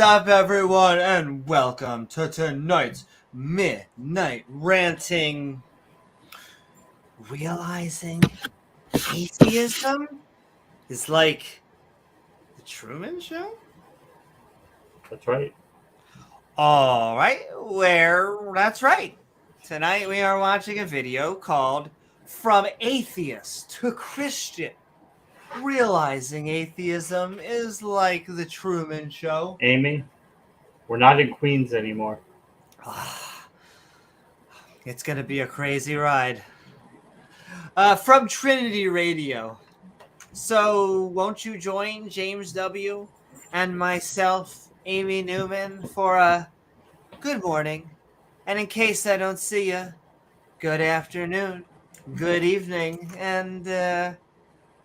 up, everyone, and welcome to tonight's Midnight Ranting. Realizing atheism is like the Truman Show? That's right. All right, that's right. Tonight we are watching a video called From Atheist to Christian. Realizing atheism is like the Truman Show. Amy, we're not in Queens anymore. It's going to be a crazy ride. From Trinity Radio. So won't you join James W. and myself, Amy Newman, for a good morning. And in case I don't see you, good afternoon, good evening, and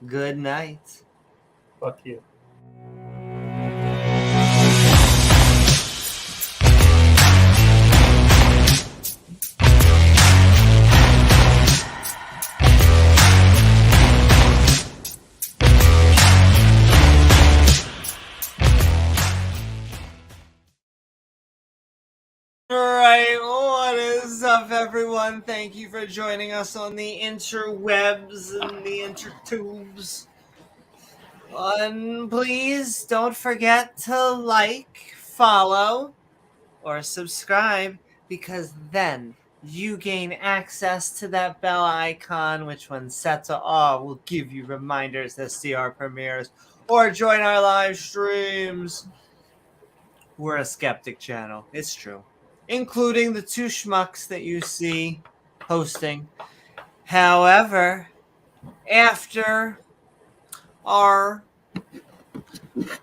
good night. Fuck you. Alright, what is up, everyone? Thank you for joining us on the interwebs and the intertubes. And please don't forget to like, follow, or subscribe, because then you gain access to that bell icon, which when set to all will give you reminders to see our premieres or join our live streams. We're a skeptic channel, it's true. Including the two schmucks that you see hosting. However, after our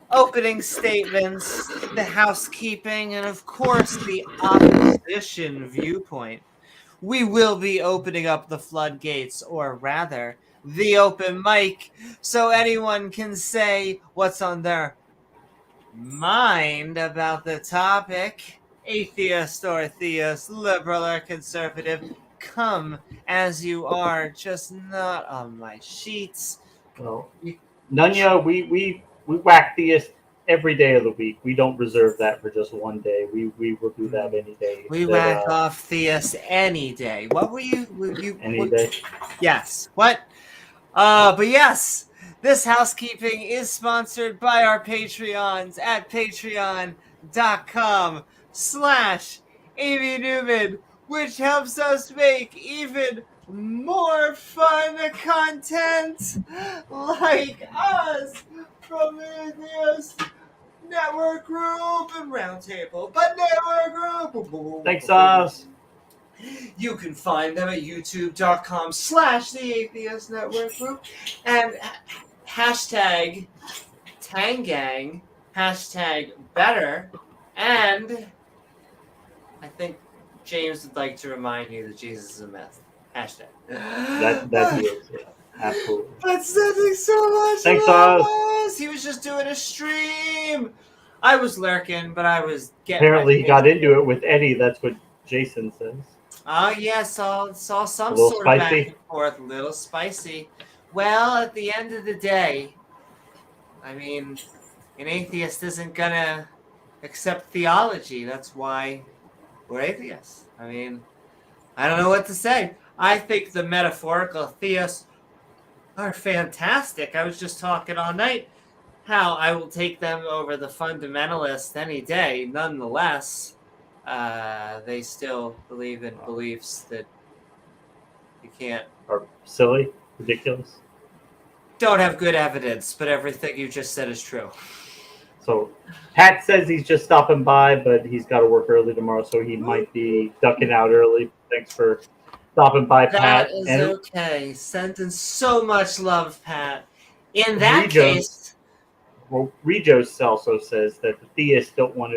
opening statements, the housekeeping, and of course the opposition viewpoint, we will be opening up the floodgates, or rather, the open mic, so anyone can say what's on their mind about the topic. Atheist or theist, liberal or conservative, come as you are, just not on my sheets. Well, Nunya, we whack theists every day of the week. We don't reserve that for just one day. We will do that any day. We whack off theists any day. What were you? Any day? Yes. What? But yes, this housekeeping is sponsored by our Patreons at patreon.com/Amy Newman, which helps us make even more fun content like us from the Atheist Network Group and Roundtable, but Network Group. Thanks, us. You can find them at youtube.com/the Atheist Network Group and hashtag Tangang, hashtag better, and I think James would like to remind you that Jesus is a myth. Hashtag. That is, yeah, absolutely. But sending so much Thanks, love. Oz. He was just doing a stream. I was lurking, but I was getting. Apparently, he got into it with Eddie. That's what Jason says. Oh, yeah, saw some sort spicy. of back and forth, a little spicy. Well, at the end of the day, I mean, an atheist isn't gonna accept theology. That's why we're atheists. I mean, I don't know what to say. I think the metaphorical theists are fantastic. I was just talking all night how I will take them over the fundamentalists any day. Nonetheless, they still believe in beliefs that you can't. Are silly, ridiculous. Don't have good evidence, but everything you just said is true. So Pat says he's just stopping by, but he's got to work early tomorrow, so he might be ducking out early. Thanks for stopping by, Pat. That is okay. Sending so much love, Pat. In that case, well, Regos also says that the theists don't want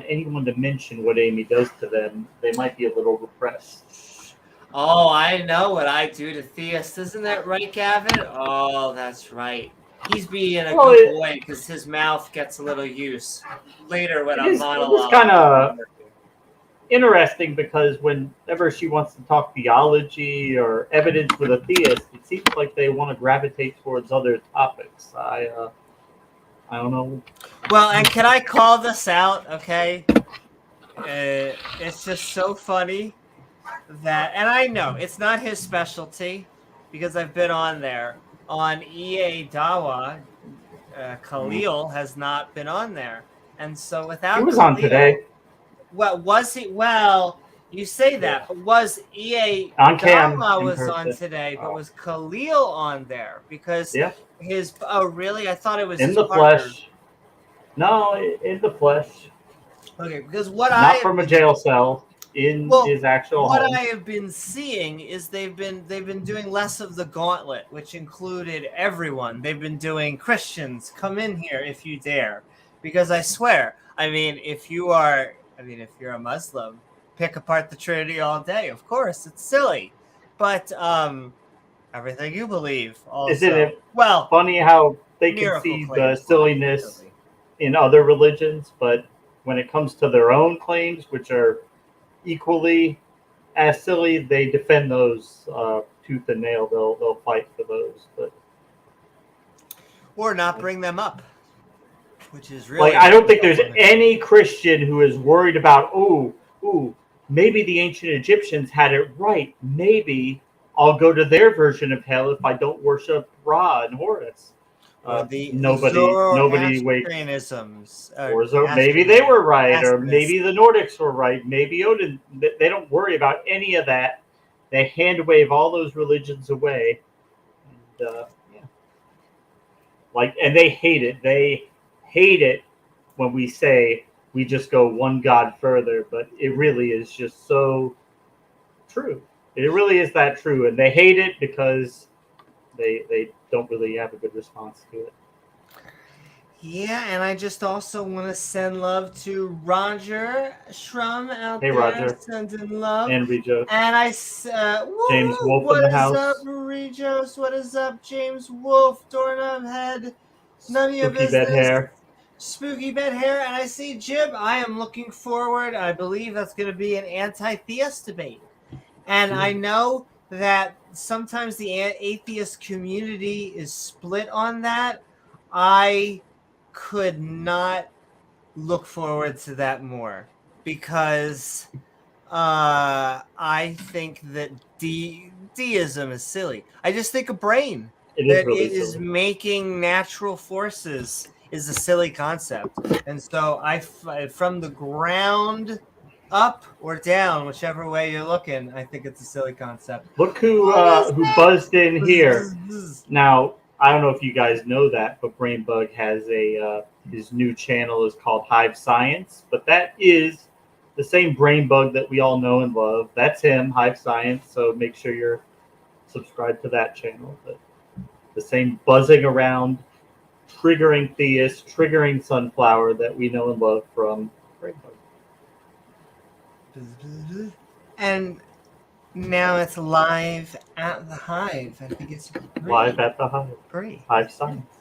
anyone to mention what Amy does to them. They might be a little repressed. Oh, I know what I do to theists. Isn't that right, Gavin? Oh, that's right. He's being a good boy because his mouth gets a little use later when I'm monologuing. It's kind of interesting because whenever she wants to talk theology or evidence with a theist, it seems like they want to gravitate towards other topics. I don't know. Well, and can I call this out? Okay, it's just so funny that, and I know it's not his specialty because I've been on there on EA Dawa. Khalil has not been on there, and so He without was on Khalil, today well, was he? Well, you say that, but was EA on cam Dawa in was on person. today? But Oh. was Khalil on there? Because Yeah, his, oh really? I thought it was in his the partner. flesh. No, in the flesh. Okay, because what I Not have from a been, jail cell. In well, his actual what home. I have been seeing is they've been doing less of the gauntlet, which included everyone. They've been doing Christians, come in here if you dare, because I swear, I mean, if you're a Muslim, pick apart the Trinity all day. Of course, it's silly, but everything you believe Isn't also. it Well, funny how they can miracle see the claims lie, silliness silly. in other religions, but when it comes to their own claims, which are equally as silly, they defend those tooth and nail. They'll fight for those, but Or not bring them up, which is really like I don't think there's any Christian who is worried about maybe the ancient Egyptians had it right. Maybe I'll go to their version of hell if I don't worship Ra and Horus. Or the Nobody waits. Zoroastrianisms. Or maybe they were right, or maybe the Nordics were right. Maybe Odin. They don't worry about any of that. They hand wave all those religions away, and yeah, and they hate it. They hate it when we say we just go one God further, but it really is just so true. It really is that true, and they hate it because they don't really have a good response to it. Yeah, and I just also want to send love to Roger Shrum out there. Roger. Sending love. And Regis. And James Wolf what in the is house. up, Regis? What is up, James Wolf? Doorknob head. None of your business. Bed hair. Spooky bed hair. And I see Jib. I am looking forward. I believe that's going to be an anti-theist debate. And I know that sometimes the atheist community is split on that. I could not look forward to that more because I think that deism is silly. I just think a brain that really is silly. making natural forces is a silly concept. And so from the ground up or down, whichever way you're looking, I think it's a silly concept. Look who buzzed in here. Now, I don't know if you guys know that, but Brainbug has his new channel is called Hive Science, but that is the same Brainbug that we all know and love. That's him, Hive Science. So make sure you're subscribed to that channel. But the same buzzing around, triggering theist, triggering sunflower that we know and love from Brainbug. And now it's live at the Hive. I think it's great. Live at the Hive. Great. Hive Science.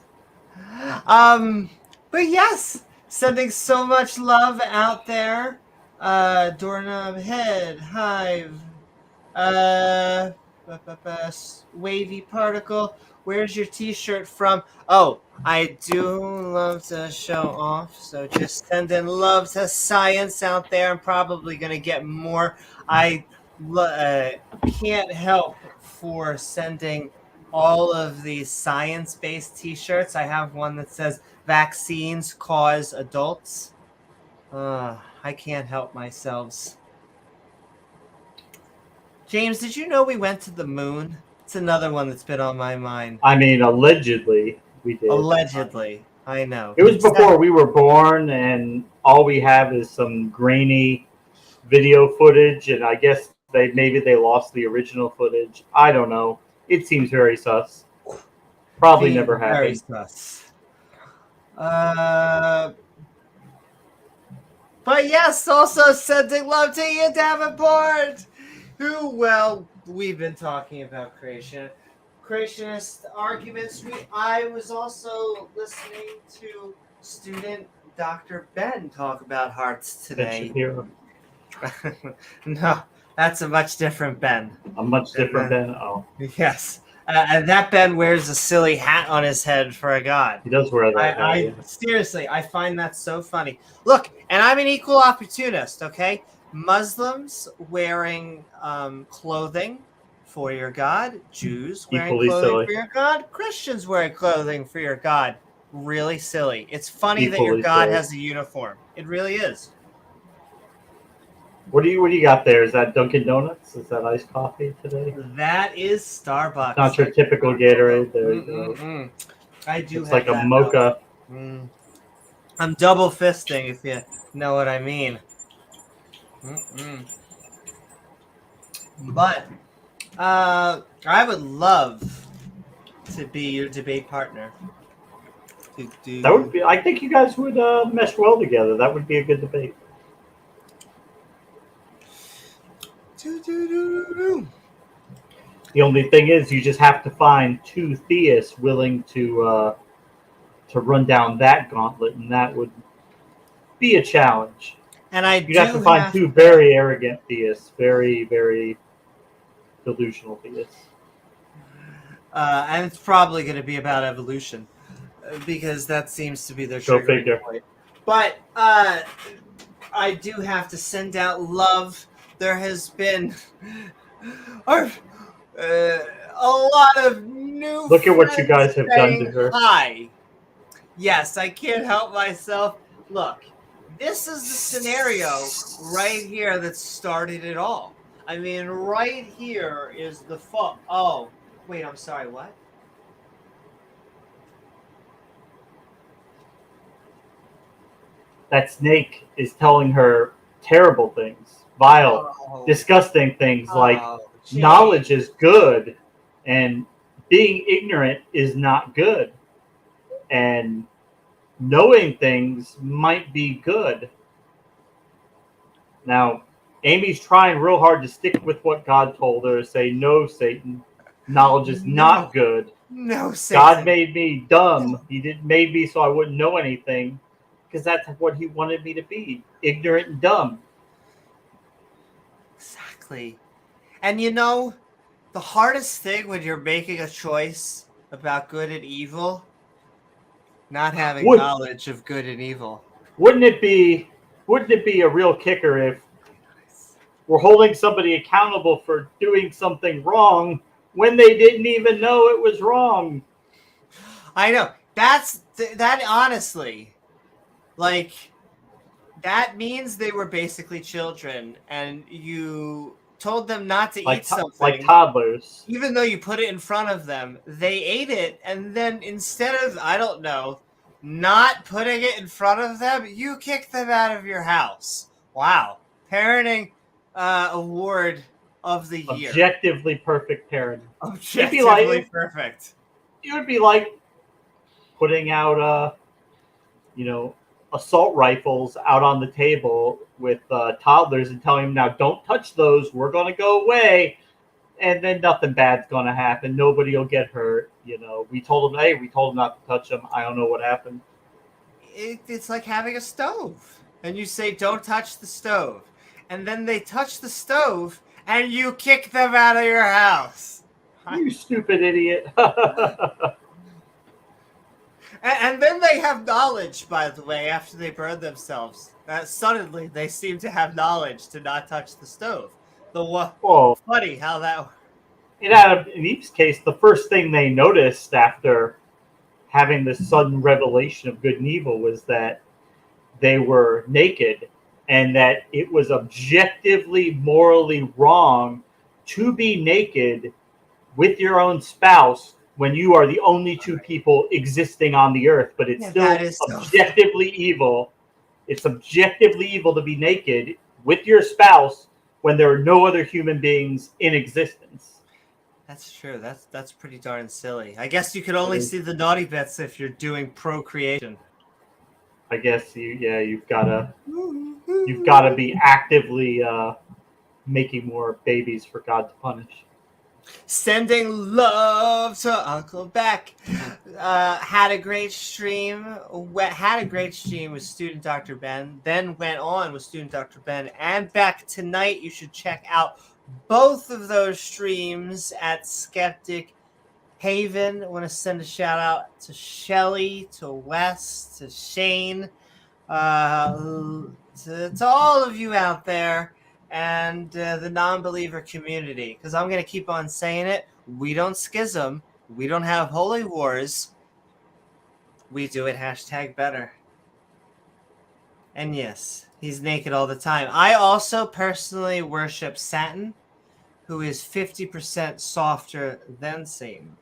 But yes, sending so much love out there. Doorknob head, Hive, wavy particle. Where's your t-shirt from? Oh, I do love to show off. So just sending love to science out there. I'm probably going to get more. I can't help for sending all of these science-based t-shirts. I have one that says vaccines cause adults. I can't help myself. James, did you know we went to the moon? It's another one that's been on my mind. I mean, allegedly we did. Allegedly. I know. It was before we were born, and all we have is some grainy video footage, and I guess maybe they lost the original footage. I don't know. It seems very sus. Probably never happened. Very sus. But yes, also sending love to you, Davenport, who, well, we've been talking about creationist arguments. I was also listening to student Dr. Ben talk about hearts today. No, that's a much different Ben. A much different Ben? Oh. Yes. That Ben wears a silly hat on his head for a god. He does wear that. I seriously, I find that so funny. Look, and I'm an equal opportunist, okay? Muslims wearing clothing for your God, Jews wearing Equally clothing silly. for your God, Christians wearing clothing for your God. Really silly. It's funny that your Equally God silly. has a uniform. It really is. What do you got there? Is that Dunkin' Donuts? Is that iced coffee today? That is Starbucks. Not your typical Gatorade. There you go. I do It's have like a that. mocha. I'm double fisting, if you know what I mean. But I would love to be your debate partner. That would be. I think you guys would mesh well together. That would be a good debate. The only thing is, you just have to find two theists willing to run down that gauntlet, and that would be a challenge. And You'd have to find two very arrogant theists, very, very delusional theists. And it's probably going to be about evolution, because that seems to be their Go triggering figure. point. But I do have to send out love. There has been a lot of new. Look at what you guys have done to her. Hi. Yes, I can't help myself. Look, this is the scenario right here that started it all. I mean, right here is the fault. Oh, wait, I'm sorry, what? That snake is telling her terrible things, vile, disgusting things like knowledge is good and being ignorant is not good. And knowing things might be good. Now, Amy's trying real hard to stick with what God told her, say, no, Satan, knowledge is not good. No, Satan. God made me dumb. He didn't made me so I wouldn't know anything, because that's what he wanted me to be, ignorant and dumb. Exactly. And you know, the hardest thing when you're making a choice about good and evil, not having knowledge of good and evil. Wouldn't it be a real kicker if we're holding somebody accountable for doing something wrong when they didn't even know it was wrong? I know. That honestly, like, that means they were basically children, and you told them not to eat something. Like toddlers. Even though you put it in front of them, they ate it, and then instead of, I don't know, not putting it in front of them, you kicked them out of your house. Wow. Parenting award of the year. Objectively perfect parenting. Objectively perfect. It would be like putting out, assault rifles out on the table with toddlers and telling them, now don't touch those, we're going to go away, and then nothing bad's going to happen, nobody will get hurt. We told them not to touch them, I don't know what happened. It's like having a stove and you say don't touch the stove, and then they touch the stove and you kick them out of your house. You stupid idiot. And then they have knowledge, by the way, after they burn themselves. Suddenly, they seem to have knowledge to not touch the stove. Funny how that... In Eve's case, the first thing they noticed after having this sudden revelation of good and evil was that they were naked, and that it was objectively, morally wrong to be naked with your own spouse when you are the only two people existing on the earth, but it's still objectively evil. It's objectively evil to be naked with your spouse when there are no other human beings in existence. That's true. That's pretty darn silly. I guess you could only see the naughty bits if you're doing procreation. I guess you've gotta be actively making more babies for God to punish. Sending love to Uncle Beck. Had a great stream. Had a great stream with Student Dr. Ben. Then went on with Student Dr. Ben and Beck tonight. You should check out both of those streams at Skeptic Haven. I want to send a shout out to Shelly, to Wes, to Shane, to all of you out there, and the non-believer community. Because I'm going to keep on saying it. We don't schism. We don't have holy wars. We do it #better. And yes, he's naked all the time. I also personally worship Saturn, who is 50% softer than Satan.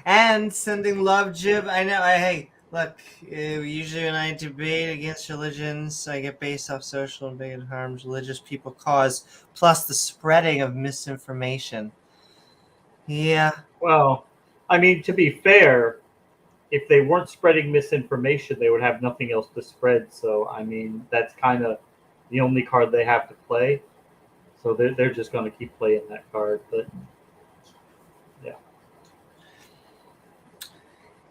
And sending love, Jib. I know. Hey, look. Usually when I debate against religions, I get based off social and bigoted harms religious people cause, plus the spreading of misinformation. Yeah. Well, I mean, to be fair, if they weren't spreading misinformation, they would have nothing else to spread. So, I mean, that's kind of the only card they have to play. So they're just going to keep playing that card. But yeah.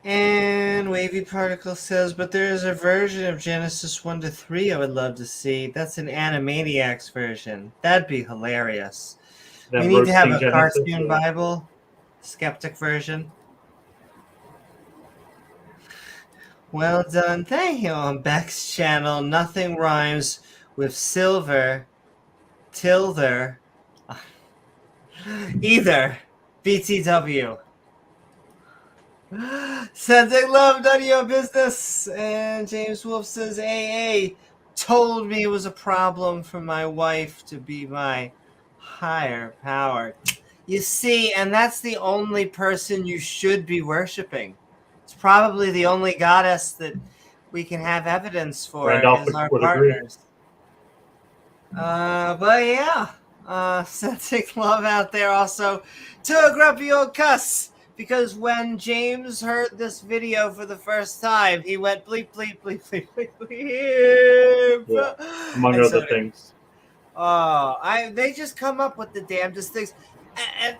And Wavy Particle says, but there is a version of Genesis 1-3 I would love to see. That's an Animaniacs version. That'd be hilarious. We need to have a Genesis, cartoon Bible, skeptic version. Well done. Thank you on Beck's channel. Nothing rhymes with silver, tilther, either. BTW. Sending love, none of your business. And James Wolf says, AA told me it was a problem for my wife to be my higher power. You see, and that's the only person you should be worshiping. It's probably the only goddess that we can have evidence for is our partners. But yeah, sending love out there also to a grumpy old cuss. Because when James heard this video for the first time, he went bleep, bleep, bleep, bleep, bleep, bleep. Yeah, among other things. They just come up with the damnedest things. And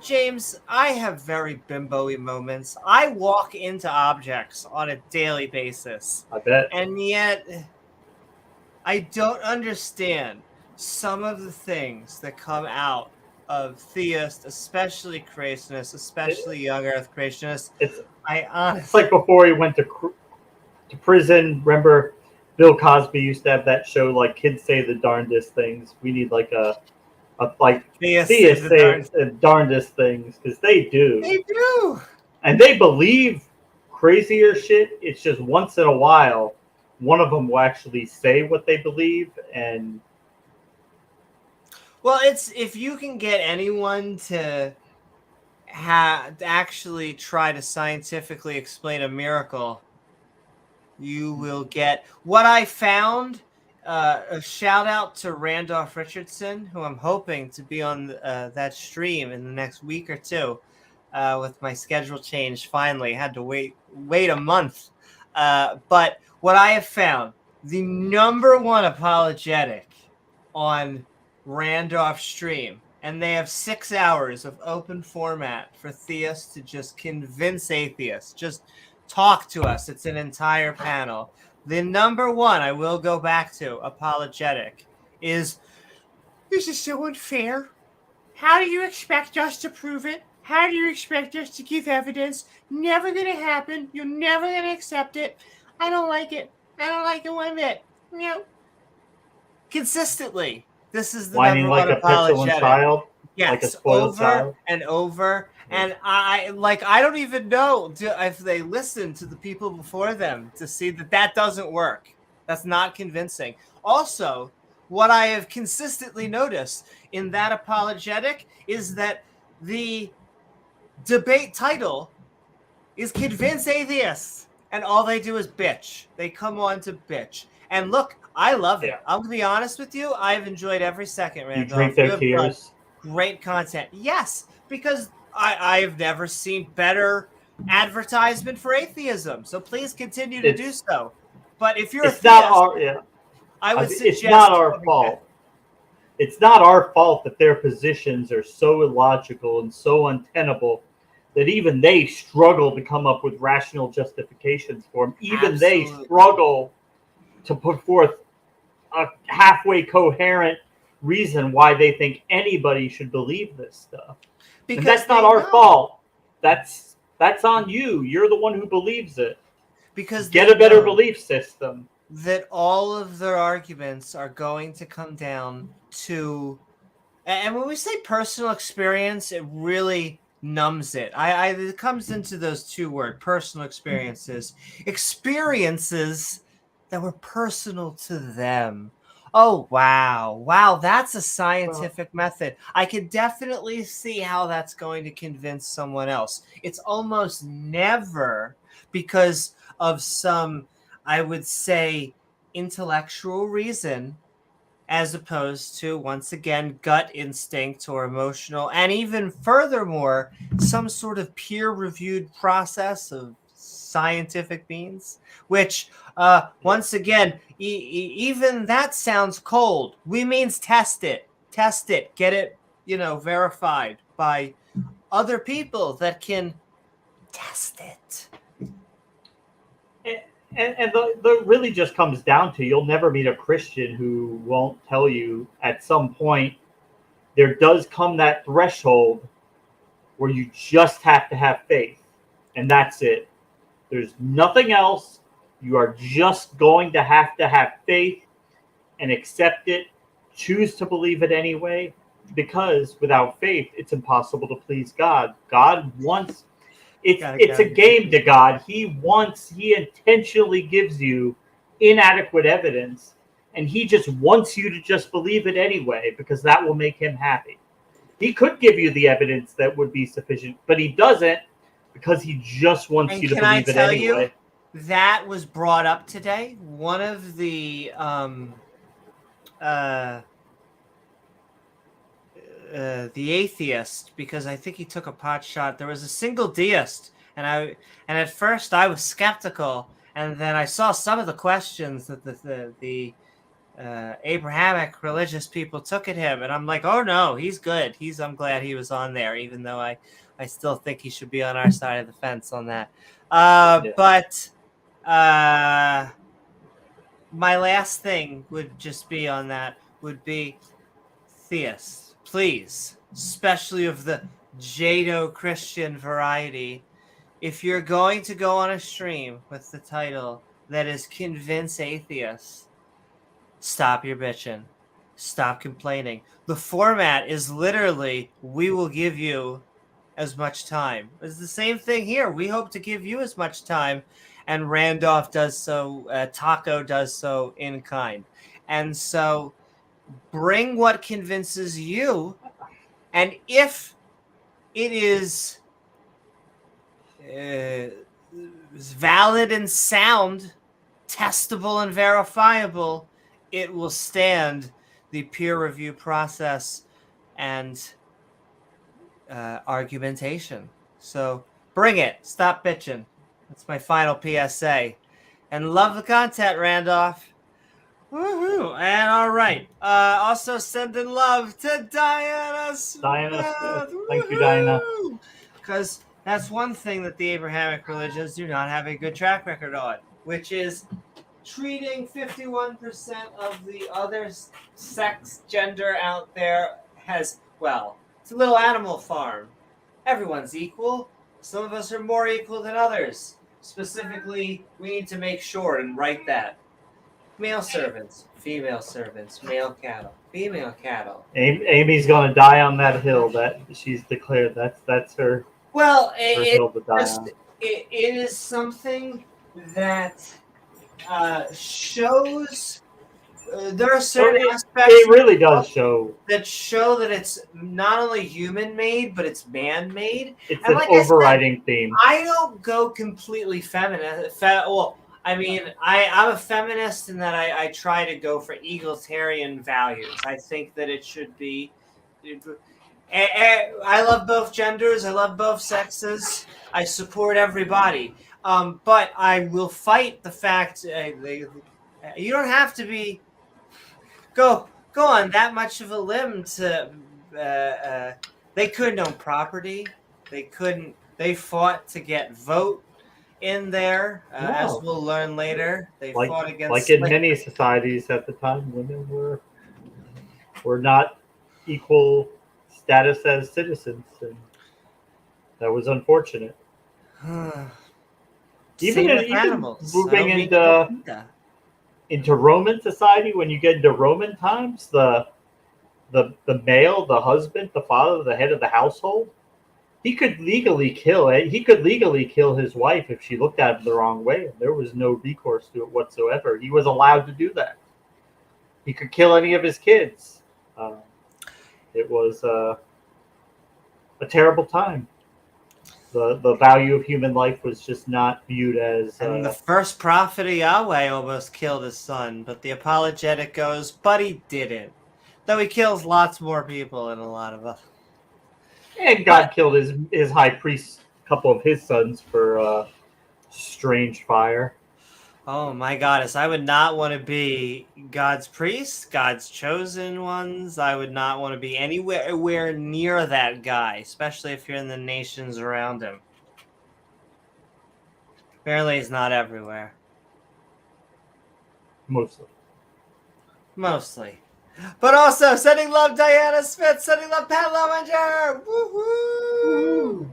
James, I have very bimbo-y moments. I walk into objects on a daily basis. I bet. And yet, I don't understand some of the things that come out of theists, especially creationists, especially young Earth creationists. It's honestly, like before he went to prison. Remember, Bill Cosby used to have that show, like kids say the darndest things. We need like a theists say the darndest things, because they do. They do, and they believe crazier shit. It's just once in a while, one of them will actually say what they believe. And well, it's if you can get anyone to actually try to scientifically explain a miracle, you will get what I found. A shout out to Randolph Richardson, who I'm hoping to be on that stream in the next week or two. With my schedule changed, finally had to wait a month. But what I have found, the #1 apologetic on Randolph stream, and they have 6 hours of open format for theists to just convince atheists. Just talk to us. It's an entire panel. The #1 I will go back to apologetic is, this is so unfair. How do you expect us to prove it? How do you expect us to give evidence? Never gonna happen. You're never gonna accept it. I don't like it. I don't like it one bit. No. Consistently, this is the whining #1 like a petulant child. Yes, like a spoiled over child. and over. And I don't even know if they listen to the people before them to see that doesn't work. That's not convincing. Also, what I have consistently noticed in that apologetic is that the debate title is Convince Atheists, and all they do is bitch. They come on to bitch. And look, I love it. Yeah. I'm going to be honest with you. I've enjoyed every second, Randolph. You drink their tears. Great content. Yes, because I've never seen better advertisement for atheism. So please continue to do so. But if you're it's not our I would suggest it's not our fault. It's not our fault that their positions are so illogical and so untenable that even they struggle to come up with rational justifications for them. Even they struggle to put forth a halfway coherent reason why they think anybody should believe this stuff. And that's not our fault. That's on you. You're the one who believes it. Because get a better belief system. That all of their arguments are going to come down to, and when we say personal experience, it really numbs it. It comes into those two words, personal experiences that were personal to them. Oh, wow, that's a scientific method. I could definitely see how that's going to convince someone else. It's almost never because of some, I would say, intellectual reason, as opposed to, once again, gut instinct or emotional, and even furthermore, some sort of peer-reviewed process of scientific means, which, once again, even that sounds cold. We means test it, get it, verified by other people that can test it. And the really just comes down to, you'll never meet a Christian who won't tell you at some point there does come that threshold where you just have to have faith, and that's it. There's nothing else. You are just going to have faith and accept it, choose to believe it anyway, because without faith, it's impossible to please God. God wants, it's a game to God. He intentionally gives you inadequate evidence, and he just wants you to just believe it anyway, because that will make him happy. He could give you the evidence that would be sufficient, but he doesn't, because he just wants you to believe it anyway. You, that was brought up today. One of the Atheist, because I think he took a pot shot. There was a single deist, and at first I was skeptical, and then I saw some of the questions that the Abrahamic religious people took at him, and I'm like, oh no, he's good. I'm glad he was on there, even though I still think he should be on our side of the fence on that. But my last thing would just be on that would be, theists, please, especially of the Jado-Christian variety, if you're going to go on a stream with the title that is Convince Atheists, stop your bitching. Stop complaining. The format is literally, we will give you as much time. It's the same thing here. We hope to give you as much time, and Randolph does so, Taco does so in kind. And so bring what convinces you, and if it is valid and sound, testable and verifiable, it will stand the peer review process and argumentation. So bring it. Stop bitching. That's my final PSA. And love the content, Randolph. Woohoo! And all right. Also sending love to Diana Smith. Thank you, Diana. Because that's one thing that the Abrahamic religions do not have a good track record on, which is treating 51% of the other sex, gender out there as, well, it's a little Animal Farm. Everyone's equal. Some of us are more equal than others. Specifically, we need to make sure and write that. Male servants, female servants, male cattle, female cattle. Amy's going to die on that hill that she's declared. That's her. Well, her hill to die on. It is something that shows there are certain aspects. It really does show that it's not only human-made, but it's man-made. It's an overriding theme. I don't go completely feminist. I mean, I'm a feminist in that I try to go for egalitarian values. I think that it should be. I love both genders. I love both sexes. I support everybody. But I will fight the fact you don't have to be go on that much of a limb to. They couldn't own property. They fought to get vote in there, as we'll learn later. They fought against, like in many societies at the time, women were not equal status as citizens. That was unfortunate. Same with even animals. I moving don't mean to go into that. into Roman society, when you get into Roman times, the male, the husband, the father, the head of the household, he could legally kill it. He could legally kill his wife if she looked at him the wrong way. There was no recourse to it whatsoever. He was allowed to do that. He could kill any of his kids. It was a terrible time. The value of human life was just not viewed as. And the first prophet of Yahweh almost killed his son, but the apologetic goes, but he didn't. Though he kills lots more people than a lot of us. And God killed his high priest, a couple of his sons for strange fire. Oh my goddess, I would not want to be God's priests, God's chosen ones. I would not want to be anywhere near that guy, especially if you're in the nations around him. Apparently he's not everywhere. Mostly. But also, sending love Diana Smith, sending love Pat Lominger! Woohoo!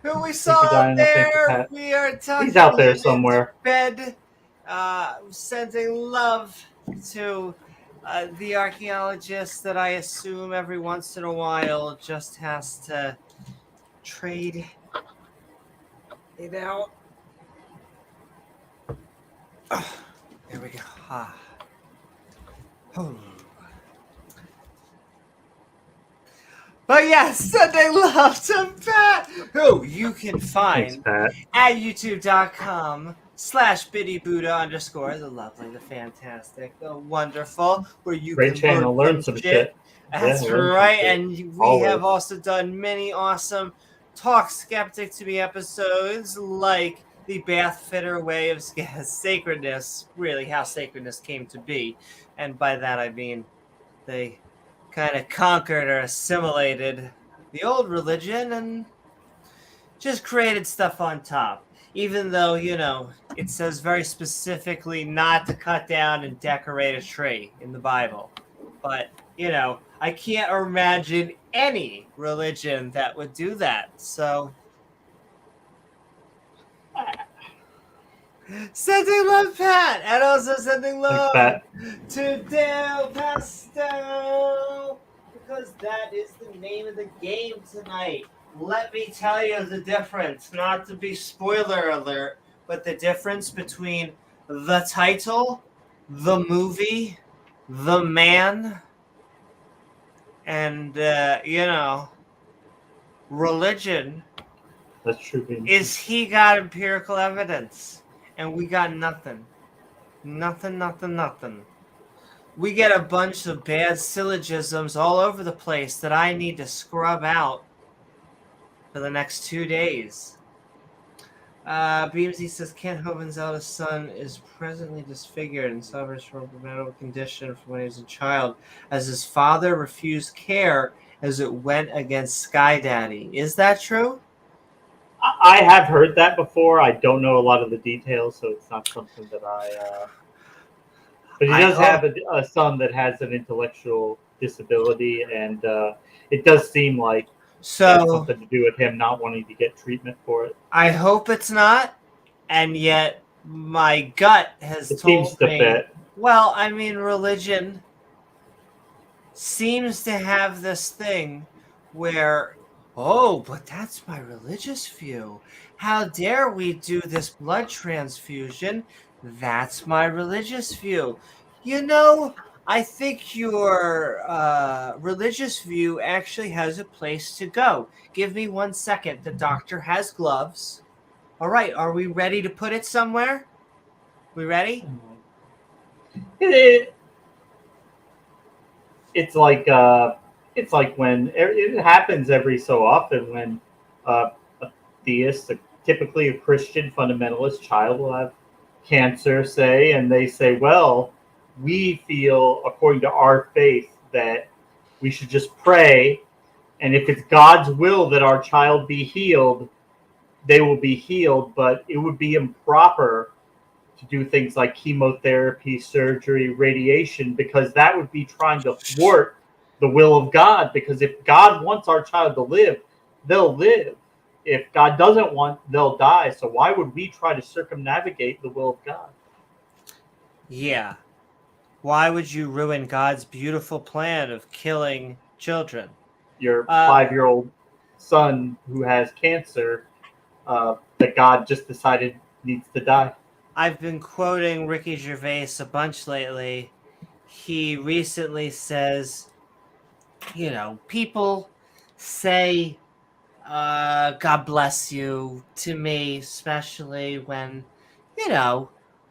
Who we saw Diana, there, we are talking. He's out there somewhere. Bed. Sending love to the archaeologist that I assume every once in a while just has to trade it out. Oh, there we go. Oh. But yes, sending love to Pat, who you can find at youtube.com/BiddyBuddha_, the lovely, the fantastic, the wonderful, where you Great can channel, learn some shit. That's right, and we have also done many awesome Talk Skeptic to Me episodes, like the Bath Fitter way of sacredness, really how sacredness came to be. And by that I mean they kind of conquered or assimilated the old religion and just created stuff on top. Even though, it says very specifically not to cut down and decorate a tree in the Bible. But, I can't imagine any religion that would do that. So, sending love, Pat, and also sending love to Del Pastel, because that is the name of the game tonight. Let me tell you the difference, not to be spoiler alert, but the difference between the title, the movie, the man, and, religion. That's true. Is he got empirical evidence, and we got nothing. Nothing. We get a bunch of bad syllogisms all over the place that I need to scrub out for the next 2 days. Beamsy says Kent Hovind's eldest son is presently disfigured and suffers from a medical condition from when he was a child, as his father refused care as it went against Sky Daddy. Is that true? I have heard that before. I don't know a lot of the details, so it's not something that I... But he does have a son that has an intellectual disability, and it does seem like it has something to do with him not wanting to get treatment for it. I hope it's not, and yet my gut has told me... fit. Well, I mean, religion seems to have this thing where... Oh, but that's my religious view. How dare we do this blood transfusion? That's my religious view. I think your religious view actually has a place to go. Give me 1 second. The doctor has gloves. All right, are we ready to put it somewhere? We ready? It's like when it happens every so often when a theist, typically a Christian fundamentalist child, will have cancer, say, and they say, well, we feel, according to our faith, that we should just pray, and if it's God's will that our child be healed, they will be healed, but it would be improper to do things like chemotherapy, surgery, radiation, because that would be trying to thwart the will of God, because if God wants our child to live, they'll live. if God doesn't want, they'll die. So why would we try to circumnavigate the will of God? Yeah. Why would you ruin God's beautiful plan of killing children? Your 5-year-old son who has cancer that God just decided needs to die. I've been quoting Ricky Gervais a bunch lately. He recently says, people say, God bless you to me, especially when,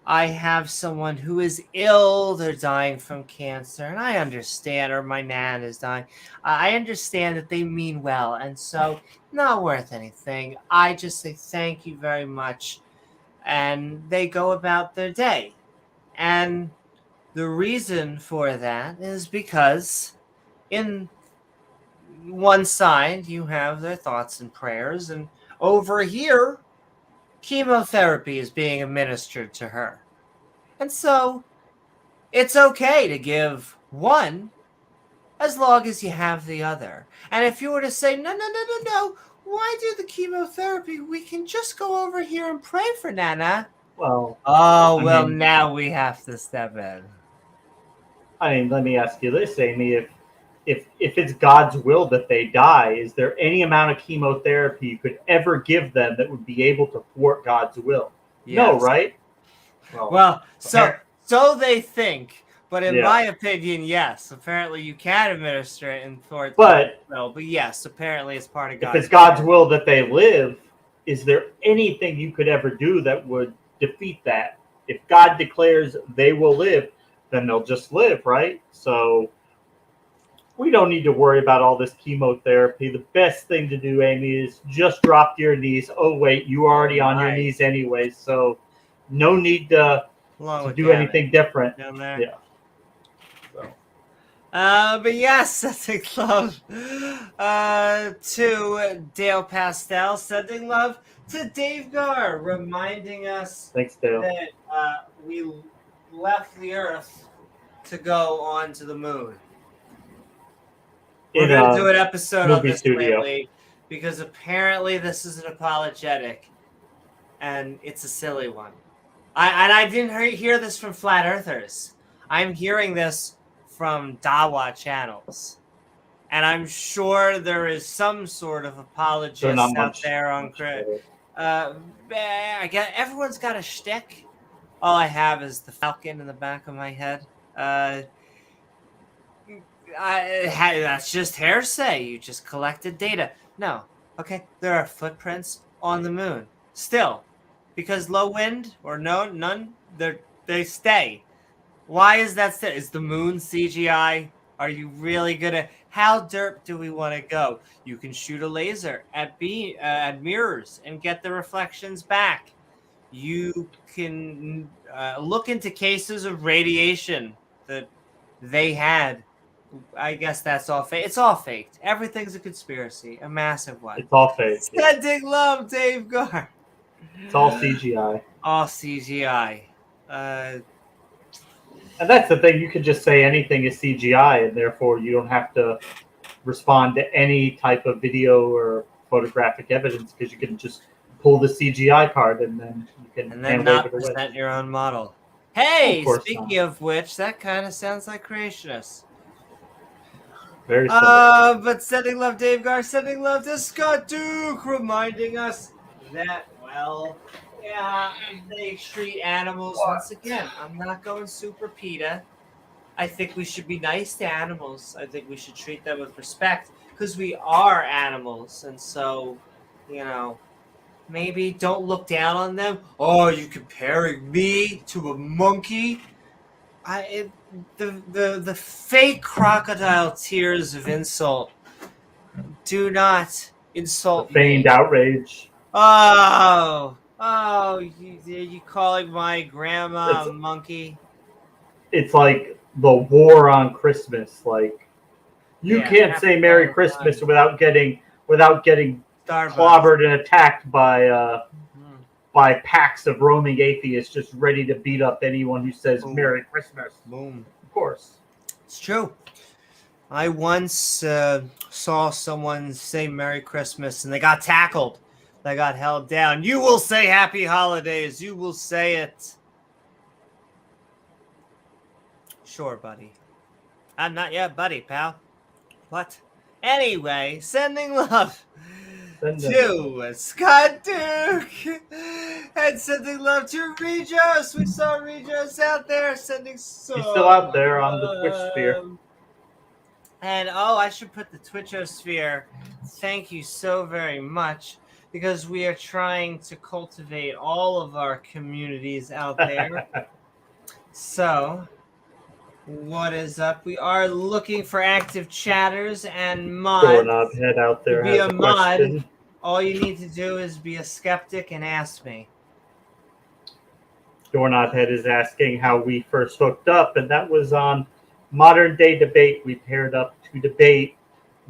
I have someone who is ill, they're dying from cancer, and I understand, or my nan is dying. I understand that they mean well, and so not worth anything. I just say thank you very much, and they go about their day. And the reason for that is because in one side you have their thoughts and prayers, and over here chemotherapy is being administered to her. And so it's okay to give one as long as you have the other. And if you were to say, no, why do the chemotherapy? We can just go over here and pray for Nana. Well, now we have to step in. I mean, let me ask you this, Amy. If it's God's will that they die, is there any amount of chemotherapy you could ever give them that would be able to thwart God's will? Yes. No, right? Well, so they think, but in my opinion, yes. Apparently, you can administer it and thwart. But yes, apparently it's part of God's. If it's God's will that they live, is there anything you could ever do that would defeat that? If God declares they will live, then they'll just live, right? So we don't need to worry about all this chemotherapy. The best thing to do, Amy, is just drop to your knees. Oh, wait, you are already on your knees anyway, so no need to do anything different. Down there. Yeah. But yes, sending love to Dale Pastel, sending love to Dave Garr, reminding us Thanks, Dale. that we left the Earth to go on to the moon. We're going to do an episode on this lately because apparently this is an apologetic and it's a silly one. I didn't hear this from Flat Earthers. I'm hearing this from Dawa channels. And I'm sure there is some sort of apologist out there on credit. I guess everyone's got a shtick. All I have is the falcon in the back of my head. That's just hearsay. You just collected data. No. Okay, there are footprints on the moon. Still, because low wind or none, they stay. Why is that still? Is the moon CGI? Are you really gonna? How derp do we want to go? You can shoot a laser at mirrors and get the reflections back. You can look into cases of radiation that they had. I guess that's all fake. It's all faked. Everything's a conspiracy, a massive one. It's all fake. Sending love, Dave Garr. It's all CGI. All CGI. And that's the thing. You can just say anything is CGI, and therefore you don't have to respond to any type of video or photographic evidence because you can just pull the CGI card and then you can not present your own model. Hey, speaking of which, that kind of sounds like creationists. Very similar. But sending love, Dave Garr, sending love to Scott Duke, reminding us that, they treat animals once again. I'm not going super PETA. I think we should be nice to animals. I think we should treat them with respect because we are animals. And so, maybe don't look down on them. Oh, you comparing me to a monkey? The fake crocodile tears of insult. Do not insult me. Feigned outrage. You calling my grandma a monkey? It's like the war on Christmas. Like you can't say Merry Christmas without getting clobbered and attacked by packs of roaming atheists just ready to beat up anyone who says Merry Christmas. Boom. Of course. It's true. I once saw someone say Merry Christmas and they got tackled that got held down. You will say happy holidays. You will say it. Sure, buddy. I'm not yet, buddy, pal. What? Anyway, sending love to Scott Duke and sending love to Regis. We saw Regis out there sending so He's still out there on the Twitch sphere. And I should put the Twitchosphere. Thank you so very much, because we are trying to cultivate all of our communities out there. So, what is up? We are looking for active chatters and mods. Doorknob head out there has a question. Mod, all you need to do is be a skeptic and ask me. Doorknob head is asking how we first hooked up, and that was on Modern Day Debate. We paired up to debate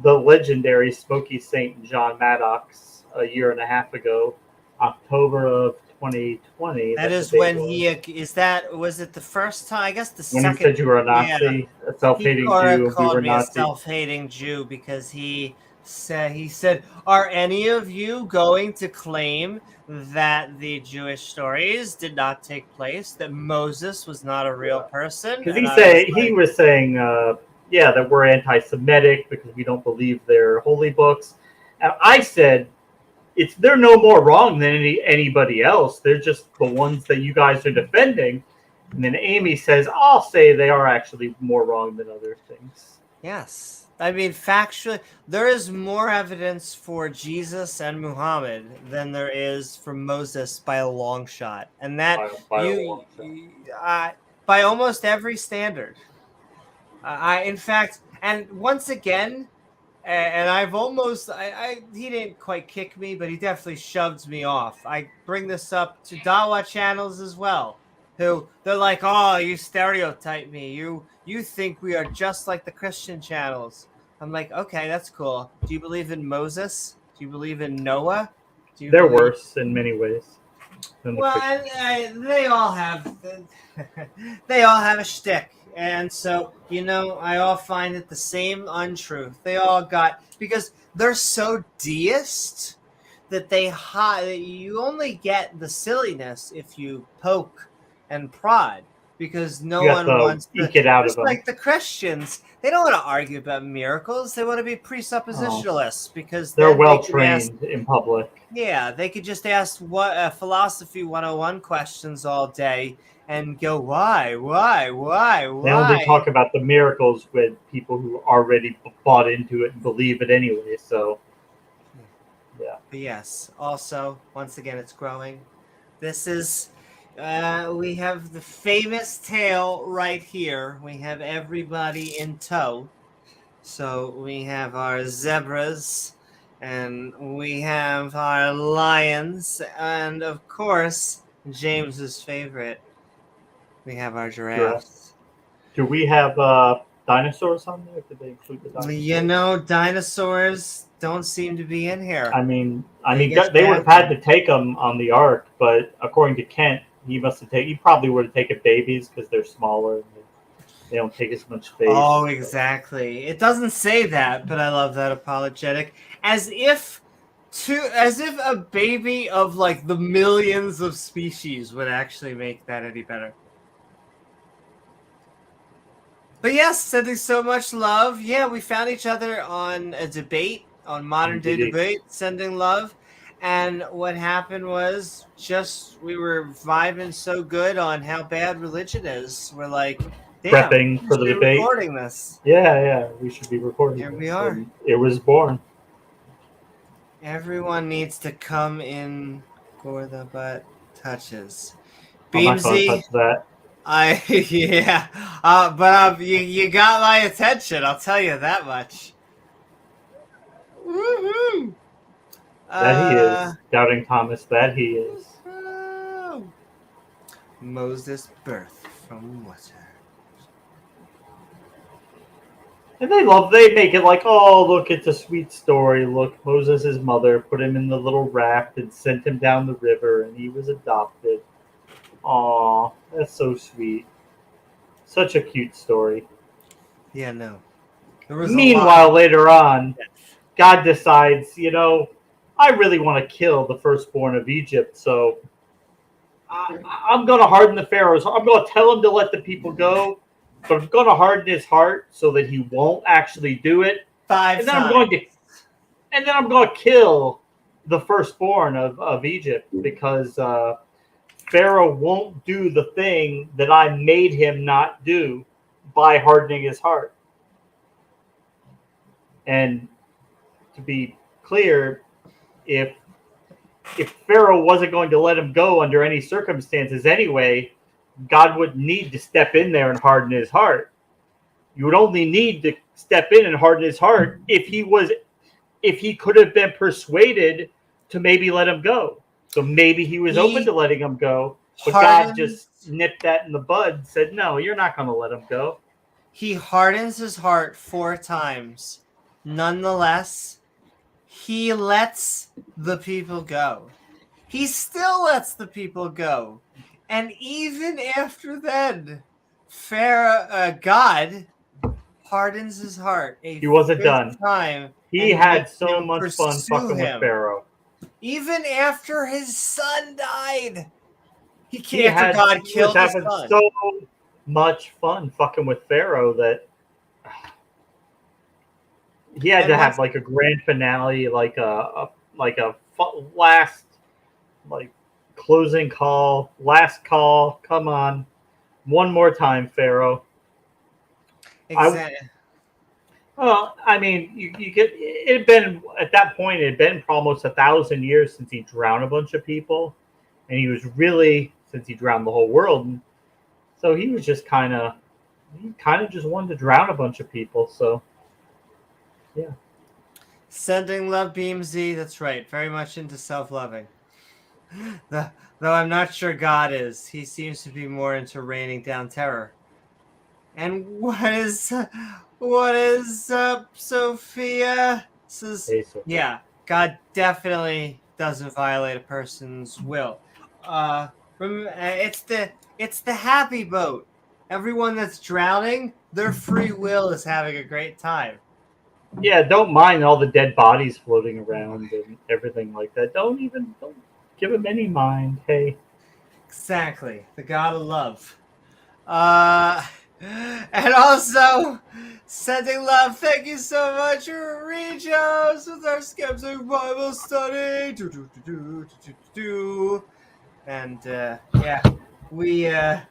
the legendary Smoky Saint John Maddox a year and a half ago, October of 2020. That is when was it the first time? I guess the second. When he said you were a Nazi, a self-hating Jew, called we were me Nazis. a self-hating Jew because he said, "Are any of you going to claim that the Jewish stories did not take place? That Moses was not a real person?" Because he was saying, that we're anti-Semitic because we don't believe they're holy books. And I said, they're no more wrong than anybody else. They're just the ones that you guys are defending. And then Amy says, I'll say they are actually more wrong than other things. Yes. I mean, factually, there is more evidence for Jesus and Muhammad than there is for Moses by a long shot. And that, by almost every standard. In fact, and once again, and I've almost, he didn't quite kick me, but he definitely shoved me off. I bring this up to Dawa channels as well, who they're like, oh, you stereotype me. You think we are just like the Christian channels. I'm like, okay, that's cool. Do you believe in Moses? Do you believe in Noah? They're worse in many ways. Well, they all have a shtick. And so, I all find it the same untruth. They all because they're so deist that you only get the silliness if you poke and prod, because no one wants to get out of them. Like the Christians, they don't want to argue about miracles. They want to be presuppositionalists because they're well trained in public. Yeah, they could just ask philosophy 101 questions all day and go, why? They only talk about the miracles with people who already bought into it and believe it anyway. So, yeah. But yes, also, once again, it's growing. This is, we have the famous tail right here. We have everybody in tow. So we have our zebras, and we have our lions, and of course, James's favorite, we have our giraffes. Do we have dinosaurs on there? Did they include the dinosaurs? Dinosaurs don't seem to be in here. I mean, they would have had to take them on the ark, but according to Kent, he probably would have taken babies because they're smaller and they don't take as much space. Oh, exactly. It doesn't say that, but I love that apologetic. As if a baby of like the millions of species would actually make that any better. But yes, sending so much love. Yeah, we found each other on a debate, on Modern Day Debate, sending love. And what happened was we were vibing so good on how bad religion is. We're like, damn, prepping for the debate. Recording this. Yeah, we should be recording. Here we are. And it was born. Everyone needs to come in for the butt touches. I'm not gonna touch that. But you got my attention. I'll tell you that much. Woohoo! That he is. Doubting Thomas, that he is. Moses' birth from water. And they make it like, oh, look, it's a sweet story. Look, Moses' mother put him in the little raft and sent him down the river, and he was adopted. Aw, that's so sweet. Such a cute story. Yeah, no. Meanwhile, later on, God decides, I really want to kill the firstborn of Egypt, so I'm going to harden the Pharaoh's. I'm going to tell him to let the people go, but I'm going to harden his heart so that he won't actually do it. Five times. And then I'm going to kill the firstborn of Egypt because Pharaoh won't do the thing that I made him not do by hardening his heart. And to be clear, if Pharaoh wasn't going to let him go under any circumstances anyway, God wouldn't need to step in there and harden his heart. You would only need to step in and harden his heart if he could have been persuaded to maybe let him go. So maybe he was open to letting him go, but God just nipped that in the bud and said, no, you're not going to let him go. He hardens his heart 4 times. Nonetheless, he lets the people go. He still lets the people go. And even after then, God hardens his heart he wasn't done. Time he had so much fun fucking with Pharaoh. Even after his son died. God killed his son. So much fun fucking with Pharaoh that he had to have like a grand finale, like a last closing call, last call. Come on, one more time, Pharaoh. Exactly. I mean, you get it had been at that point. It had been almost 1,000 years since he drowned a bunch of people, and he was really since he drowned the whole world. And so he was just kind of just wanted to drown a bunch of people. So. Yeah. Sending love, BMZ. That's right. Very much into self-loving. Though I'm not sure God is. He seems to be more into raining down terror. And what is up, Sophia? Says, hey, Sophia. Yeah, God definitely doesn't violate a person's will. It's the happy boat. Everyone that's drowning, their free will is having a great time. Yeah, don't mind all the dead bodies floating around and everything like that. Don't give him any mind. Hey. Exactly. The God of love. And also, sending love. Thank you so much, Regis, with our Skeptic Bible study. And, yeah, we are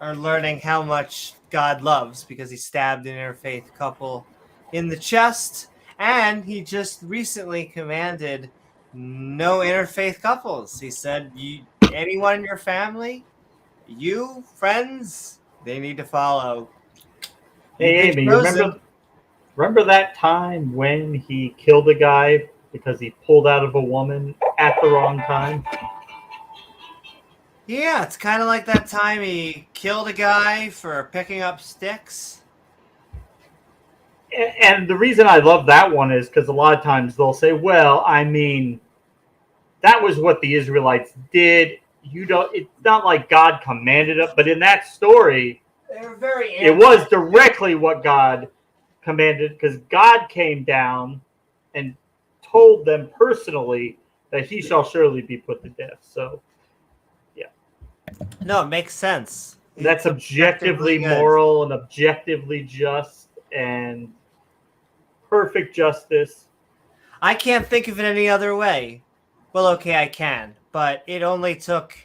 learning how much God loves because he stabbed an interfaith couple in the chest, and he just recently commanded no interfaith couples. He said, anyone in your family, you, friends, they need to follow. Hey, Amy, remember that time when he killed a guy because he pulled out of a woman at the wrong time? Yeah, it's kind of like that time he killed a guy for picking up sticks. And the reason I love that one is because a lot of times they'll say, well, I mean, that was what the Israelites did. It's not like God commanded it, but in that story, it was directly what God commanded because God came down and told them personally that he shall surely be put to death. So, yeah. No, it makes sense. That's objectively moral and objectively just and perfect justice. I can't think of it any other way. Well, okay, I can, but it only took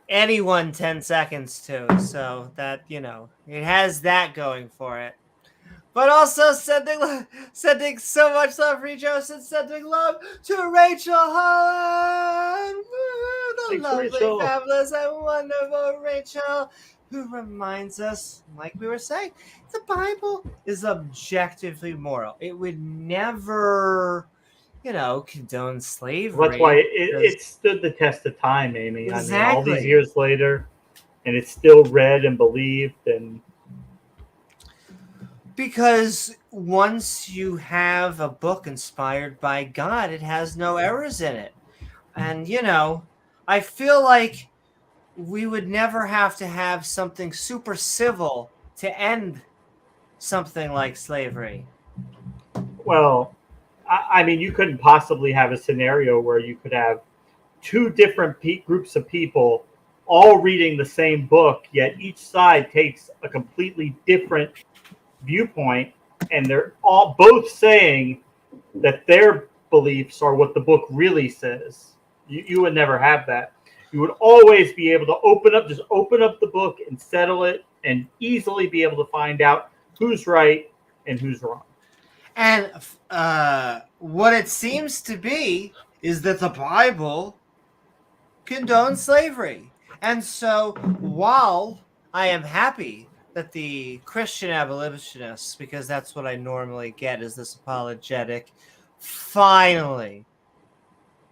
anyone 10 seconds to, so that, it has that going for it. But also sending so much love, Regis, and sending love to Rachel Holland. The lovely, fabulous, and wonderful Rachel, who reminds us, like we were saying, the Bible is objectively moral. It would never, condone slavery. That's why it stood the test of time, Amy. Exactly. I mean, all these years later, and it's still read and believed. And because once you have a book inspired by God, it has no errors in it. And, I feel like we would never have to have something super civil to end something like slavery. Well, I mean, you couldn't possibly have a scenario where you could have two different groups of people all reading the same book, yet each side takes a completely different viewpoint, and they're all both saying that their beliefs are what the book really says. You would never have that. You would always be able to just open up the book and settle it, and easily be able to find out who's right and who's wrong. And what it seems to be is that the Bible condones slavery. And so while I am happy that the Christian abolitionists, because that's what I normally get is this apologetic, finally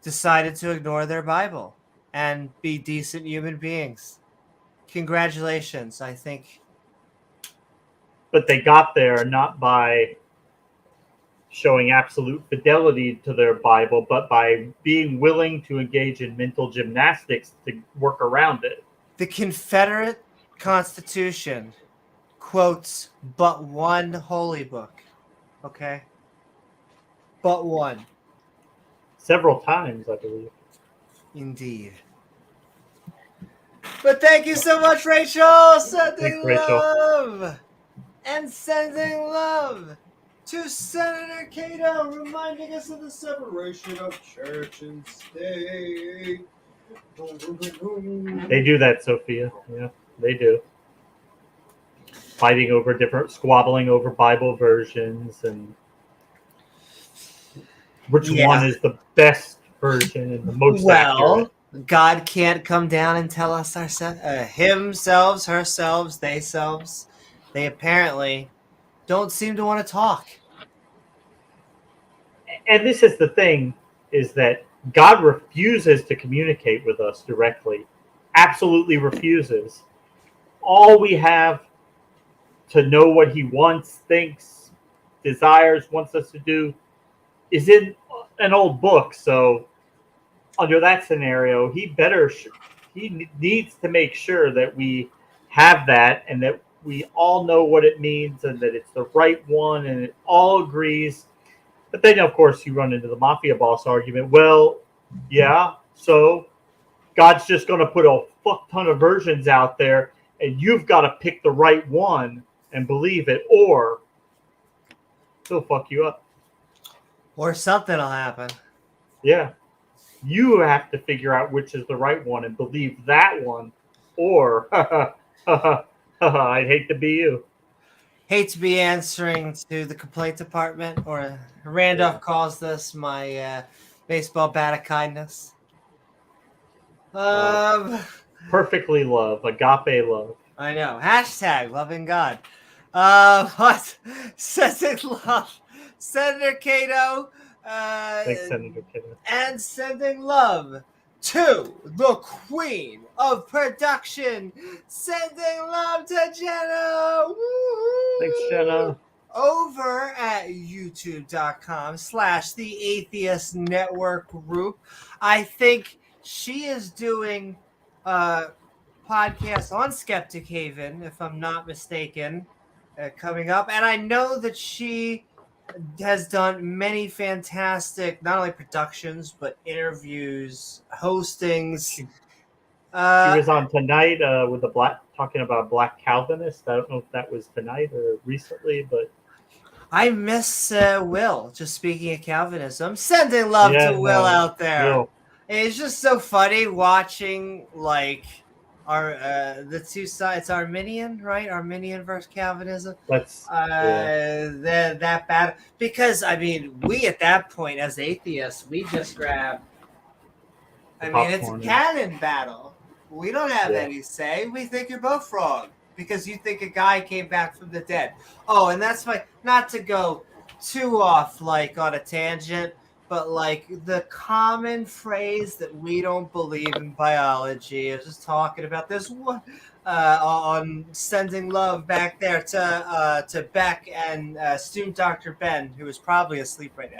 decided to ignore their Bible and be decent human beings. Congratulations, I think. But they got there not by showing absolute fidelity to their Bible, but by being willing to engage in mental gymnastics to work around it. The Confederate Constitution quotes but one holy book. Okay? But one. Several times, I believe. Indeed. But thank you so much, Rachel. Sending love. And sending love to Senator Cato, reminding us of the separation of church and state. They do that, Sophia. Yeah, they do. Squabbling over Bible versions and which one is the best version and the most accurate. God can't come down and tell us himselves, herselves, theyselves. They apparently don't seem to want to talk. And this is the thing, is that God refuses to communicate with us directly. Absolutely refuses. All we have to know what he wants, thinks, desires, wants us to do is in an old book. So under that scenario, he needs to make sure that we have that and that we all know what it means and that it's the right one and it all agrees. But then, of course, you run into the mafia boss argument. Well, yeah, so God's just going to put a fuck ton of versions out there and you've got to pick the right one and believe it, or he'll fuck you up. Or something will happen. Yeah. You have to figure out which is the right one and believe that one, or I'd hate to be you. Hate to be answering to the complaint department, or Randolph calls this my baseball bat of kindness. Perfectly love, agape love. I know. Hashtag loving God. What? Sending love. Senator Cato. Thanks, Senator Cato. And sending love to the queen of production. Sending love to Jenna. Woo-hoo. Thanks, Jenna. Over at youtube.com/the Atheist Network group. I think she is doing podcast on Skeptic Haven, if I'm not mistaken, coming up. And I know that she has done many fantastic, not only productions, but interviews, hostings. She was on tonight with talking about Black Calvinists. I don't know if that was tonight or recently, but I miss Will, just speaking of Calvinism. Sending love to Will out there. Will. It's just so funny watching, like, the two sides, Arminian, right? Arminian versus Calvinism. That battle, because I mean, we at that point as atheists, we just grab. It's a canon battle. We don't have any say. We think you're both wrong because you think a guy came back from the dead. Oh, and that's why, not to go too off, like on a tangent, but like the common phrase that we don't believe in biology. I was just talking about this on sending love back there to Beck and student Dr. Ben, who is probably asleep right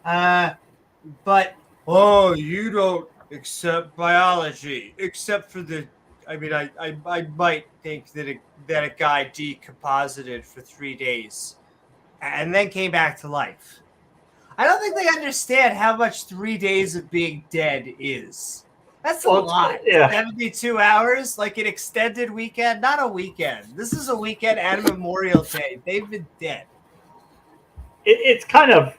now. But you don't accept biology, except for the. I mean, I might think that a guy decomposited for 3 days and then came back to life. I don't think they understand how much 3 days of being dead is. That's a lot. Yeah. 72 hours, like an extended weekend, not a weekend. This is a weekend and Memorial Day. They've been dead. It's kind of,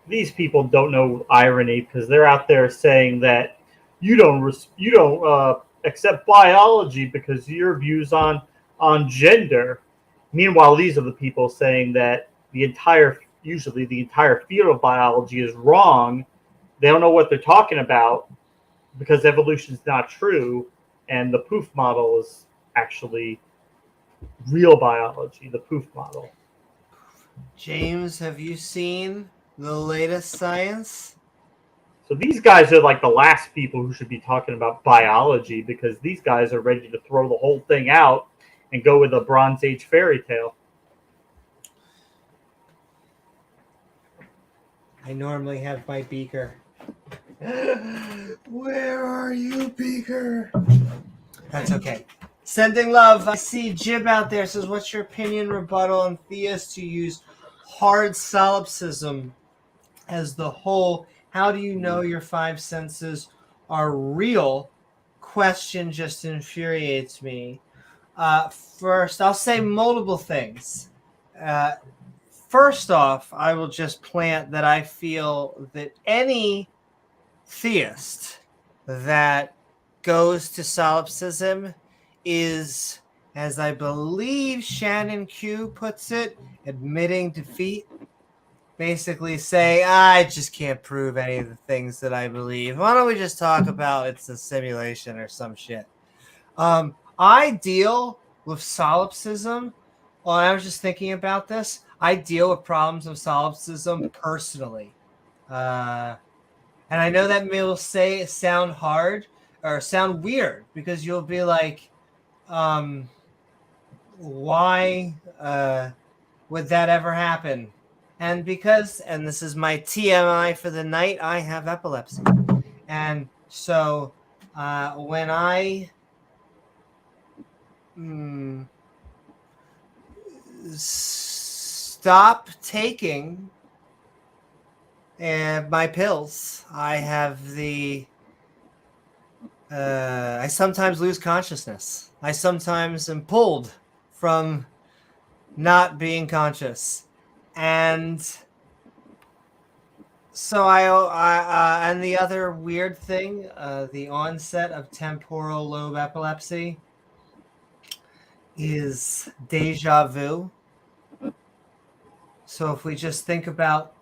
these people don't know irony because they're out there saying that you don't accept biology because of your views on gender. Meanwhile, these are the people saying that usually the entire field of biology is wrong. They don't know what they're talking about because evolution is not true, and the poof model is actually real biology. The poof model. James, have you seen the latest science? So these guys are like the last people who should be talking about biology because these guys are ready to throw the whole thing out and go with a Bronze Age fairy tale. I normally have my beaker. Where are you, beaker? That's okay. Sending love. I see Jib out there says, what's your opinion, rebuttal on theists who use hard solipsism as the whole? How do you know your five senses are real? Question just infuriates me. First, I'll say multiple things. First off, I will just plant that I feel that any theist that goes to solipsism is, as I believe Shannon Q puts it, admitting defeat. Basically say, I just can't prove any of the things that I believe. Why don't we just talk about it's a simulation or some shit? I deal with solipsism. Well, I was just thinking about this. I deal with problems of solipsism personally. And I know that will sound hard or sound weird because you'll be like, why would that ever happen? And because, and this is my TMI for the night, I have epilepsy. And so when I stop taking my pills, I have I sometimes lose consciousness. I sometimes am pulled from not being conscious. And so and the other weird thing, the onset of temporal lobe epilepsy is deja vu. So if we just think about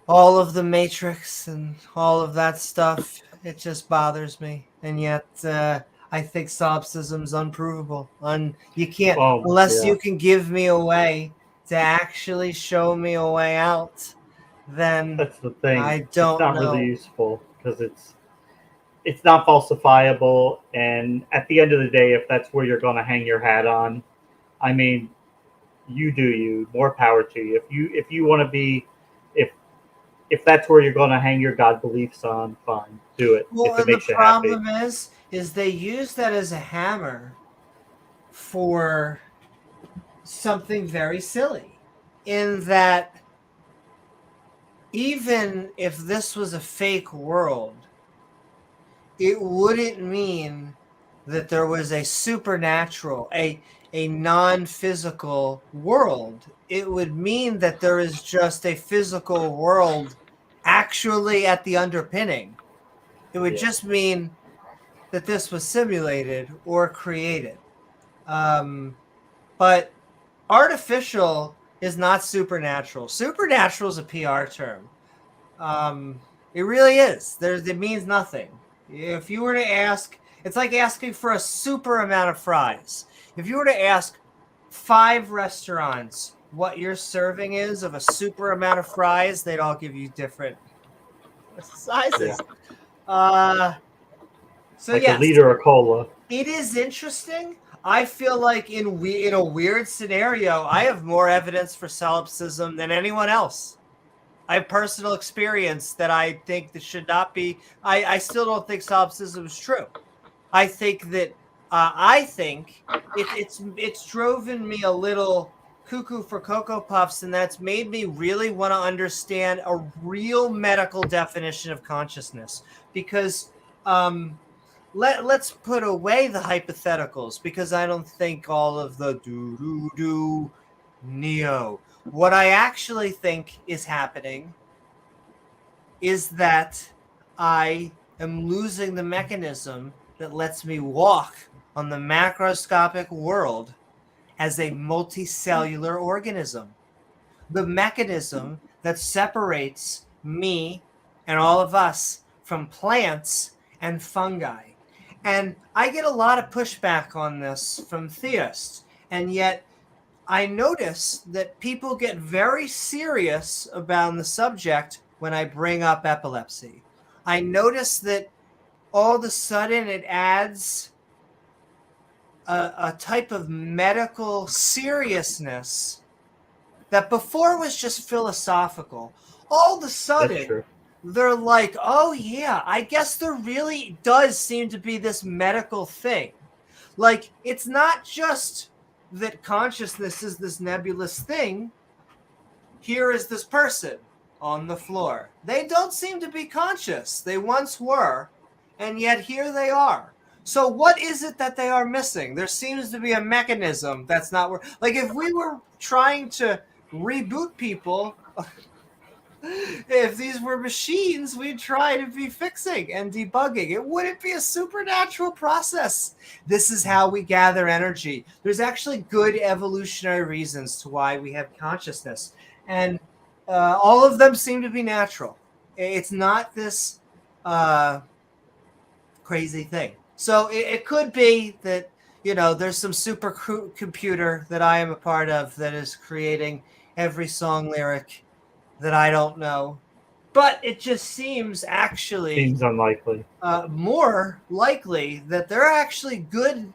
all of the Matrix and all of that stuff, it just bothers me. And yet I think solipsism's unprovable. You can't, unless you can give me a way to actually show me a way out, then that's the thing. I don't know. It's not really useful because it's not falsifiable. And at the end of the day, if that's where you're going to hang your hat on, I mean, you do you. More power to you. If you want to be, if that's where you're going to hang your God beliefs on, fine, do it. Well, if it makes the you happy. problem is they use that as a hammer for something very silly, in that even if this was a fake world, it wouldn't mean that there was a supernatural, a non-physical world. It would mean that there is just a physical world actually at the underpinning. It would just mean that this was simulated or created. But artificial is not supernatural. Supernatural is a PR term. It really is. It means nothing. If you were to ask, it's like asking for a super amount of fries. If you were to ask 5 restaurants what your serving is of a super amount of fries, they'd all give you different sizes. So like yes, a liter of cola. It is interesting. I feel like in a weird scenario, I have more evidence for solipsism than anyone else. I have personal experience that I think that should not be. I still don't think solipsism is true. I think that it's driven me a little cuckoo for Cocoa Puffs, and that's made me really want to understand a real medical definition of consciousness. Because let's put away the hypotheticals, because I don't think all of the do neo. What I actually think is happening is that I am losing the mechanism that lets me walk on the macroscopic world as a multicellular organism. The mechanism that separates me and all of us from plants and fungi. And I get a lot of pushback on this from theists, and yet I notice that people get very serious about the subject when I bring up epilepsy. I notice that all of a sudden it adds a type of medical seriousness that before was just philosophical. All of a sudden, they're like, oh yeah, I guess there really does seem to be this medical thing. Like, it's not just that consciousness is this nebulous thing. Here is this person on the floor. They don't seem to be conscious. They once were, and yet here they are. So what is it that they are missing? There seems to be a mechanism that's not working. Like, if we were trying to reboot people, if these were machines, we'd try to be fixing and debugging. It wouldn't be a supernatural process. This is how we gather energy. There's actually good evolutionary reasons to why we have consciousness. And all of them seem to be natural. It's not this crazy thing. So it could be that, there's some supercomputer that I am a part of that is creating every song lyric that I don't know. But it just seems unlikely. More likely that there are actually good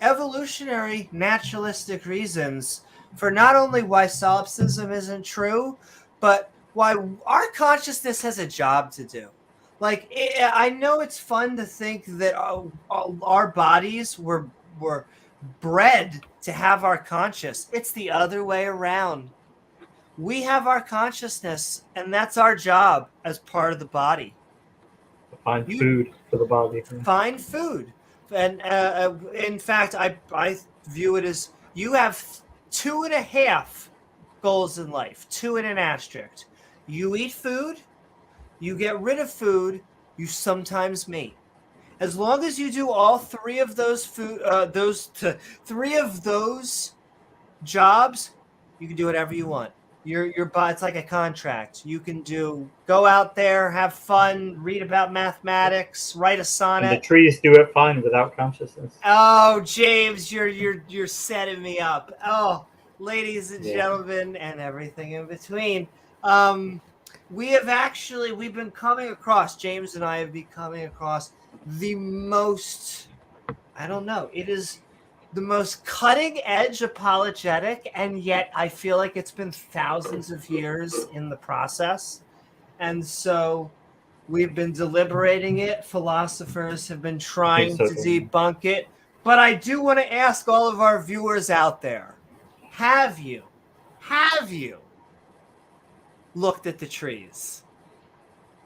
evolutionary naturalistic reasons for not only why solipsism isn't true, but why our consciousness has a job to do. Like, I know it's fun to think that our bodies were bred to have our conscious. It's the other way around. We have our consciousness, and that's our job as part of the body. Find food for the body. Find food. And in fact, I view it as you have 2.5 goals in life, 2 and an asterisk. You eat food, you get rid of food, you sometimes mate. As long as you do all 3 of those three of those jobs, you can do whatever you want. It's like a contract. You can go out there, have fun, read about mathematics, write a sonnet. And the trees do it fine without consciousness. Oh, James, you're setting me up. Oh, ladies and gentlemen, and everything in between. We've been coming across, James and I have been coming across the most, I don't know, it is the most cutting edge apologetic, and yet I feel like it's been thousands of years in the process. And so we've been deliberating it. Philosophers have been trying to debunk it. But I do want to ask all of our viewers out there, have you looked at the trees?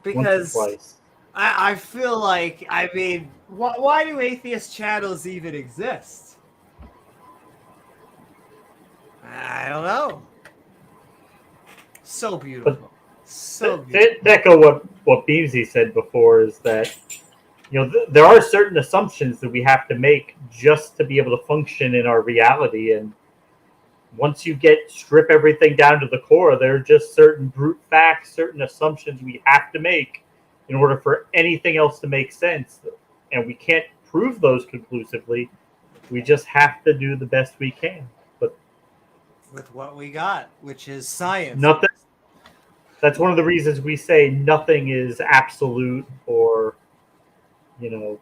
Because I feel like, why do atheist channels even exist? I don't know. So beautiful. So beautiful. To echo what Beamsy said before is that, there are certain assumptions that we have to make just to be able to function in our reality. And once you strip everything down to the core, there are just certain brute facts, certain assumptions we have to make in order for anything else to make sense. And we can't prove those conclusively. We just have to do the best we can. With what we got, which is science. Nothing. That's one of the reasons we say nothing is absolute or, set in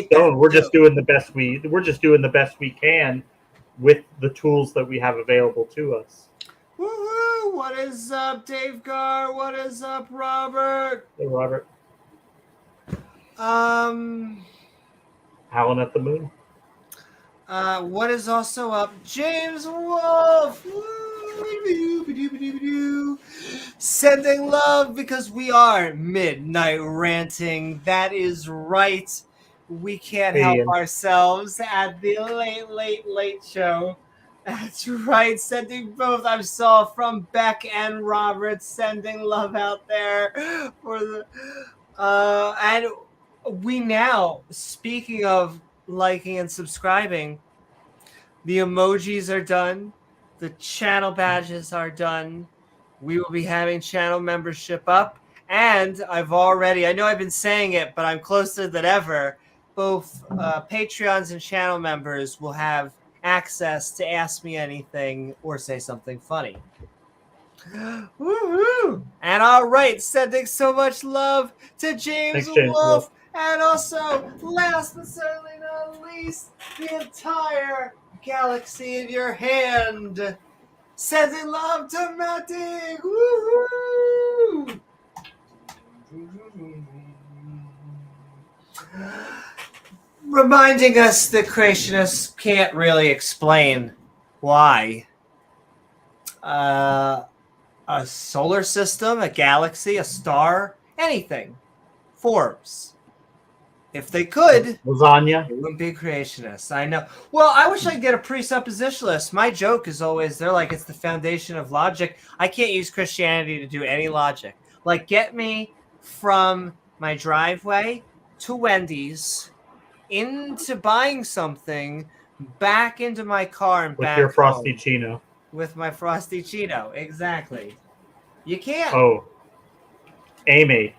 stone. We're just doing the best we can with the tools that we have available to us. Woohoo! What is up, Dave Carr? What is up, Robert? Hey, Robert. Howling at the moon. What is also up? James Wolf! Sending love because we are Midnight Ranting. That is right. We can't Hey, help Ian. ourselves at the late show. That's right. Sending both. I saw from Beck and Robert sending love out there for the and we now, speaking of liking and subscribing, the emojis are done, the channel badges are done. We will be having channel membership up, and I know I've been saying it, but I'm closer than ever. Both Patreons and channel members will have access to ask me anything or say something funny. Woohoo! And all right, sending so much love to James Thanks, Wolf, and also, last but certainly not least, the entire galaxy in your hand. Sending love to Matty! Woohoo! Reminding us that creationists can't really explain why. A solar system, a galaxy, a star, anything forms. If they could, lasagna. it wouldn't be creationists. I know. Well, I wish I could get a presuppositionalist. My joke is always they're like, it's the foundation of logic. I can't use Christianity to do any logic. Like, get me from my driveway to Wendy's, into buying something, back into my car, and With back your Frosty home. Chino. With my Frosty Cheeto, exactly. You can't. Oh, Amy,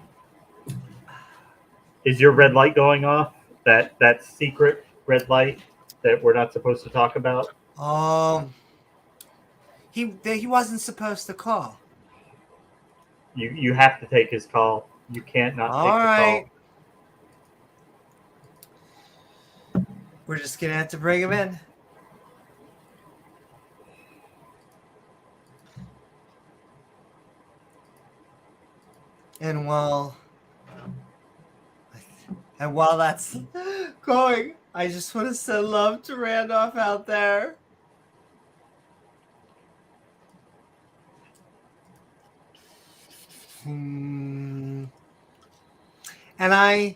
is your red light going off? That secret red light that we're not supposed to talk about? He wasn't supposed to call. You have to take his call. You can't not All take right. the call. We're just gonna have to bring him in. And while that's going, I just want to send love to Randolph out there. And I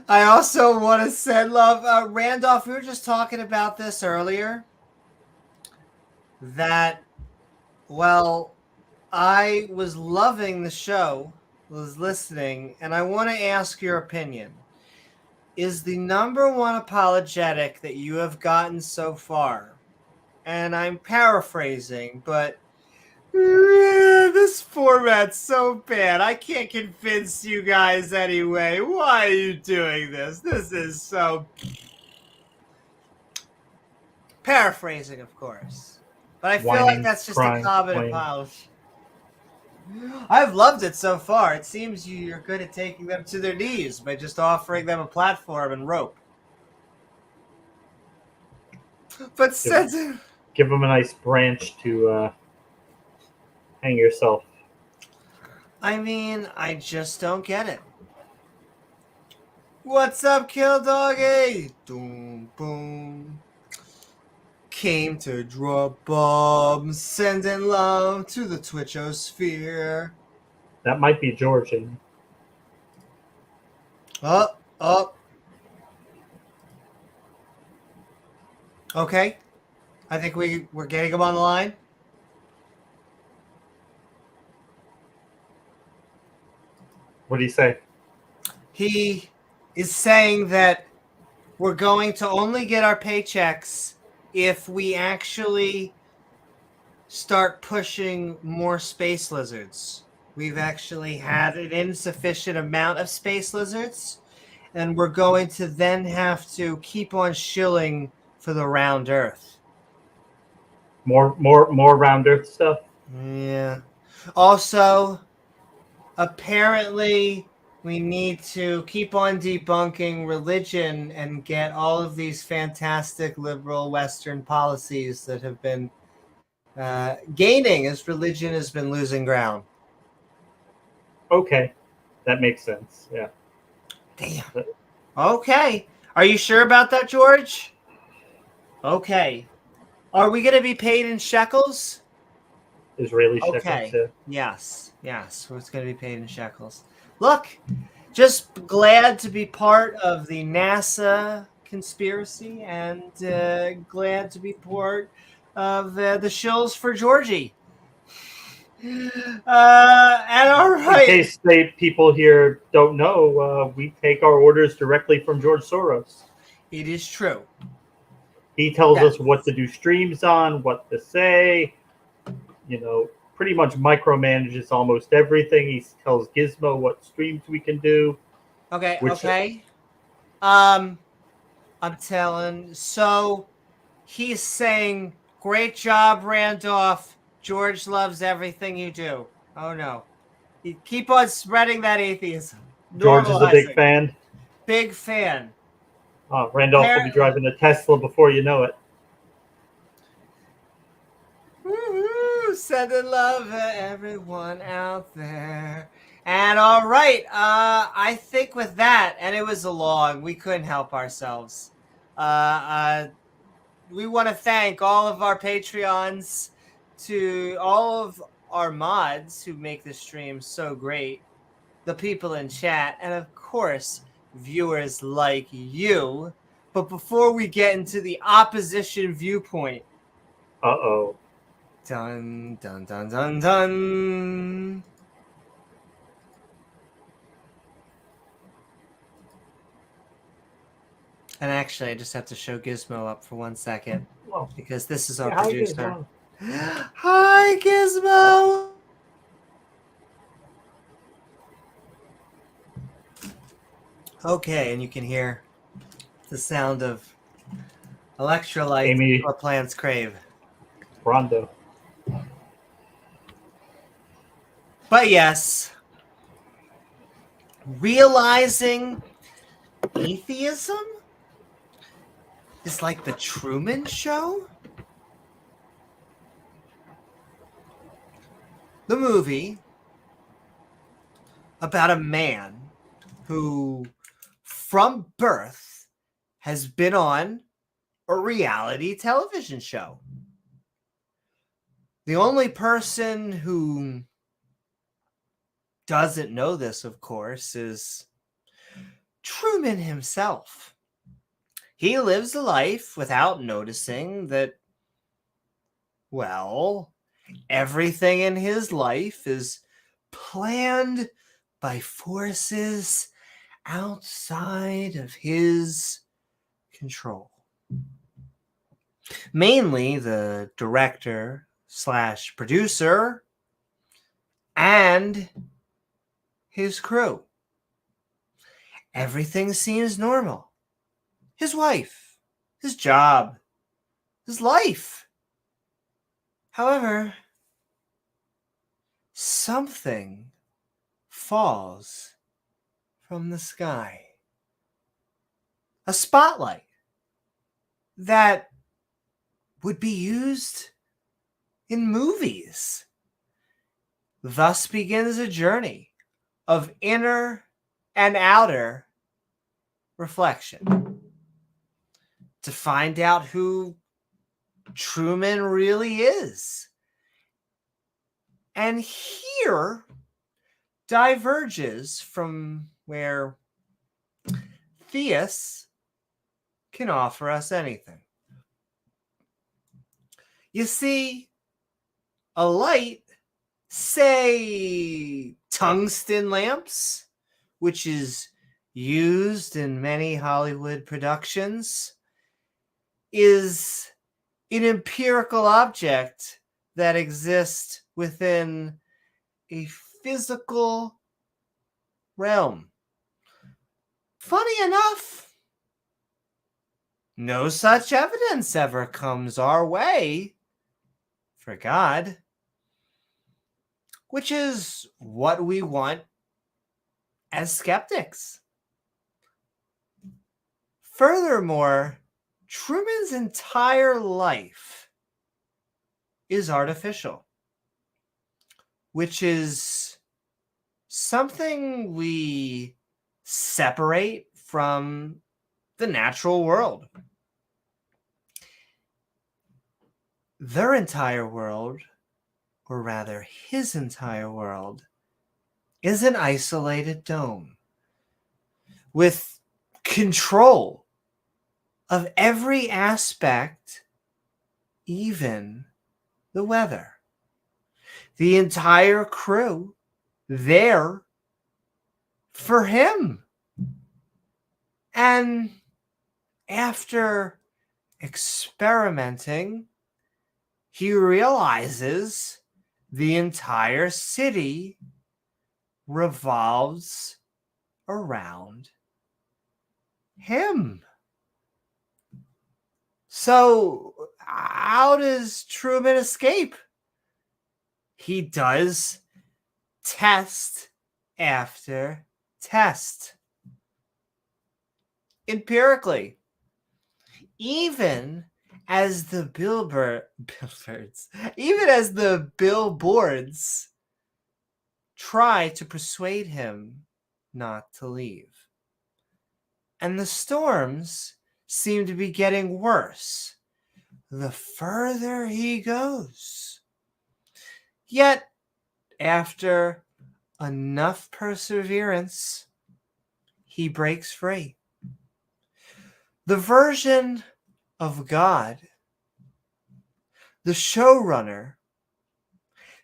also want to send love. Randolph, we were just talking about this earlier. That, well, I was loving the show, was listening, and I want to ask your opinion. Is the number one apologetic that you have gotten so far, and I'm paraphrasing, but this format's so bad. I can't convince you guys anyway. Why are you doing this? This is so... Paraphrasing, of course. But I feel like that's just a common apology. I've loved it so far. It seems you're good at taking them to their knees by just offering them a platform and rope. But give them a nice branch to hang yourself. I mean, I just don't get it. What's up, Kill Doggy? Boom, boom. Came to drop bombs, sending love to the Twitchosphere. That might be Georgian. Oh. Okay. I think we're getting him on the line. What do you say? He is saying that we're going to only get our paychecks if we actually start pushing more space lizards. We've actually had an insufficient amount of space lizards, and we're going to then have to keep on shilling for the round Earth. More round Earth stuff? Yeah. Also, apparently, we need to keep on debunking religion and get all of these fantastic liberal Western policies that have been gaining as religion has been losing ground. Okay, that makes sense. Yeah. Damn. Okay. Are you sure about that, George? Okay. Are we going to be paid in shekels? Israeli shekels. Okay. Yeah. Yes. Yes. It's going to be paid in shekels. Look, just glad to be part of the NASA conspiracy and glad to be part of the shills for Georgie. And all In right. case people here don't know, we take our orders directly from George Soros. It is true. He tells Yes. us what to do streams on, what to say. Pretty much micromanages almost everything. He tells Gizmo what streams we can do. Okay. Which Okay. I'm telling. So he's saying, "Great job, Randolph. George loves everything you do." Oh no. You keep on spreading that atheism. George is a big Normalizing. fan. Big fan. Randolph will be driving a Tesla before you know it. Woo-hoo, sending love to everyone out there. And all right, I think with that, and it was a long, we couldn't help ourselves. We want to thank all of our Patreons, to all of our mods who make the stream so great, the people in chat, and of course, viewers like you. But before we get into the opposition viewpoint, Uh-oh. dun dun dun dun dun. And actually, I just have to show Gizmo up for 1 second because this is our producer. Hi, Gizmo. Okay, and you can hear the sound of electrolytes Amy. what plants crave. Rondo. But yes, realizing atheism is like the Truman Show. The movie about a man who, from birth, has been on a reality television show. The only person who doesn't know this, of course, is Truman himself. He lives a life without noticing that, well, everything in his life is planned by forces outside of his control. Mainly the director / producer and his crew. Everything seems normal. His wife, his job, his life. However, something falls from the sky. A spotlight that would be used in movies. Thus begins a journey of inner and outer reflection to find out who Truman really is. And here diverges from where theists can offer us anything. You see, a light, say tungsten lamps, which is used in many Hollywood productions, is an empirical object that exists within a physical realm. Funny enough, no such evidence ever comes our way for God, which is what we want as skeptics. Furthermore, Truman's entire life is artificial, which is something we separate from the natural world. Their entire world, or rather his entire world, is an isolated dome with control of every aspect, even the weather. The entire crew there for him. And after experimenting, he realizes the entire city revolves around him. So, how does Truman escape? He does test after test. Empirically. Even as the billboards try to persuade him not to leave. And the storms seem to be getting worse the further he goes. Yet, after enough perseverance, he breaks free. The version of God, the showrunner,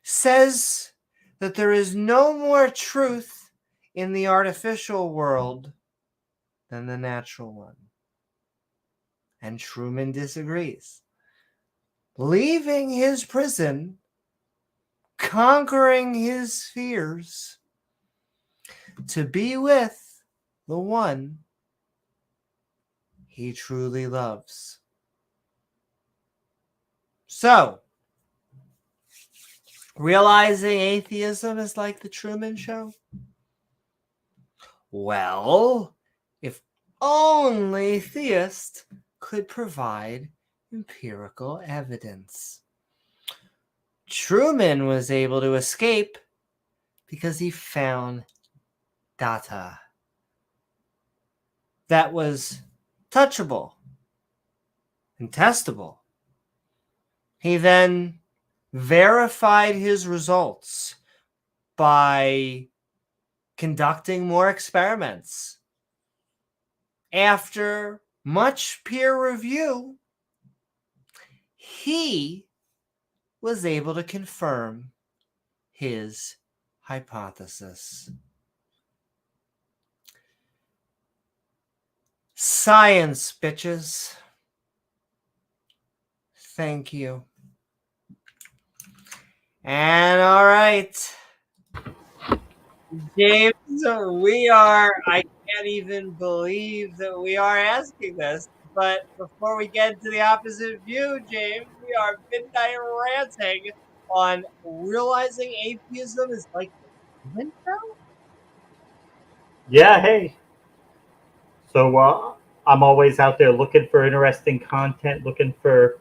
says that there is no more truth in the artificial world than the natural one. And Truman disagrees. Leaving his prison, conquering his fears, to be with the one he truly loves. So, realizing atheism is like the Truman Show? Well, if only theists could provide empirical evidence. Truman was able to escape because he found data that was touchable and testable. He then verified his results by conducting more experiments. After much peer review, he was able to confirm his hypothesis. Science, bitches. Thank you. And all right, James, I can't even believe that we are asking this, but before we get to the opposite view, James, we are Midnight Ranting on realizing atheism is like the Truman Show? Yeah, hey. So I'm always out there looking for interesting content, looking for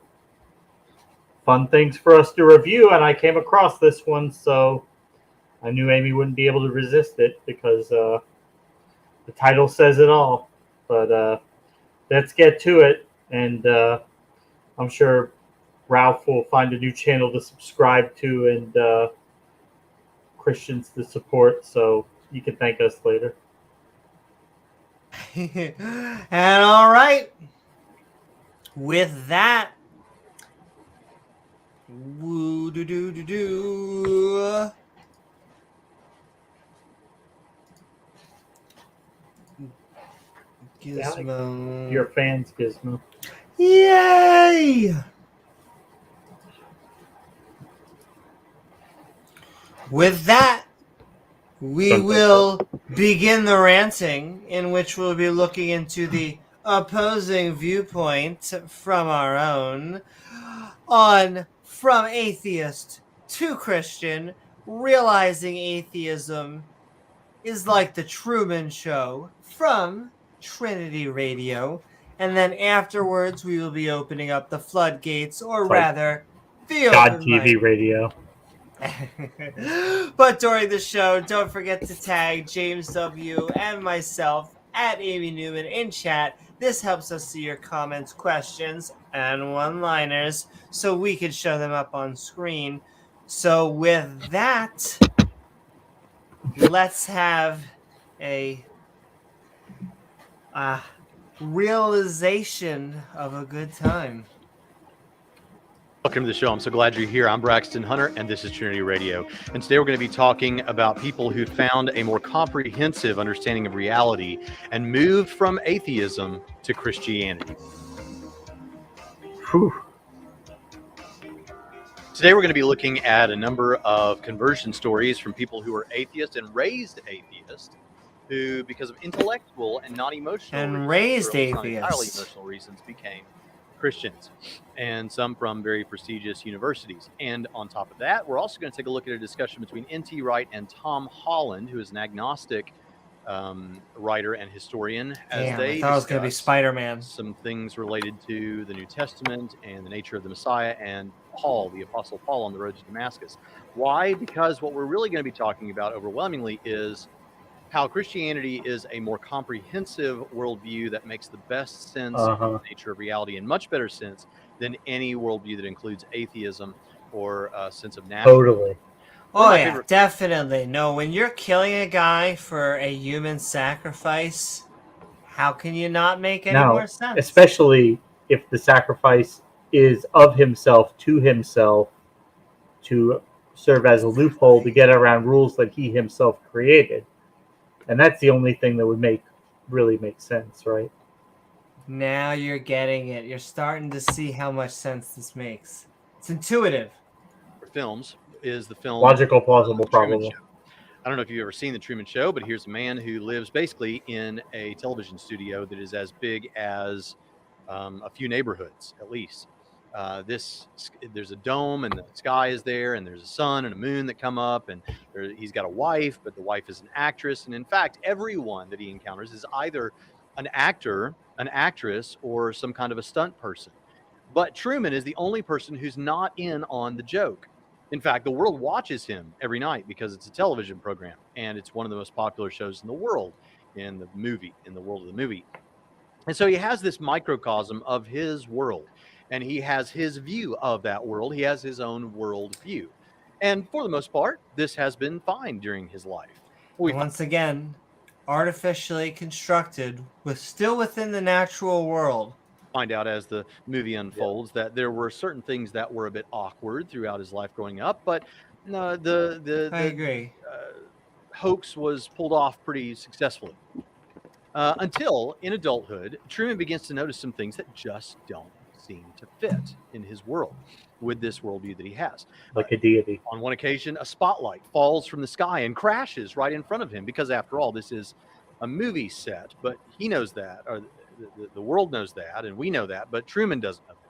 fun things for us to review, and I came across this one, so I knew Amy wouldn't be able to resist it because the title says it all. But let's get to it, and I'm sure Ralph will find a new channel to subscribe to and Christians to support, so you can thank us later. And all right, with that, woo doo doo doo doo. Gizmo. Your fans, Gizmo. Yay! With that, we will begin the ranting, in which we'll be looking into the opposing viewpoint from our own on From Atheist to Christian, realizing atheism is like the Truman Show from Trinity Radio. And then afterwards, we will be opening up the floodgates, or rather, the God open TV mic. Radio. But during the show, don't forget to tag James W. and myself at Amy Newman in chat. This helps us see your comments, questions, and one-liners so we can show them up on screen. So with that, let's have a realization of a good time. Welcome to the show. I'm so glad you're here. I'm Braxton Hunter, and this is Trinity Radio. And today we're going to be talking about people who found a more comprehensive understanding of reality and moved from atheism to Christianity. Whew. Today we're going to be looking at a number of conversion stories from people who were atheist and raised atheist, who, because of intellectual and not emotional And reasons, raised or not entirely atheists. emotional reasons, became Christians, and some from very prestigious universities. And on top of that, we're also going to take a look at a discussion between N.T. Wright and Tom Holland, who is an agnostic writer and historian, as Damn, they I thought it was going to be discuss Spider-Man. some things related to the New Testament and the nature of the Messiah and Paul, the Apostle Paul, on the road to Damascus. Why? Because what we're really going to be talking about overwhelmingly is how Christianity is a more comprehensive worldview that makes the best sense of the nature of reality, and much better sense than any worldview that includes atheism or a sense of naturalism. Totally. Oh yeah, definitely. No, when you're killing a guy for a human sacrifice, how can you not make any more sense? Especially if the sacrifice is of himself to himself to serve as a loophole to get around rules that he himself created. And that's the only thing that would really make sense, right? Now you're getting it. You're starting to see how much sense this makes. It's intuitive. For films is the film Logical, plausible, Truman probable. Show. I don't know if you've ever seen the Truman Show, but here's a man who lives basically in a television studio that is as big as a few neighborhoods, at least. There's a dome, and the sky is there, and there's a sun and a moon that come up, and he's got a wife, but the wife is an actress. And in fact, everyone that he encounters is either an actor, an actress, or some kind of a stunt person. But Truman is the only person who's not in on the joke. In fact, the world watches him every night because it's a television program, and it's one of the most popular shows in the world, in the world of the movie. And so he has this microcosm of his world, and he has his view of that world. He has his own world view. And for the most part, this has been fine during his life. Once again, artificially constructed, still within the natural world. Find out as the movie unfolds that there were certain things that were a bit awkward throughout his life growing up, but I agree. Hoax was pulled off pretty successfully. Until in adulthood, Truman begins to notice some things that just don't seem to fit in his world with this worldview that he has. Like a deity. On one occasion, a spotlight falls from the sky and crashes right in front of him, because after all, this is a movie set, but he knows that, or the world knows that, and we know that, but Truman doesn't know that.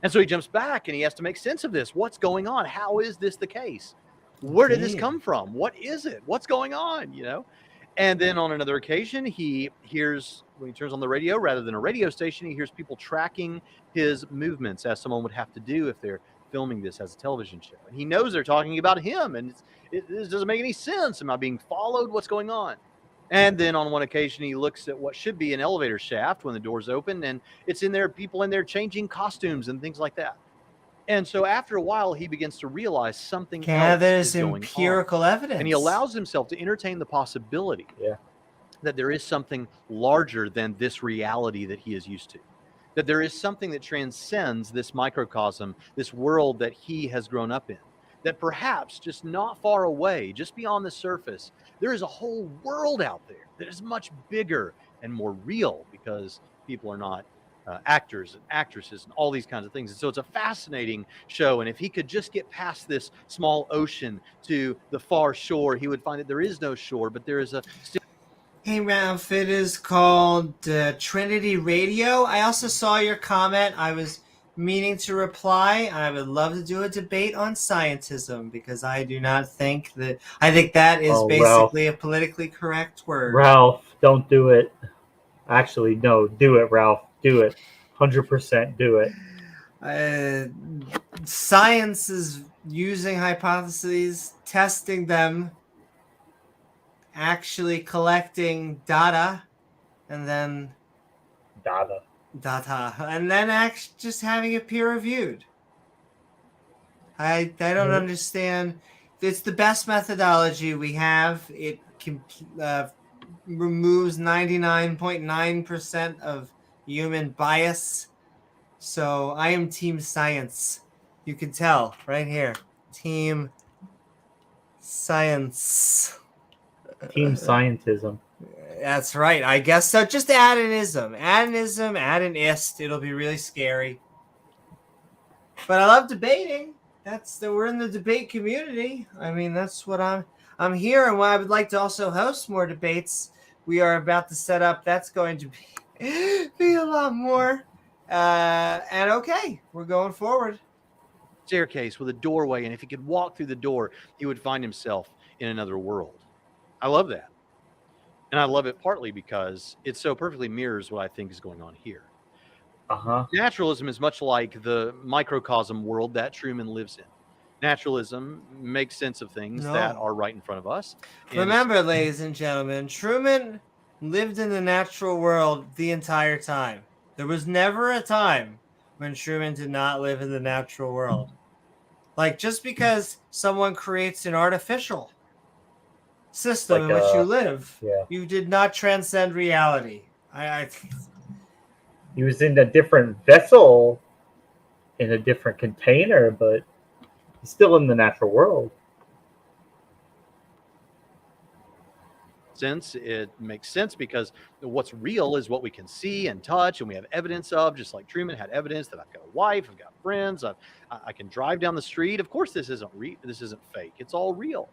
And so he jumps back and he has to make sense of this. What's going on? How is this the case? Where did this come from? What is it? What's going on? And then on another occasion, he hears, when he turns on the radio, rather than a radio station, he hears people tracking his movements, as someone would have to do if they're filming this as a television show. And he knows they're talking about him, and this doesn't make any sense. Am I being followed? What's going on? And then on one occasion, he looks at what should be an elevator shaft when the doors open, and it's in there, people in there changing costumes and things like that. And so after a while, he begins to realize something else is going on. Empirical evidence. And he allows himself to entertain the possibility that there is something larger than this reality that he is used to. That there is something that transcends this microcosm, this world that he has grown up in. That perhaps just not far away, just beyond the surface, there is a whole world out there that is much bigger and more real, because people are not actors and actresses and all these kinds of things. And so it's a fascinating show. And if he could just get past this small ocean to the far shore, he would find that there is no shore, but there is a still. Hey Ralph, it is called Trinity Radio. I also saw your comment. I was meaning to reply. I would love to do a debate on scientism, because I do not think that. I think that is basically a politically correct word. Ralph, don't do it. Actually, no, do it, Ralph. Do it. 100% do it. science is using hypotheses, testing them, actually collecting data, and then just having it peer reviewed. I don't understand. It's the best methodology we have. It removes 99.9% of human bias. So I am team science. You can tell right here. Team science. Team scientism. That's right. I guess so. Just add an ism. Add an ism, add an ist. It'll be really scary. But I love debating. We're in the debate community. I mean, that's what I'm here, and I would like to also host more debates. We are about to set up. That's going to be a lot more. And okay, we're going forward. Staircase with a doorway, and if he could walk through the door, he would find himself in another world. I love that, and I love it partly because it so perfectly mirrors what I think is going on here. Naturalism is much like the microcosm world that Truman lives in. Naturalism makes sense of things that are right in front of us. Remember, ladies and gentlemen, Truman lived in the natural world the entire time. There was never a time when Truman did not live in the natural world. Like, just because someone creates an artificial system in which you live, you did not transcend reality. He was in a different vessel, in a different container, but he's still in the natural world. It makes sense because what's real is what we can see and touch, and we have evidence of, just like Truman had evidence that I've got a wife, I've got friends, I can drive down the street. Of course, this isn't fake. It's all real.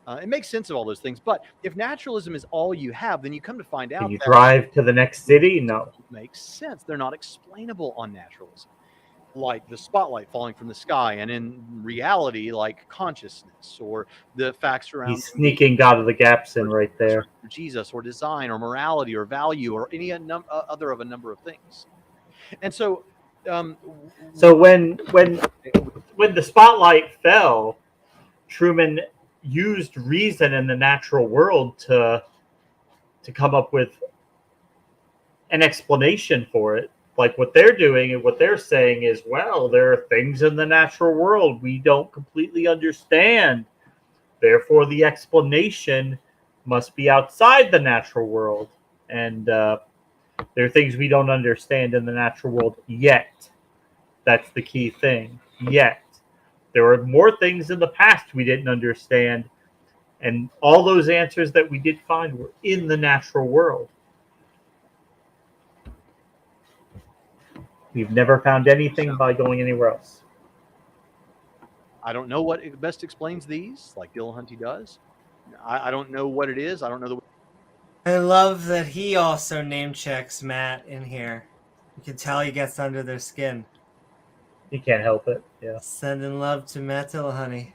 It makes sense of all those things. But if naturalism is all you have, then you come to find out Can you drive to the next city? No. It makes sense. They're not explainable on naturalism. Like the spotlight falling from the sky, and in reality, like consciousness or the facts around. He's sneaking out of the gaps in right there. Jesus, or design, or morality, or value, or any other of a number of things. And so, so when the spotlight fell, Truman used reason in the natural world to come up with an explanation for it. Like what they're doing and what they're saying is, well, there are things in the natural world we don't completely understand. Therefore, the explanation must be outside the natural world. And there are things we don't understand in the natural world yet. That's the key thing. Yet. There were more things in the past we didn't understand. And all those answers that we did find were in the natural world. We've never found anything by going anywhere else. I don't know what best explains these, like Dillahunty does. I don't know what it is. I don't know. I love that he also name checks Matt in here. You can tell he gets under their skin. He can't help it. Yeah. Sending love to Matt Dillahunty.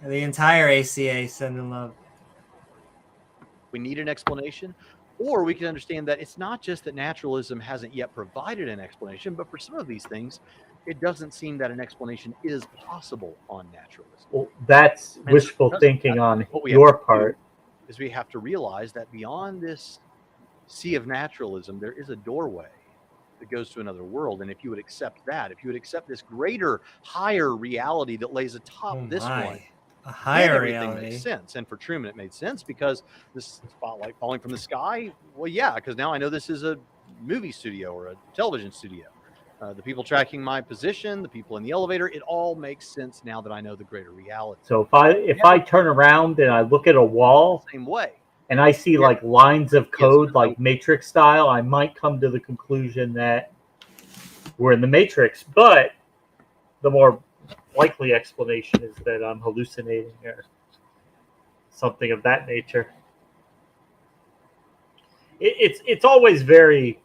The entire ACA sending love. We need an explanation. Or we can understand that it's not just that naturalism hasn't yet provided an explanation, but for some of these things, it doesn't seem that an explanation is possible on naturalism. Well, that's wishful thinking on your part. Is we have to realize that beyond this sea of naturalism, there is a doorway that goes to another world. And if you would accept that, if you would accept this greater, higher reality that lays atop this one, a higher reality makes sense. And for Truman, it made sense because this spotlight falling from the sky. Well, yeah, because now I know this is a movie studio or a television studio. The people tracking my position, the people in the elevator, it all makes sense now that I know the greater reality. So if I turn around and I look at a wall, same way, and I see like lines of code, like Matrix style, I might come to the conclusion that we're in the Matrix. But the more likely explanation is that I'm hallucinating or something of that nature. It's always very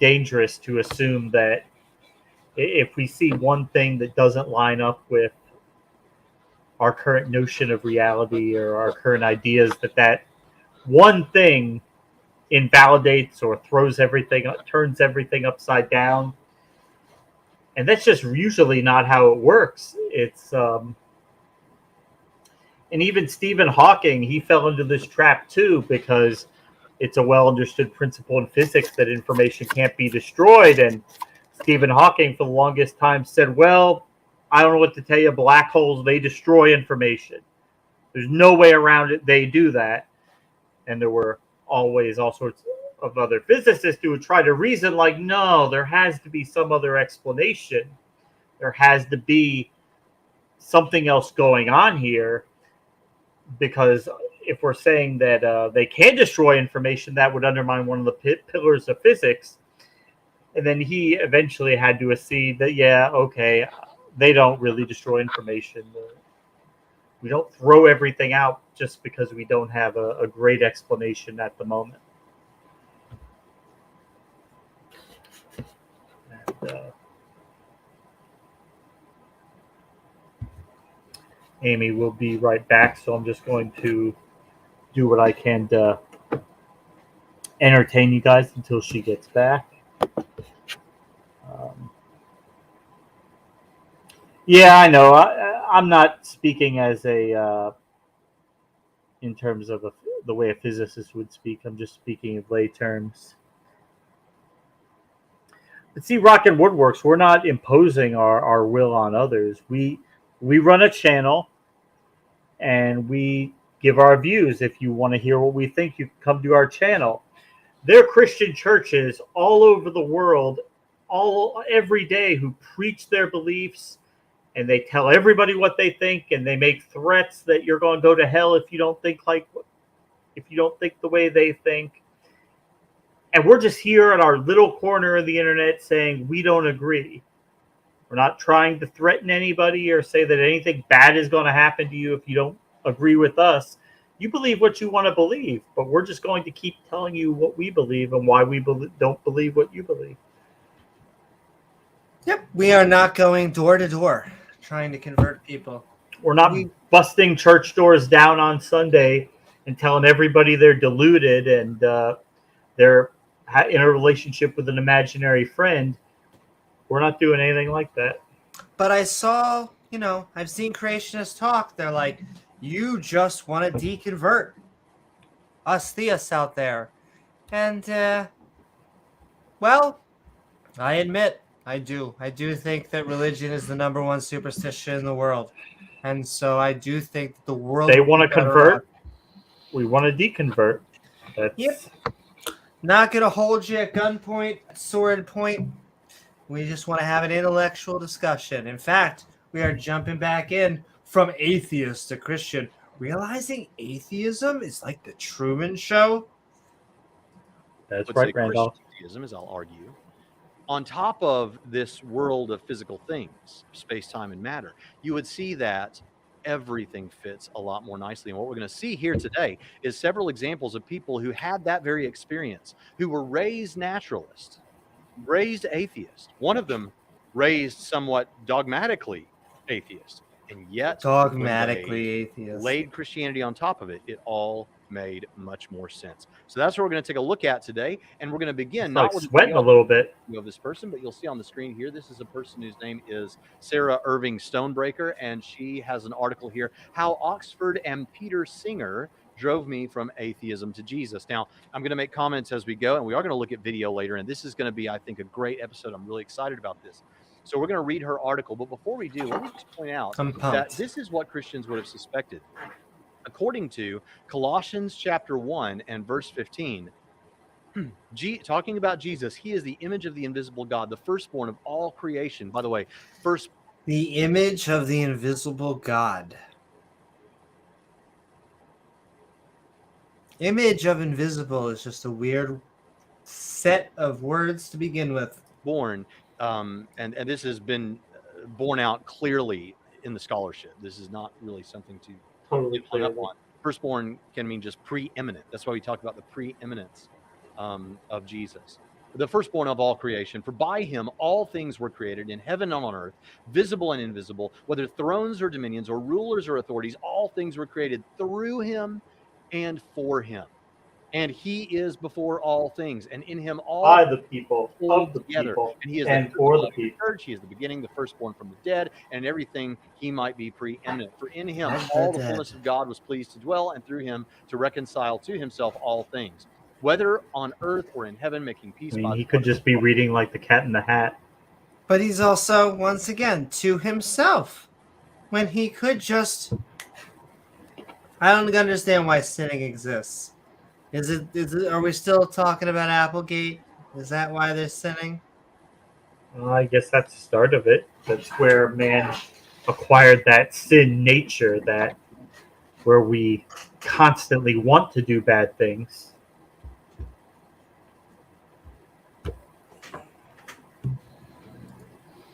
dangerous to assume that if we see one thing that doesn't line up with our current notion of reality or our current ideas, that one thing invalidates or turns everything upside down. And that's just usually not how it works. It's and even Stephen Hawking, he fell into this trap too, because it's a well understood principle in physics that information can't be destroyed. And Stephen Hawking, for the longest time, said, well, I don't know what to tell you, black holes, they destroy information. There's no way around it. They do that. And there were always all sorts of other physicists who would try to reason like, no, there has to be some other explanation. There has to be something else going on here, because if we're saying that they can destroy information, that would undermine one of the pillars of physics. And then he eventually had to accede that, yeah, okay, they don't really destroy information. We don't throw everything out just because we don't have a great explanation at the moment. And, Amy will be right back, so I'm just going to do what I can to entertain you guys until she gets back. Yeah, I know. I'm not speaking as a in terms of the way a physicist would speak. I'm just speaking in lay terms. But see, Rocket Woodworks, we're not imposing our will on others. We run a channel, and we give our views. If you want to hear what we think, you can come to our channel. There are Christian churches all over the world, every day, who preach their beliefs, and they tell everybody what they think, and they make threats that you're going to go to hell if you don't think the way they think. And we're just here at our little corner of the internet saying we don't agree. We're not trying to threaten anybody or say that anything bad is going to happen to you if you don't agree with us. You believe what you want to believe, but we're just going to keep telling you what we believe and why we don't believe what you believe. Yep, we are not going door to door trying to convert people. We're not busting church doors down on Sunday and telling everybody they're deluded and they're in a relationship with an imaginary friend. We're not doing anything like that. But I saw, I've seen creationists talk. They're like, you just want to deconvert us theists out there. And, well, I admit, I do. I do think that religion is the number one superstition in the world. And so I do think that the world... They want to convert. We want to deconvert. Yep. Not going to hold you at gunpoint, sword point. We just want to have an intellectual discussion. In fact, we are jumping back in from atheist to Christian, realizing atheism is like the Truman Show. That's right, Randolph. Atheism, as I'll argue, on top of this world of physical things, space, time, and matter, you would see that everything fits a lot more nicely. And what we're going to see here today is several examples of people who had that very experience, who were raised naturalists, raised atheist. One of them raised somewhat dogmatically atheist, and yet dogmatically atheist, laid Christianity on top of it. It all made much more sense. So that's what we're going to take a look at today, and we're going to begin not with sweating a little bit of this person, but you'll see on the screen here. This is a person whose name is Sarah Irving Stonebreaker, and she has an article here: How Oxford and Peter Singer Drove Me from Atheism to Jesus. Now, I'm going to make comments as we go, and we are going to look at video later, and this is going to be, I think, a great episode. I'm really excited about this. So we're going to read her article, but before we do, let me just point out that this is what Christians would have suspected. According to Colossians chapter 1 and verse 15, talking about Jesus, he is the image of the invisible God, the firstborn of all creation. By the way, the image of the invisible God. Image of invisible is just a weird set of words to begin with. Born, and this has been borne out clearly in the scholarship. This is not really something to totally hung up on. Firstborn can mean just preeminent. That's why we talk about the preeminence of Jesus. The firstborn of all creation, for by him all things were created in heaven and on earth, visible and invisible, whether thrones or dominions or rulers or authorities, all things were created through him and for him. And he is before all things, and in him all By the people, hold of the together. people, And he is and the for the of the people. church. He is the beginning, the firstborn from the dead, and everything he might be preeminent. For in him Of the all the dead. fullness of God was pleased to dwell, and through him to reconcile to himself all things, whether on earth or in heaven, making peace I by mean, the he blood could of just be reading like the Cat in the Hat. But he's also, once again, to himself. When he could just... I don't understand why sinning exists. Is it? Are we still talking about Applegate? Is that why they're sinning? Well, I guess that's the start of it. That's where man acquired that sin nature, that where we constantly want to do bad things.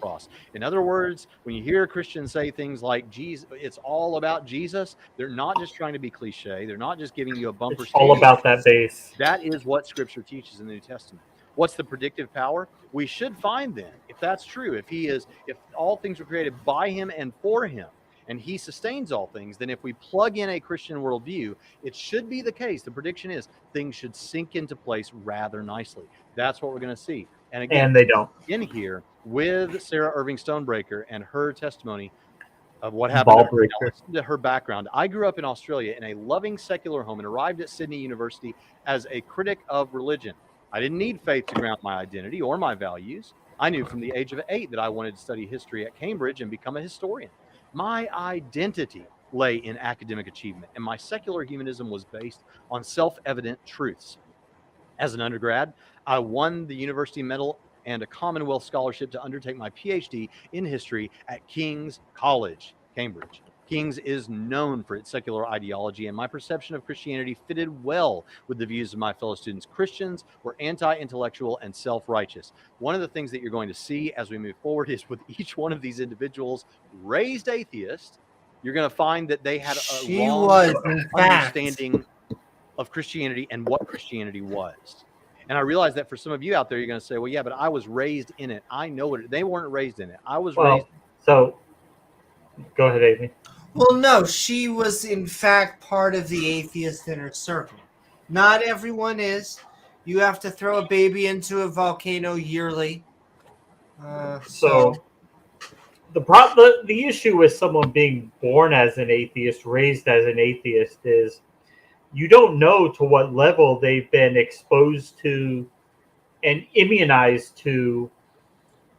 cross. In other words, when you hear Christians say things like Jesus, it's all about Jesus, they're not just trying to be cliche. They're not just giving you a bumper It's all sticker. about that base. That is what Scripture teaches in the New Testament. What's the predictive power? We should find then, if that's true, if all things were created by him and for him, and he sustains all things, then if we plug in a Christian worldview, it should be the case. The prediction is things should sink into place rather nicely. That's what we're going to see. And again, And they don't. in here with Sarah Irving Stonebreaker and her testimony of what happened Ball to her. Now, breaker. listen to her background. I grew up in Australia in a loving secular home and arrived at Sydney University as a critic of religion. I didn't need faith to ground my identity or my values. I knew from the age of 8 that I wanted to study history at Cambridge and become a historian. My identity lay in academic achievement, and my secular humanism was based on self-evident truths. As an undergrad, I won the University Medal and a Commonwealth Scholarship to undertake my PhD in history at King's College, Cambridge. King's is known for its secular ideology, and my perception of Christianity fitted well with the views of my fellow students. Christians were anti intellectual and self righteous. One of the things that you're going to see as we move forward is with each one of these individuals raised atheist, you're going to find that they had a She wrong was, in fact, understanding of Christianity and what Christianity was. And I realize that for some of you out there, you're going to say, well, yeah, but I was raised in it. I know what they weren't raised in it. I was raised. Well, so go ahead, Amy. Well, no, she was in fact part of the atheist inner circle. Not everyone is. You have to throw a baby into a volcano yearly. So the issue with someone being born as an atheist, raised as an atheist, is you don't know to what level they've been exposed to and immunized to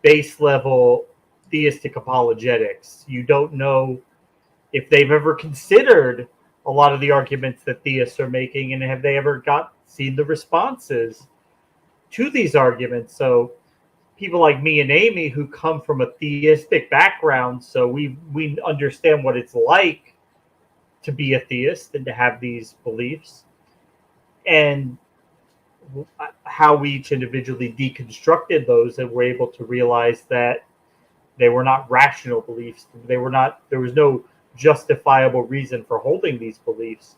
base level theistic apologetics. You don't know if they've ever considered a lot of the arguments that theists are making, and have they ever seen the responses to these arguments. So people like me and Amy, who come from a theistic background, so we understand what it's like to be a theist and to have these beliefs, and how we each individually deconstructed those, and were able to realize that they were not rational beliefs. There was no justifiable reason for holding these beliefs.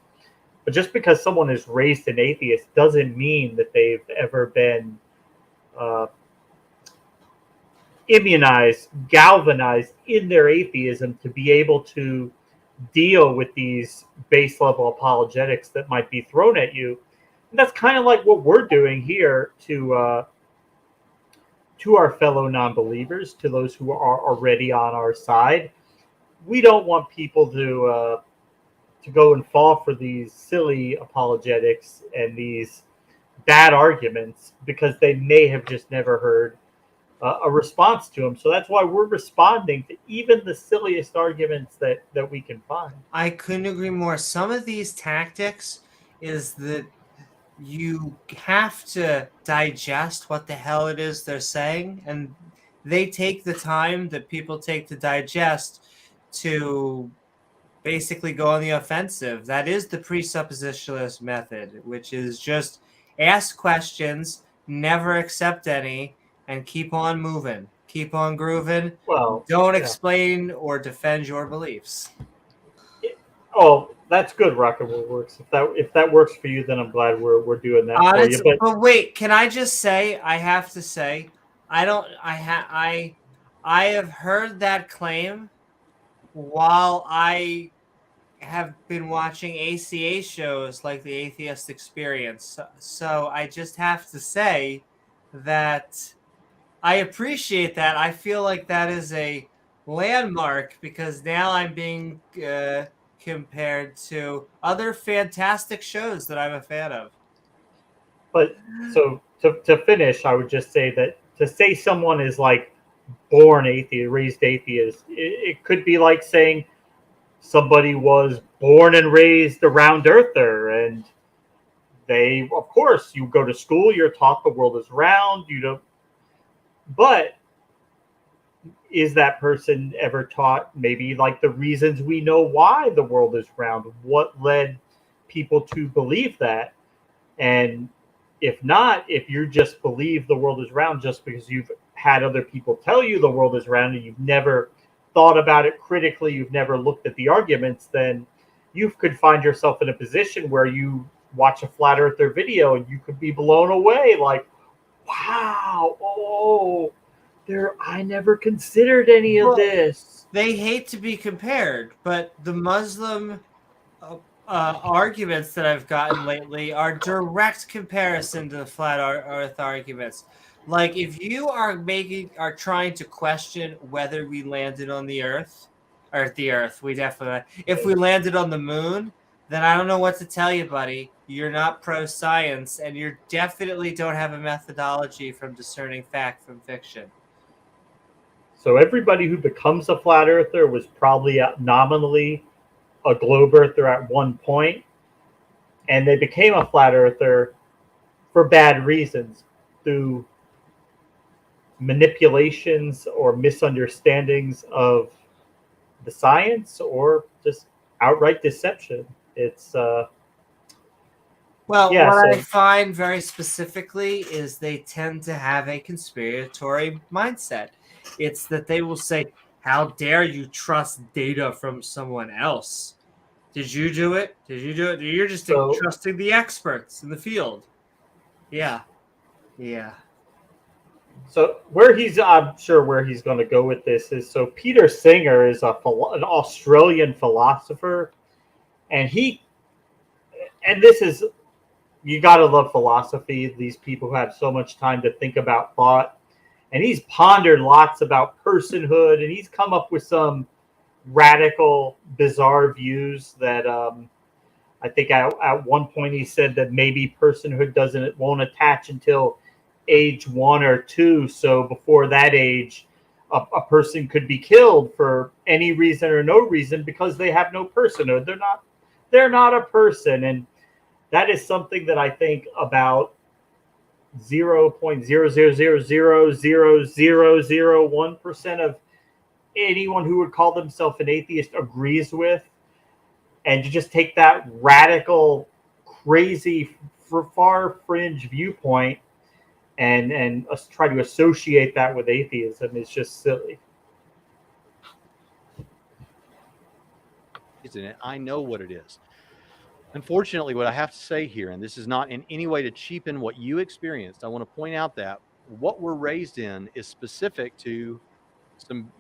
But just because someone is raised an atheist doesn't mean that they've ever been immunized, galvanized in their atheism to be able to deal with these base level apologetics that might be thrown at you. And that's kind of like what we're doing here to our fellow non-believers, to those who are already on our side. We don't want people to go and fall for these silly apologetics and these bad arguments because they may have just never heard a response to them. So that's why we're responding to even the silliest arguments that we can find. I couldn't agree more. Some of these tactics is that you have to digest what the hell it is they're saying, and they take the time that people take to digest to basically go on the offensive. That is the presuppositionalist method, which is just ask questions, never accept any, and keep on moving. Keep on grooving. Well, Don't yeah. explain or defend your beliefs. Oh, that's good, Rocket Works. If that works for you, then I'm glad we're doing that for you. But wait, can I just say? I have to say, I have heard that claim while I have been watching ACA shows like the Atheist Experience. So I just have to say that I appreciate that. I feel like that is a landmark because now I'm being compared to other fantastic shows that I'm a fan of. But so to finish, I would just say that to say someone is like born atheist, raised atheist, it could be like saying somebody was born and raised a round earther, and they, of course, you go to school, you're taught the world is round, you don't, but is that person ever taught maybe like the reasons we know why the world is round? What led people to believe that? And if not, if you just believe the world is round just because you've had other people tell you the world is round and you've never thought about it critically, you've never looked at the arguments, then you could find yourself in a position where you watch a flat earther video and you could be blown away like, wow, oh, I never considered any of this. They hate to be compared, but the Muslim arguments that I've gotten lately are direct comparison to the flat Earth arguments. Like if you are trying to question whether we landed on the Earth, we definitely. If we landed on the moon, then I don't know what to tell you, buddy. You're not pro science, and you definitely don't have a methodology from discerning fact from fiction. So everybody who becomes a flat earther was probably nominally a globe earther at one point, and they became a flat earther for bad reasons through manipulations or misunderstandings of the science or just outright deception. It's Well, yeah, what I so find very specifically is they tend to have a conspiratory mindset. It's that they will say, how dare you trust data from someone else? Did you do it? Did you do it? You're just so trusting the experts in the field. Yeah. Yeah. So I'm sure where he's going to go with this is, so Peter Singer is an Australian philosopher, and this is, you got to love philosophy. These people who have so much time to think about thought, and he's pondered lots about personhood, and he's come up with some radical, bizarre views that I think at one point he said that maybe personhood won't attach until age 1 or 2. So before that age, a person could be killed for any reason or no reason because they have no personhood. They're not a person. And that is something that I think about 0.000000001% of anyone who would call themselves an atheist agrees with. And to just take that radical, crazy, far fringe viewpoint and try to associate that with atheism is just silly. Isn't it? I know what it is. Unfortunately, what I have to say here, and this is not in any way to cheapen what you experienced, I want to point out that what we're raised in is specific to some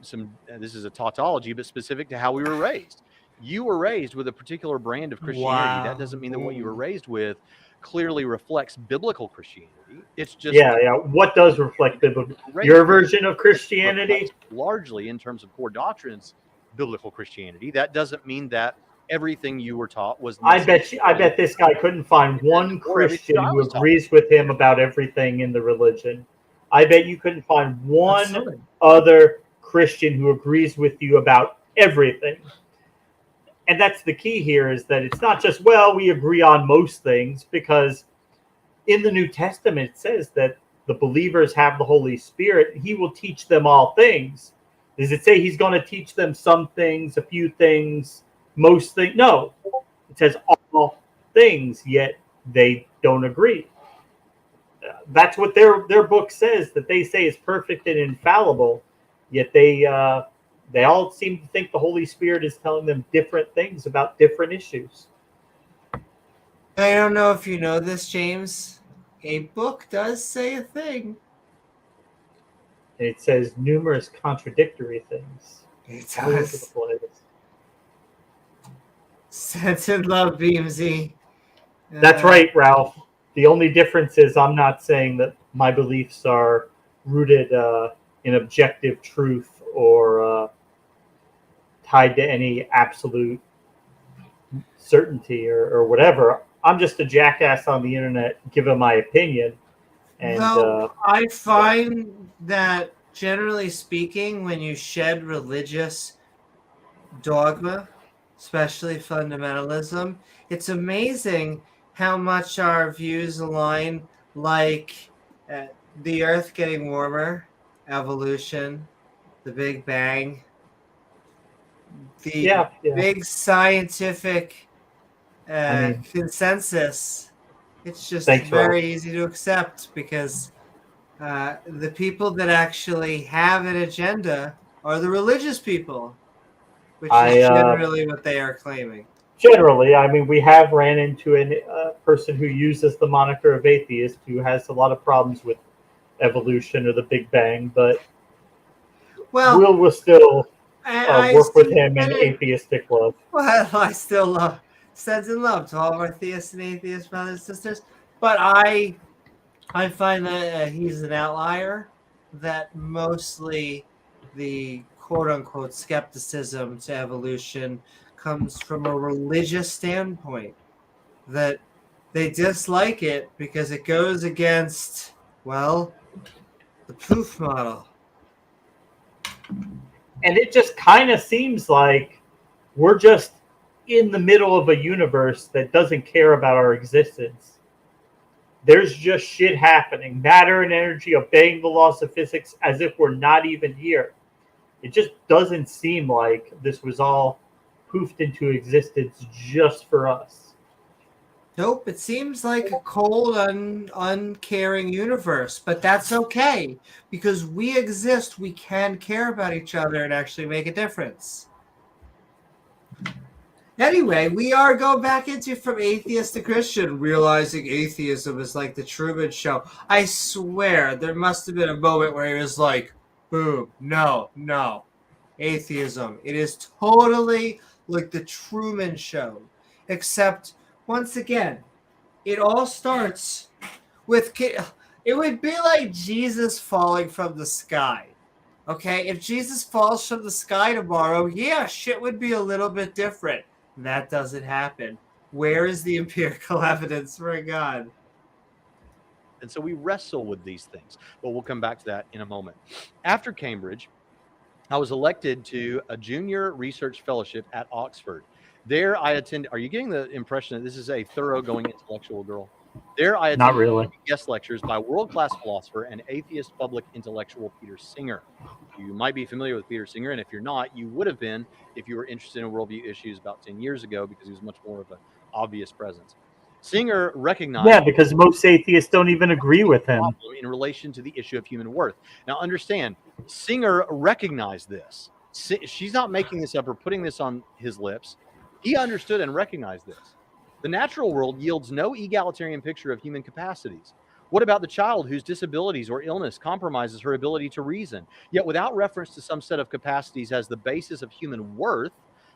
this is a tautology, but specific to how we were raised. You were raised with a particular brand of Christianity. Wow. That doesn't mean that what you were raised with clearly reflects biblical Christianity. It's just yeah. What does reflect biblical? Your version of Christianity, largely in terms of core doctrines, biblical Christianity. That doesn't mean that everything you were taught was. I bet this guy couldn't find one Christian who agrees with him about everything in the religion. I bet you couldn't find one other Christian who agrees with you about everything. And that's the key here, is that it's not just, well, we agree on most things, because in the New Testament it says that the believers have the Holy Spirit. He will teach them all things. Does it say he's going to teach them some things, a few things, most things? No. It says all things, yet they don't agree. That's what their book says, that they say is perfect and infallible, yet they all seem to think the Holy Spirit is telling them different things about different issues. I don't know if you know this, James. A book does say a thing. It says numerous contradictory things. It all over the does. place. Sense and love, Beamsy. That's right, Ralph. The only difference is I'm not saying that my beliefs are rooted in objective truth or tied to any absolute certainty or whatever. I'm just a jackass on the internet giving my opinion. And Though I find that, generally speaking, when you shed religious dogma, especially fundamentalism, it's amazing how much our views align, like the Earth getting warmer, evolution, the Big Bang, the yeah. big scientific I mean, consensus. It's just thanks, very Ralph. easy to accept because the people that actually have an agenda are the religious people, which is generally what they are claiming. Generally, I mean, we have ran into a person who uses the moniker of atheist who has a lot of problems with evolution or the Big Bang, but we'll still work with him in atheistic love. Well, I still love sense and love to all of our theists and atheist brothers and sisters, but I find that he's an outlier. That mostly the quote unquote skepticism to evolution comes from a religious standpoint. That they dislike it because it goes against, well, the proof model. And it just kind of seems like we're just in the middle of a universe that doesn't care about our existence. There's just shit happening. Matter and energy obeying the laws of physics as if we're not even here. It just doesn't seem like this was all poofed into existence just for us. Nope, it seems like a cold, uncaring universe, but that's okay because we exist. We can care about each other and actually make a difference. Anyway, we are going back into from atheist to Christian, realizing atheism is like the Truman Show. I swear there must have been a moment where he was like, boom, no, atheism. It is totally like the Truman Show, except once again, it all starts with, it would be like Jesus falling from the sky. Okay, if Jesus falls from the sky tomorrow, yeah, shit would be a little bit different. That doesn't happen. Where is the empirical evidence for a God? And so we wrestle with these things, but we'll come back to that in a moment. After Cambridge, I was elected to a junior research fellowship at Oxford. There I attended. Are you getting the impression that this is a thoroughgoing intellectual girl? There I attended Not really. guest lectures by world-class philosopher and atheist public intellectual Peter Singer. You might be familiar with Peter Singer, and if you're not, you would have been if you were interested in worldview issues about 10 years ago because he was much more of an obvious presence. Singer recognized... Yeah, because most atheists don't even agree with him. ...in relation to the issue of human worth. Now, understand, Singer recognized this. She's not making this up or putting this on his lips. He understood and recognized this. The natural world yields no egalitarian picture of human capacities. What about the child whose disabilities or illness compromises her ability to reason? Yet without reference to some set of capacities as the basis of human worth,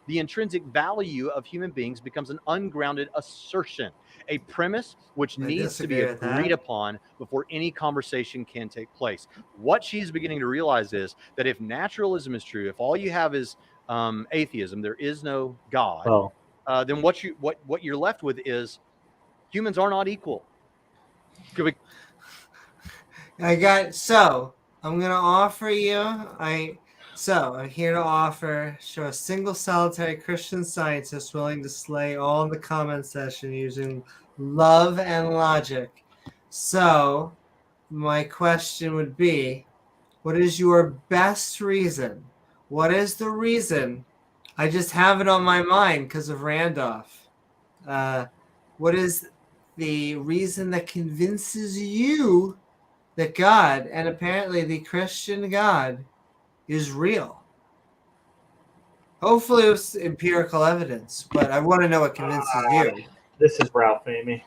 the intrinsic value of human beings becomes an ungrounded assertion, a premise which needs to be agreed upon before any conversation can take place. What she's beginning to realize is that if naturalism is true, if all you have is atheism, there is no God, then what you're left with is humans are not equal. I'm gonna offer you. I'm here to offer. Show a single solitary Christian scientist willing to slay all in the comment section using love and logic. So, my question would be, what is your best reason? What is the reason? I just have it on my mind because of Randolph. What is the reason that convinces you that God, and apparently the Christian God, is real? Hopefully it was empirical evidence, but I want to know what convinces you. This is Ralph, Amy.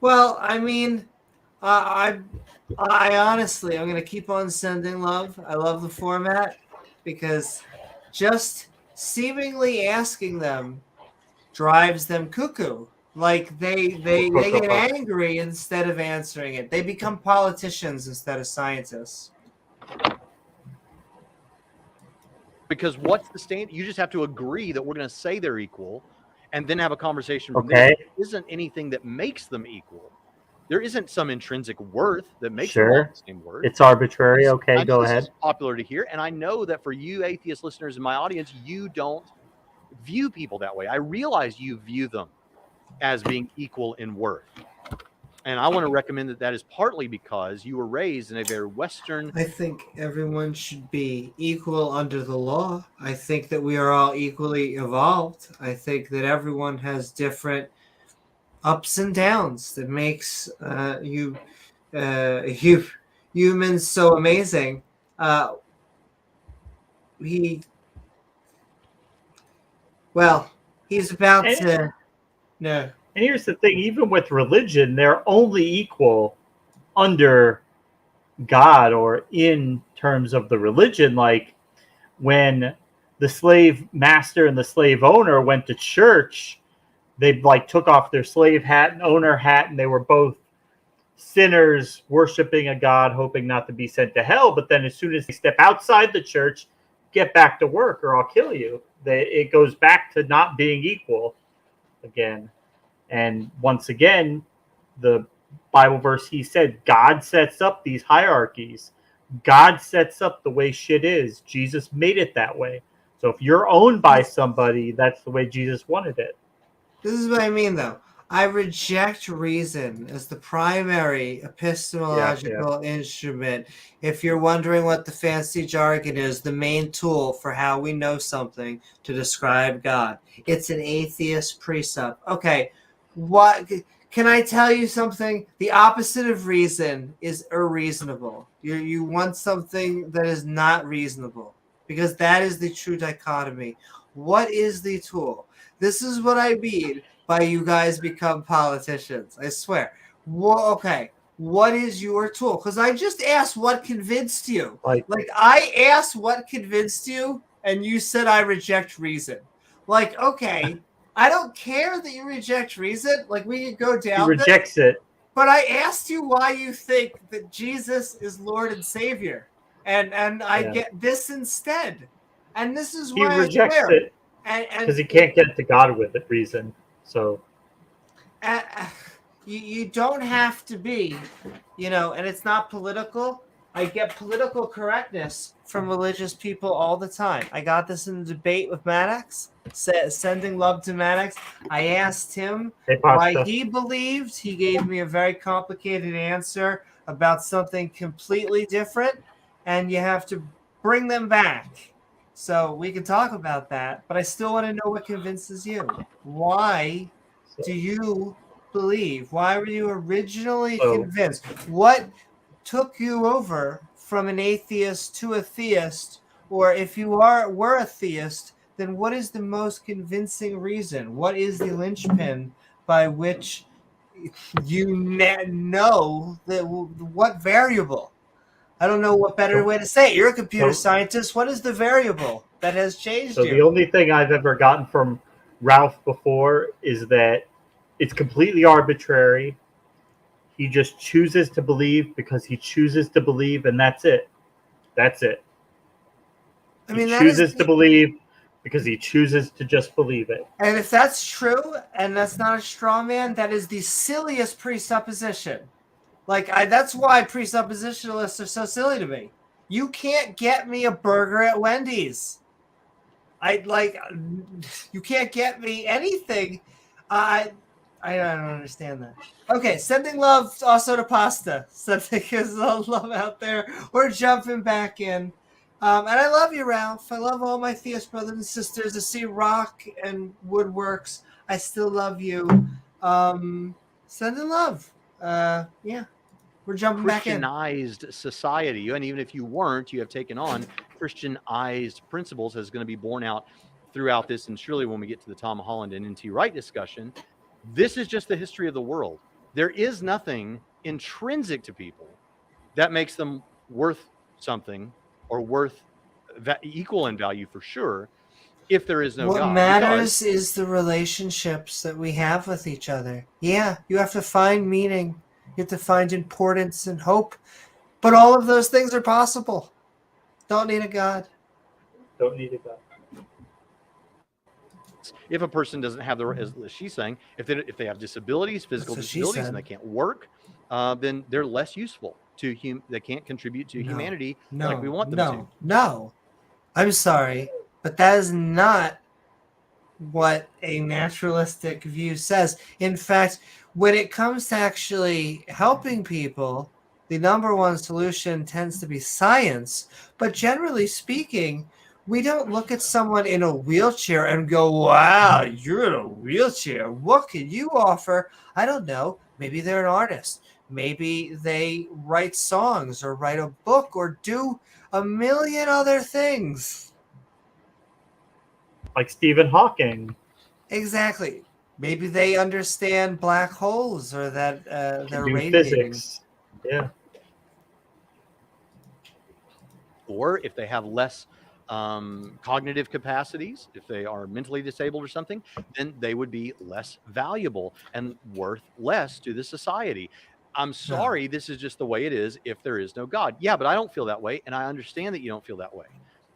Well, I mean, I honestly, I'm going to keep on sending love. I love the format because just seemingly asking them drives them cuckoo. Like they get angry instead of answering it. They become politicians instead of scientists. Because what's the standard? You just have to agree that we're going to say they're equal, and then have a conversation from there. There isn't anything that makes them equal. There isn't some intrinsic worth that makes them all the same worth. It's arbitrary. Okay, go ahead. It's popular to hear, and I know that for you atheist listeners in my audience, you don't view people that way. I realize you view them as being equal in worth. And I want to recommend that is partly because you were raised in a very Western... I think everyone should be equal under the law. I think that we are all equally evolved. I think that everyone has different ups and downs that makes humans so amazing. He's about to... No. And here's the thing, even with religion, they're only equal under God or in terms of the religion. Like when the slave master and the slave owner went to church, they like took off their slave hat and owner hat, and they were both sinners worshiping a God, hoping not to be sent to hell. But then as soon as they step outside the church, get back to work or I'll kill you. It goes back to not being equal again. And once again, the Bible verse, he said, God sets up these hierarchies. God sets up the way shit is. Jesus made it that way. So if you're owned by somebody, that's the way Jesus wanted it. This is what I mean, though. I reject reason as the primary epistemological instrument. If you're wondering what the fancy jargon is, the main tool for how we know something to describe God. It's an atheist precept. Okay. What can I tell you something? The opposite of reason is unreasonable. You want something that is not reasonable because that is the true dichotomy. What is the tool? This is what I mean by you guys become politicians. I swear. Okay. What is your tool? Because I just asked what convinced you. Like I asked what convinced you, and you said I reject reason. Like, okay. I don't care that you reject reason. Like, we could go down. He rejects it. But I asked you why you think that Jesus is Lord and Savior, and I get this instead. And this is why he rejects it because he can't get to God with it. Reason. So you don't have to be, and it's not political. I get political correctness from religious people all the time. I got this in a debate with Maddox, sending love to Maddox. I asked him why he believed. He gave me a very complicated answer about something completely different, and you have to bring them back. So we can talk about that, but I still want to know what convinces you. Why do you believe? Why were you originally convinced? What took you over from an atheist to a theist? Or if you were a theist, then what is the most convincing reason? What is the linchpin by which you know that what variable? I don't know what better way to say it. You're a computer scientist. What is the variable that has changed you? So the only thing I've ever gotten from Ralph before is that it's completely arbitrary. He just chooses to believe because he chooses to believe, and that's it. That's it. He chooses to believe because he chooses to just believe it. And if that's true, and that's not a straw man, that is the silliest presupposition. That's why presuppositionalists are so silly to me. You can't get me a burger at Wendy's. You can't get me anything. I don't understand that. Okay, sending love also to Pasta. Sending his love out there. We're jumping back in. And I love you, Ralph. I love all my theist brothers and sisters. I see Rock and Woodworks. I still love you. Sending love. We're jumping back in. Christianized society. And even if you weren't, you have taken on Christianized principles as going to be borne out throughout this. And surely when we get to the Tom Holland and N.T. Wright discussion, this is just the history of the world. There is nothing intrinsic to people that makes them worth something or worth equal in value for sure. if there is no what God. matters is the relationships that we have with each other. Yeah, you have to find meaning. You have to find importance and hope. But all of those things are possible. Don't need a God. Don't need a God. If a person doesn't have as she's saying, if they have disabilities, physical That's what she disabilities, said. and they can't work, then they're less useful to they can't contribute to humanity like we want them to. No. I'm sorry, but that is not what a naturalistic view says. In fact, when it comes to actually helping people, the number one solution tends to be science. But generally speaking, we don't look at someone in a wheelchair and go, wow, you're in a wheelchair. What can you offer? I don't know. Maybe they're an artist. Maybe they write songs or write a book or do a million other things. Like Stephen Hawking. Exactly. Maybe they understand black holes or that they're Do radiating. physics. Yeah. Or if they have less cognitive capacities, if they are mentally disabled or something, then they would be less valuable and worth less to the society. I'm sorry, this is just the way it is if there is no God. Yeah, but I don't feel that way, and I understand that you don't feel that way.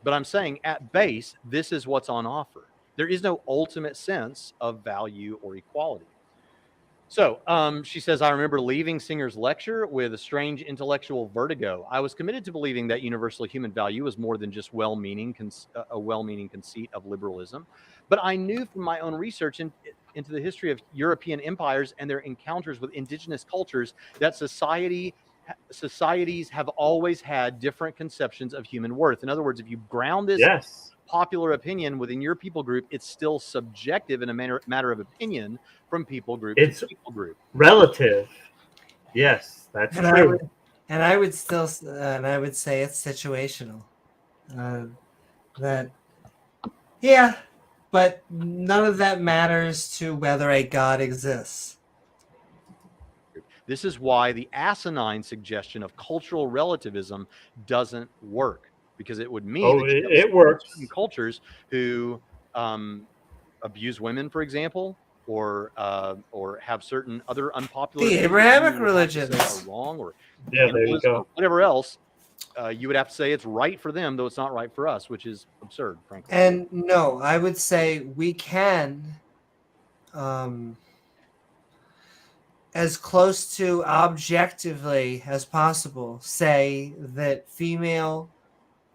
But I'm saying at base, this is what's on offer. There is no ultimate sense of value or equality. So she says, I remember leaving Singer's lecture with a strange intellectual vertigo. I was committed to believing that universal human value was more than just a well-meaning conceit of liberalism. But I knew from my own research into the history of European empires and their encounters with indigenous cultures that societies have always had different conceptions of human worth. In other words, if you ground this popular opinion within your people group, it's still subjective in a matter of opinion from people group to people group. Relative. Yes, that's true. I would say it's situational. But none of that matters to whether a God exists. This is why the asinine suggestion of cultural relativism doesn't work, because it would mean that it works. Certain cultures who abuse women, for example, or have certain other unpopular the Abrahamic religions are wrong, or there you go. Or whatever else. You would have to say it's right for them, though it's not right for us, which is absurd, frankly. And no, I would say we can, as close to objectively as possible, say that female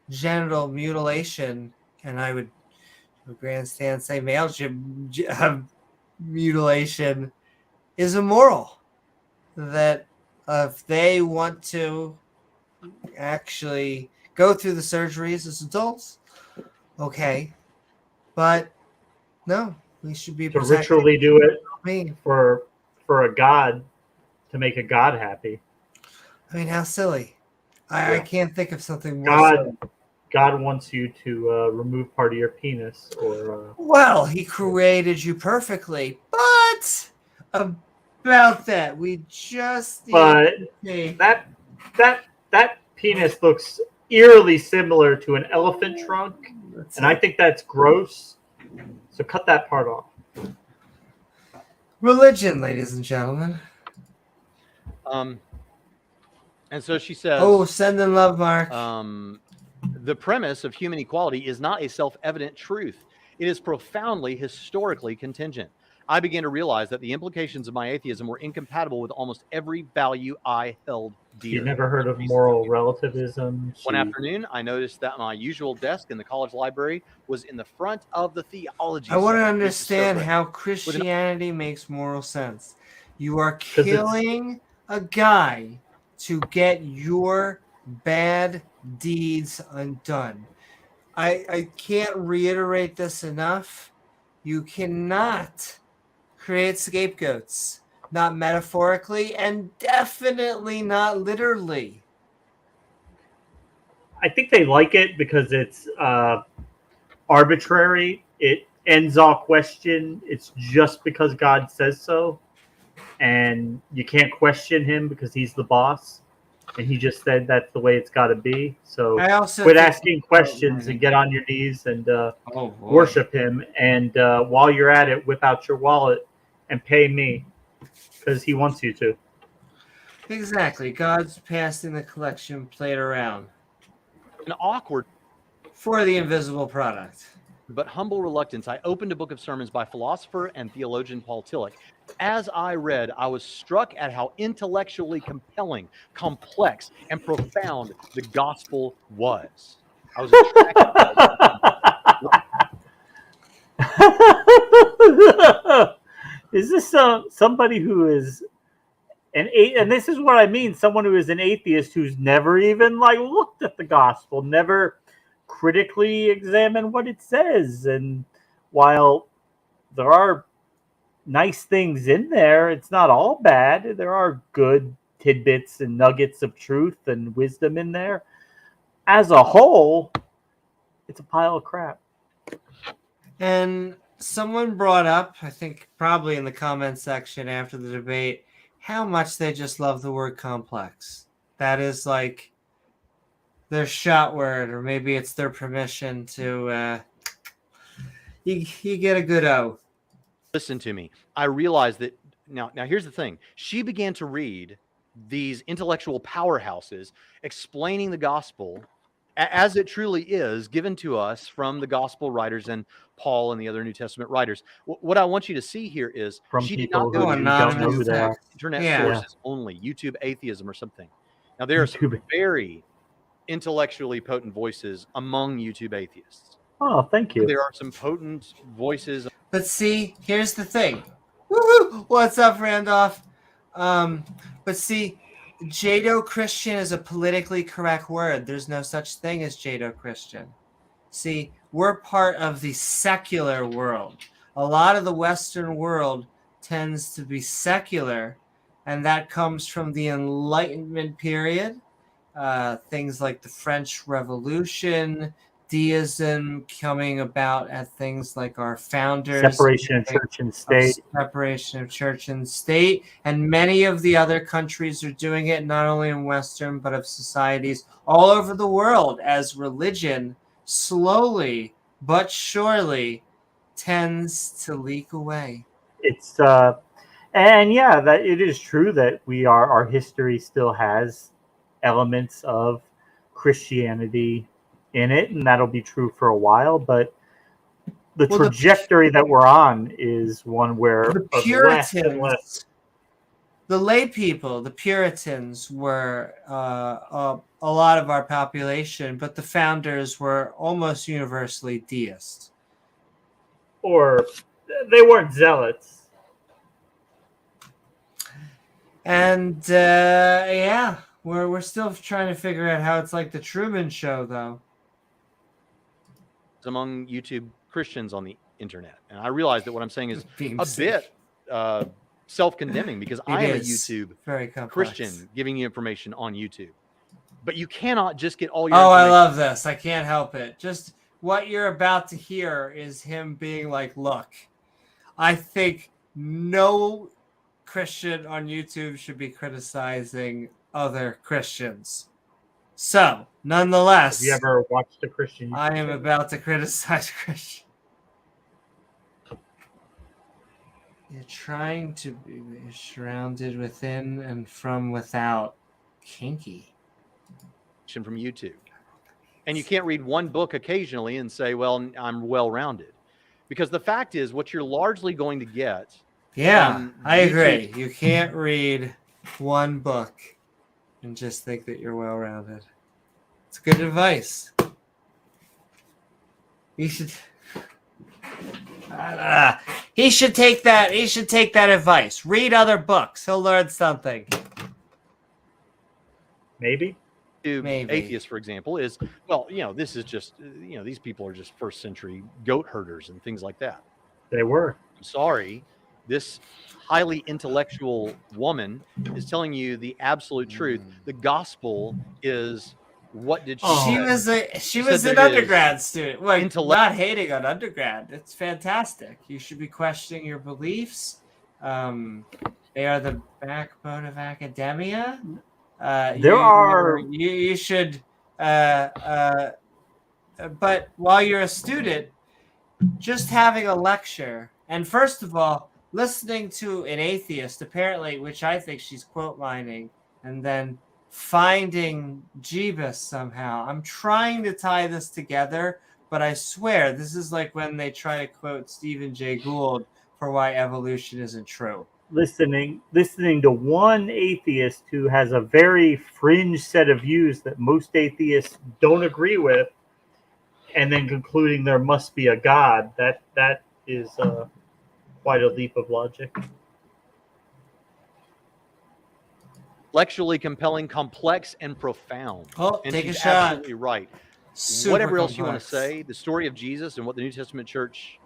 genital mutilation, and I would grandstand say male mutilation is immoral. That if they want to actually go through the surgeries as adults, okay, but no, we should be to ritually do it for a god, to make a god happy. I mean, how silly! I can't think of something more silly. God wants you to remove part of your penis, or well, he created you perfectly, but about that we just that penis looks eerily similar to an elephant trunk, and I think that's gross. So cut that part off. Religion, ladies and gentlemen. And so she says, "Oh, send in love, Mark." The premise of human equality is not a self-evident truth. It is profoundly historically contingent. I began to realize that the implications of my atheism were incompatible with almost every value I held dear. You've never heard of moral relativism? One afternoon, I noticed that my usual desk in the college library was in the front of the theology. I want to understand how Christianity makes moral sense. You are killing a guy to get your bad deeds undone. I can't reiterate this enough. You cannot create scapegoats, not metaphorically and definitely not literally. I think they like it because it's arbitrary. It ends all question. It's just because God says so, and you can't question him because he's the boss. and he just said that's the way it's got to be. So I also quit think asking questions and get on your knees and Oh, boy. worship him. And while you're at it, whip out your wallet and pay me because he wants you to. Exactly. God's passing the collection plate around An awkward for the invisible product. but humble reluctance, I opened a book of sermons by philosopher and theologian Paul Tillich. As I read, I was struck at how intellectually compelling, complex, and profound the gospel was. I was attracted. Is this somebody who is and this is what I mean, someone who is an atheist who's never even like looked at the gospel, never critically examine what it says. And while there are nice things in there, it's not all bad. There are good tidbits and nuggets of truth and wisdom in there. As a whole, it's a pile of crap. And someone brought up, I think probably in the comment section after the debate, how much they just love the word complex. That is like their shot word, or maybe it's their permission to you get a good O. Listen to me. I realized that now here's the thing. She began to read these intellectual powerhouses explaining the gospel as it truly is, given to us from the gospel writers and Paul and the other New Testament writers. What I want you to see here is From she did people not go who to you don't know who they are. internet sources only, YouTube atheism or something. Now there are some YouTube. very intellectually potent voices among YouTube atheists. Oh, thank you. There are some potent voices. But see, here's the thing. Woo-hoo! What's up, Randolph? But see, Jado-Christian is a politically correct word. There's no such thing as Jado-Christian. See, we're part of the secular world. A lot of the Western world tends to be secular, and that comes from the Enlightenment period. Things like the French Revolution, deism coming about at things like our founders. Separation of church and state. Separation of church and state. And many of the other countries are doing it, not only in Western, but of societies all over the world, as religion slowly but surely tends to leak away. It's and yeah, that it is true that our history still has elements of Christianity in it, and that'll be true for a while, but the trajectory that we're on is one where the Puritans, the lay people, the Puritans were a lot of our population, but the founders were almost universally deists. Or they weren't zealots. And yeah, we're still trying to figure out how it's like the Truman Show, though. Among YouTube Christians on the internet. And I realize that what I'm saying is Being a sick. bit self-condemning because I am a YouTube very complex. Christian giving you information on YouTube. But you cannot just get all your Oh, I information. love this. I can't help it. Just what you're about to hear is him being like, look, I think no Christian on YouTube should be criticizing other Christians. So, nonetheless, Have you ever watched a Christian? I am about to criticize Christian. You're trying to be surrounded within and from without. Kinky. From YouTube. And you can't read one book occasionally and say, well, I'm well-rounded. Because the fact is, what you're largely going to get... Yeah, I agree. YouTube, you can't read one book and just think that you're well-rounded. It's good advice. You should... he should take that. He should take that advice. Read other books. He'll learn something. Maybe. Maybe. Atheist, for example, is, well, this is just, these people are just first century goat herders and things like that. They were. I'm sorry. This highly intellectual woman is telling you the absolute truth. The gospel is what did she She was an undergrad student. Like, not hating on undergrad. It's fantastic. You should be questioning your beliefs. They are the backbone of academia. You should. But while you're a student, just having a lecture, and first of all, listening to an atheist, apparently, which I think she's quote mining, and then finding Jeebus somehow. I'm trying to tie this together, but I swear this is like when they try to quote Stephen Jay Gould for why evolution isn't true. Listening to one atheist who has a very fringe set of views that most atheists don't agree with, and then concluding there must be a God, that is quite a leap of logic. Intellectually compelling, complex, and profound. Oh, and take a she's shot. absolutely right. Super Whatever else you want complex. to say, the story of Jesus and what the New Testament church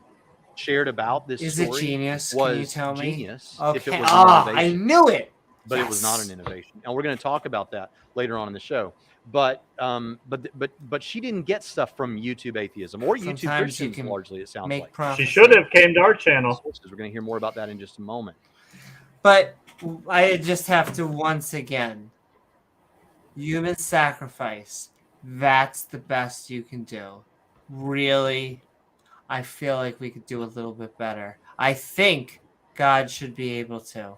shared about this Is story it genius? was Can you tell me? genius. Okay. If it was an I innovation. knew it. But it was not an innovation, and we're going to talk about that later on in the show. But she didn't get stuff from YouTube atheism or YouTube Sometimes you Christians. can Largely, it sounds make like prophecy. She should have came to our channel. We're going to hear more about that in just a moment. But I just have to once again, human sacrifice. That's the best you can do. Really, I feel like we could do a little bit better. I think God should be able to.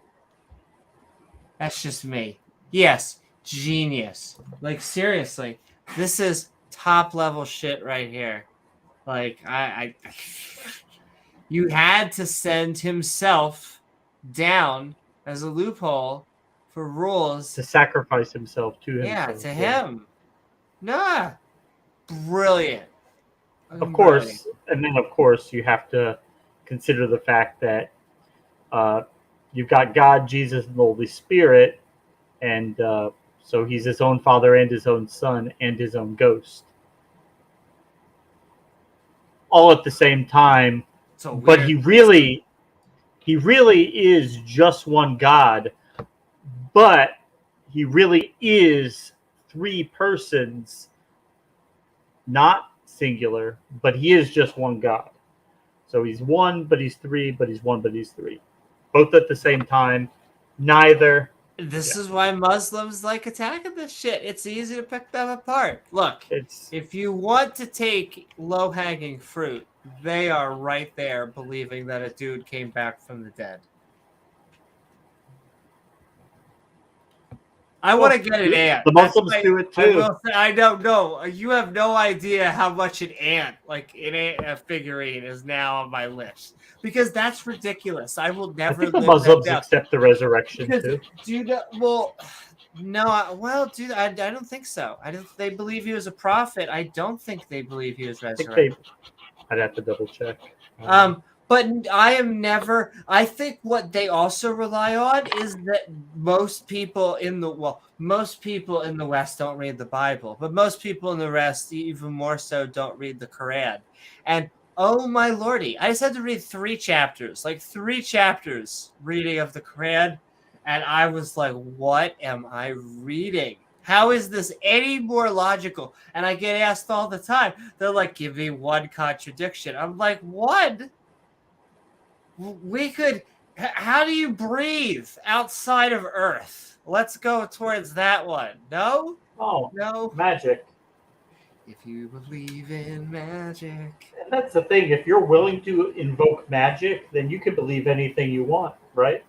That's just me. Yes, genius. Like, seriously, this is top level shit right here. Like, you had to send himself down as a loophole for rules. To sacrifice himself to himself. Yeah, to him. Nah. Brilliant. Of course, and then of course you have to consider the fact that you've got God, Jesus, and the Holy Spirit, and so he's his own Father and his own Son and his own ghost, all at the same time. But he really is just one God, but he really is three persons, not singular, but he is just one God. So he's one, but he's three, but he's one, but he's three. Both at the same time, neither. This is why Muslims like attacking this shit. It's easy to pick them apart. Look, if you want to take low-hanging fruit, they are right there believing that a dude came back from the dead. I want to get an ant. The Muslims do it too. I don't know. You have no idea how much an ant, like a figurine, is now on my list. Because that's ridiculous. I will never. I think the Muslims accept the resurrection too. Dude, well, no. Well, dude, I don't think so. They believe he was a prophet. I don't think they believe he was resurrected. I'd have to double check. But I am never. I think what they also rely on is that most people in the West don't read the Bible, but most people in the West, even more so, don't read the Quran. And oh my lordy, I just had to read 3 chapters reading of the Quran, and I was like, "What am I reading? How is this any more logical?" And I get asked all the time. They're like, "Give me one contradiction." I'm like, "What? We could. How do you breathe outside of Earth? Let's go towards that one." No. Oh, no. Magic. If you believe in magic. And that's the thing. If you're willing to invoke magic, then you can believe anything you want, right?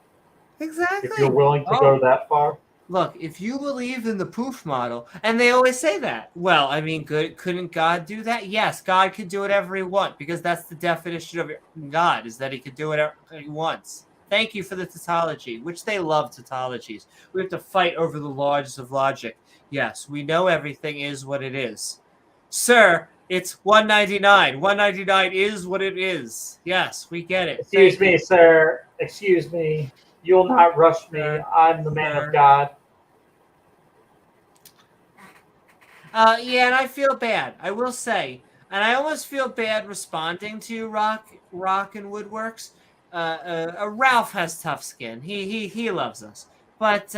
Exactly. If you're willing to go that far. Look, if you believe in the poof model, and they always say that, well, I mean, couldn't God do that? Yes, God could do whatever he wants, because that's the definition of God, is that he could do whatever he wants. Thank you for the tautology, which they love tautologies. We have to fight over the laws of logic. Yes, we know everything is what it is. Sir, it's 199. 199 is what it is. Yes, we get it. Excuse me, sir. Excuse me. You'll not rush me. I'm the man of God. Yeah, and I feel bad. I will say, and I almost feel bad responding to Rock and Woodworks. Ralph has tough skin. He loves us, but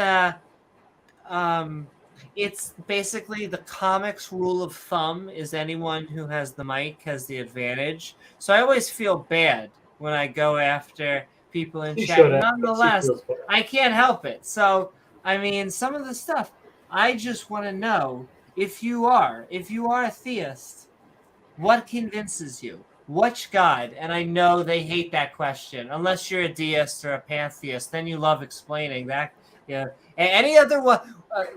it's basically the comics rule of thumb is anyone who has the mic has the advantage. So I always feel bad when I go after people in chat. Nonetheless, I can't help it. So, I mean, some of the stuff, I just want to know if you are a theist, what convinces you? Which God? And I know they hate that question. Unless you're a deist or a pantheist, then you love explaining that. Yeah. And any other one,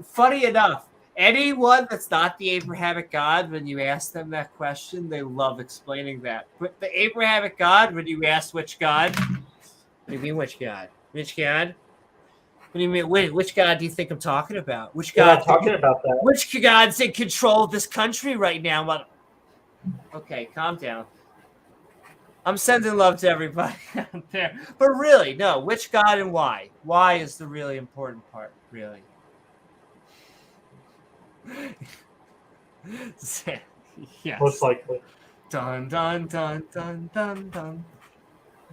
funny enough, anyone that's not the Abrahamic God, when you ask them that question, they love explaining that. But the Abrahamic God, when you ask which God, what do you mean which God? Which God? What do you mean? Which God do you think I'm talking about? Which We're God? not talking about that. Which God's in control of this country right now? Okay, calm down. I'm sending love to everybody out there. But really, no, which God and why? Why is the really important part, really. Yes. Most likely. Dun, dun, dun, dun, dun, dun.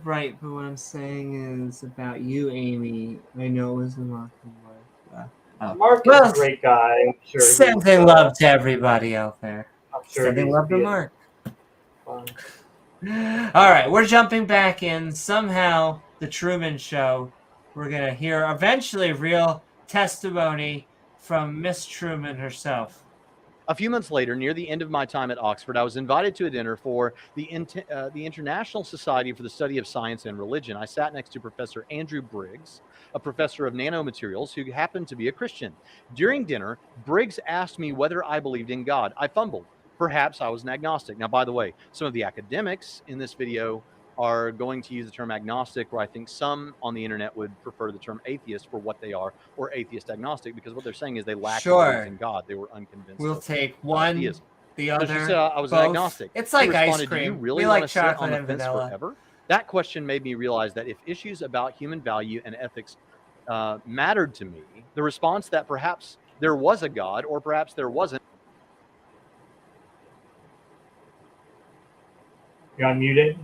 Right, but what I'm saying is about you, Amy. I know it was a mocking word. Mark is a great guy. I'm sure sending love to everybody out there. I'm sure Sending love to being Mark. fun. All right, we're jumping back in. Somehow, the Truman Show. We're gonna hear eventually real testimony from Miss Truman herself. A few months later, near the end of my time at Oxford, I was invited to a dinner for the International Society for the Study of Science and Religion. I sat next to Professor Andrew Briggs, a professor of nanomaterials who happened to be a Christian. During dinner, Briggs asked me whether I believed in God. I fumbled. Perhaps I was an agnostic. Now, by the way, some of the academics in this video are going to use the term agnostic, where I think some on the internet would prefer the term atheist for what they are, or atheist agnostic, because what they're saying is they lack belief in God. They were unconvinced. We'll take one, theism. the other. So she said, I was both. an agnostic. It's like He ice responded, cream. Do you really we want like to sit on chocolate the and fence vanilla. forever? That question made me realize that if issues about human value and ethics mattered to me, the response that perhaps there was a God or perhaps there wasn't. You're unmuted.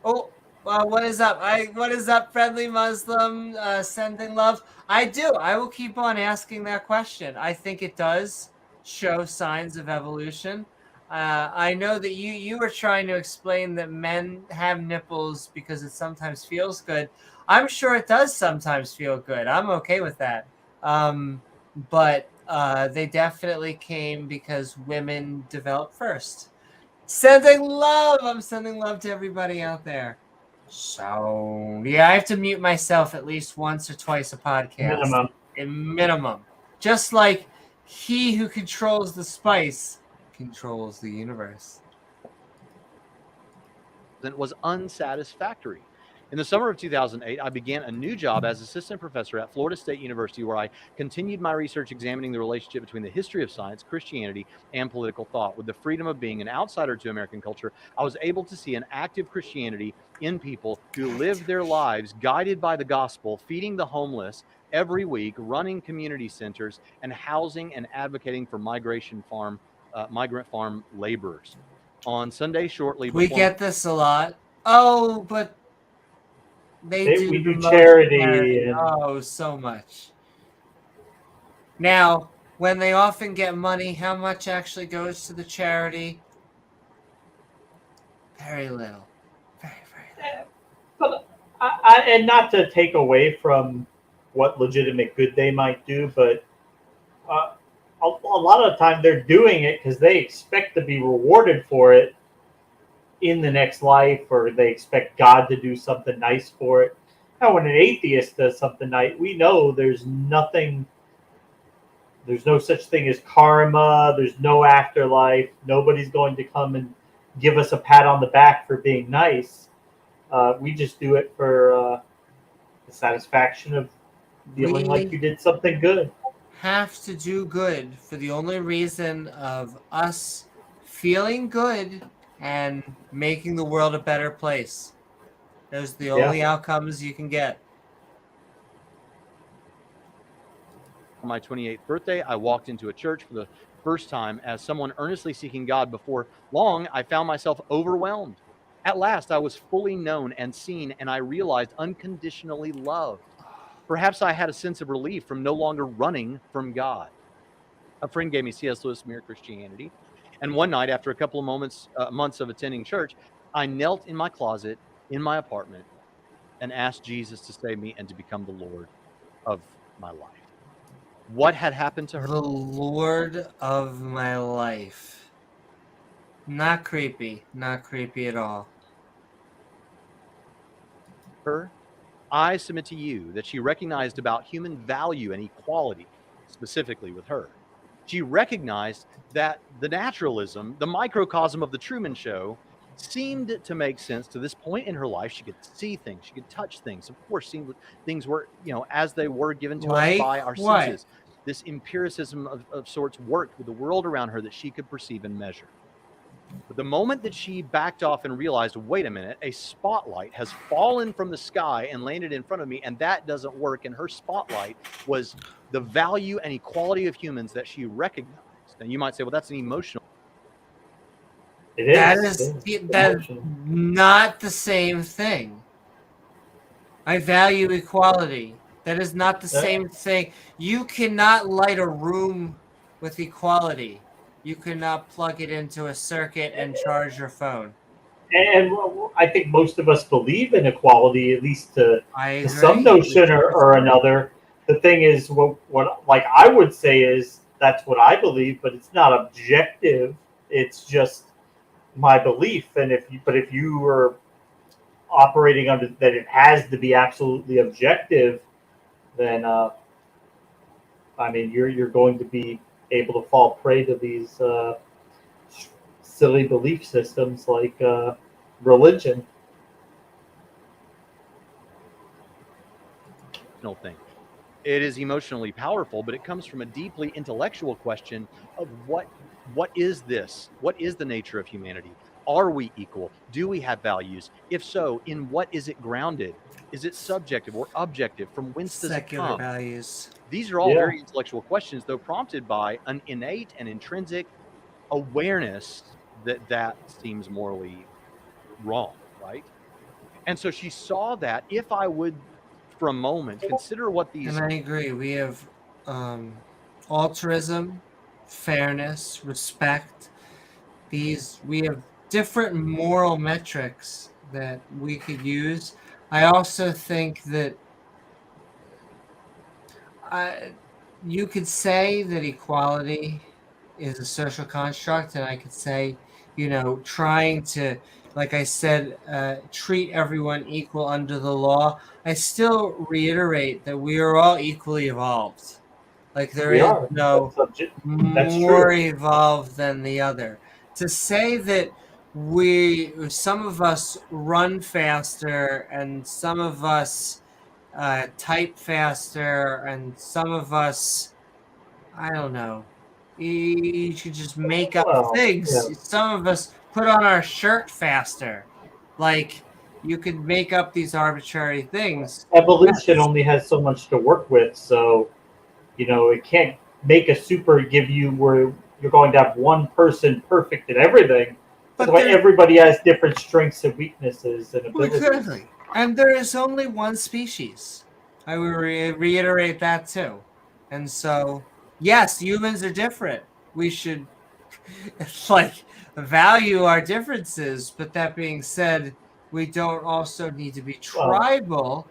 Oh, what is up? What is up, friendly Muslim? Sending love. I do. I will keep on asking that question. I think it does show signs of evolution. I know that you were trying to explain that men have nipples because it sometimes feels good. I'm sure it does sometimes feel good. I'm okay with that. But they definitely came because women developed first. Sending love. I'm sending love to everybody out there. So, yeah, I have to mute myself at least once or twice a podcast. Minimum. A minimum. Just like he who controls the spice controls the universe. Was unsatisfactory. In the summer of 2008, I began a new job as assistant professor at Florida State University, where I continued my research examining the relationship between the history of science, Christianity, and political thought. With the freedom of being an outsider to American culture, I was able to see an active Christianity in people who lived their lives guided by the gospel, feeding the homeless every week, running community centers, and housing and advocating for migrant farm laborers. On Sunday, shortly before... We get this a lot. Oh, but We do do charity. Oh, so much. Now, when they often get money, how much actually goes to the charity? Very little. Very, very little. But and not to take away from what legitimate good they might do, but a lot of the time they're doing it because they expect to be rewarded for it in the next life, or they expect God to do something nice for it. Now, when an atheist does something nice, we know there's nothing. There's no such thing as karma. There's no afterlife. Nobody's going to come and give us a pat on the back for being nice. We just do it for the satisfaction of feeling like you did something good. Have to do good for the only reason of us feeling good and making the world a better place. Those are the only outcomes you can get. On my 28th birthday, I walked into a church for the first time as someone earnestly seeking God. Before long, I found myself overwhelmed. At last, I was fully known and seen, and I realized unconditionally loved. Perhaps I had a sense of relief from no longer running from God. A friend gave me C.S. Lewis' Mere Christianity, and one night, after a couple of months of attending church, I knelt in my closet in my apartment and asked Jesus to save me and to become the Lord of my life. what had happened to her. The Lord of my life. Not creepy. Not creepy at all. I submit to you that she recognized about human value and equality, specifically with her. She recognized that the naturalism, the microcosm of the Truman Show, seemed to make sense to this point in her life. She could see things, she could touch things. Of course, things were, as they were given to us by our what? senses. This empiricism of sorts worked with the world around her that she could perceive and measure. But the moment that she backed off and realized, wait a minute, a spotlight has fallen from the sky and landed in front of me, and that doesn't work. And her spotlight was the value and equality of humans that she recognized. And you might say, well, that's an emotional. It is. That's not the same thing. I value equality. That is not the same thing. You cannot light a room with equality. You cannot plug it into a circuit and charge your phone. And I think most of us believe in equality, at least to some agree. notion or another. The thing is, what like I would say is that's what I believe, but it's not objective. It's just my belief. And if you were operating under that, it has to be absolutely objective, then I mean, you're going to be able to fall prey to these silly belief systems like religion. Thing. It is emotionally powerful, but it comes from a deeply intellectual question of what is this? What is the nature of humanity? Are we equal? Do we have values? If so, in what is it grounded? Is it subjective or objective? From whence does it come? Values. These are all very intellectual questions, though prompted by an innate and intrinsic awareness that seems morally wrong, right? And so she saw that if I would, for a moment, consider what these... And I agree. We have altruism, fairness, respect. We have different moral metrics that we could use. I also think that you could say that equality is a social construct, and I could say, trying to, like I said, treat everyone equal under the law. I still reiterate that we are all equally evolved. Like there is no more evolved than the other. To say that some of us run faster and some of us type faster and some of us, I don't know, you should just make up things. Yeah. Some of us put on our shirt faster. Like, you could make up these arbitrary things. Evolution only has so much to work with, so it can't make a super give you where you're going to have one person perfect at everything. But everybody has different strengths and weaknesses and abilities. Exactly. And there is only one species. I will reiterate that too. And so, yes, humans are different. We should value our differences. But that being said, we don't also need to be tribal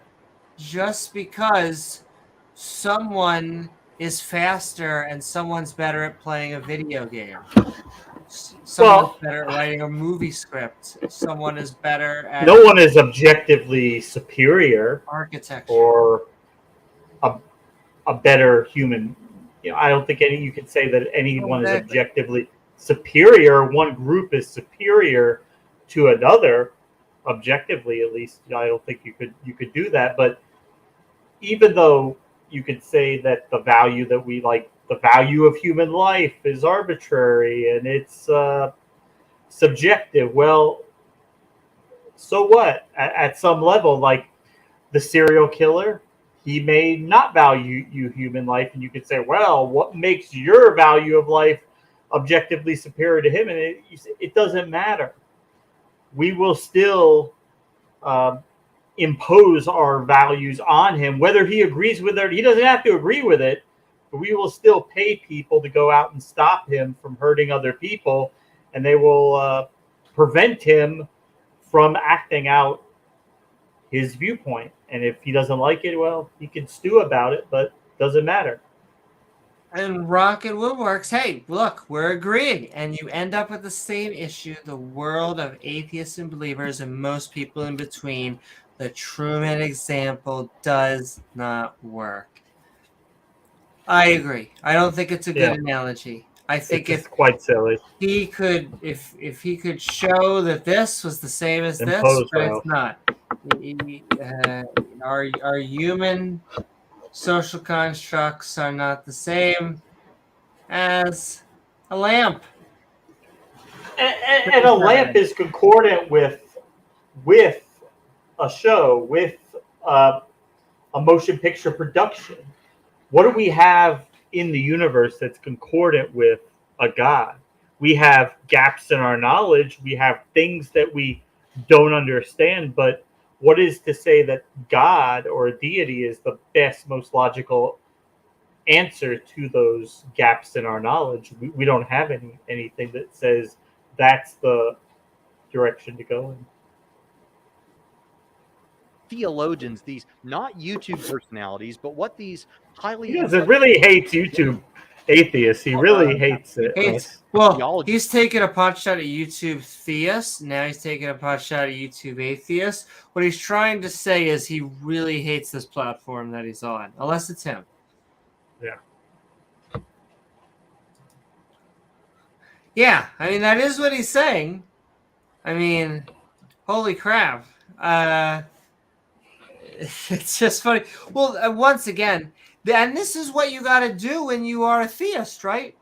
just because someone is faster and someone's better at playing a video game. Someone's better at writing a movie script. Someone is better at... No one is objectively superior. Architecture. Or a better human. I don't think you can say that anyone is objectively superior. One group is superior to another, objectively at least. I don't think you could do that. But even though you could say that the value that we like, the value of human life is arbitrary and it's subjective. Well, so what? At some level, like the serial killer, he may not value human life, and you could say, well, what makes your value of life objectively superior to him? And it doesn't matter. We will still impose our values on him, whether he agrees with it. He doesn't have to agree with it, but we will still pay people to go out and stop him from hurting other people, and they will prevent him from acting out his viewpoint. And if he doesn't like it, well, he can stew about it, but it doesn't matter. And Rocket Woodworks, hey, look, we're agreeing. And you end up with the same issue, the world of atheists and believers and most people in between. The Truman example does not work. I agree. I don't think it's a good analogy. I think It's quite silly. he could, if he could show that this was the same as this, but it's not. Our human social constructs are not the same as a lamp. And a lamp is concordant with a show, with a motion picture production. What do we have in the universe that's concordant with a God? We have gaps in our knowledge. We have things that we don't understand. But what is to say that God or a deity is the best, most logical answer to those gaps in our knowledge? We don't have anything that says that's the direction to go in. Theologians, these not YouTube personalities, but what these highly He really hates YouTube atheists. He really hates it. Well, he's taking a pot shot at YouTube theists. Now he's taking a pot shot at YouTube atheists. What he's trying to say is he really hates this platform that he's on, unless it's him. Yeah. Yeah, I mean, that is what he's saying. I mean, holy crap. It's just funny. Well, once again, and this is what you got to do when you are a theist, right?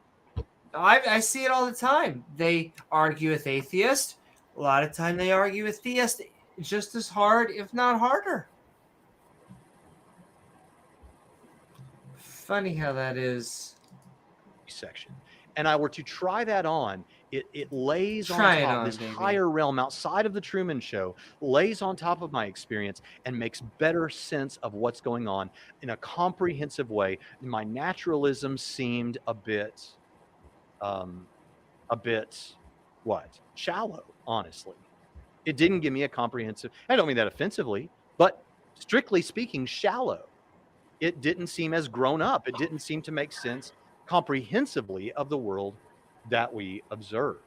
I see it all the time. They argue with atheists. A lot of time they argue with theists just as hard, if not harder. Funny how that is. Section. And I were to try that on, it lays on top, this higher realm outside of the Truman Show, lays on top of my experience and makes better sense of what's going on in a comprehensive way. My naturalism seemed a bit shallow, honestly. It didn't give me a comprehensive, I don't mean that offensively, but strictly speaking, shallow. It didn't seem as grown up. It didn't seem to make sense comprehensively of the world that we observe.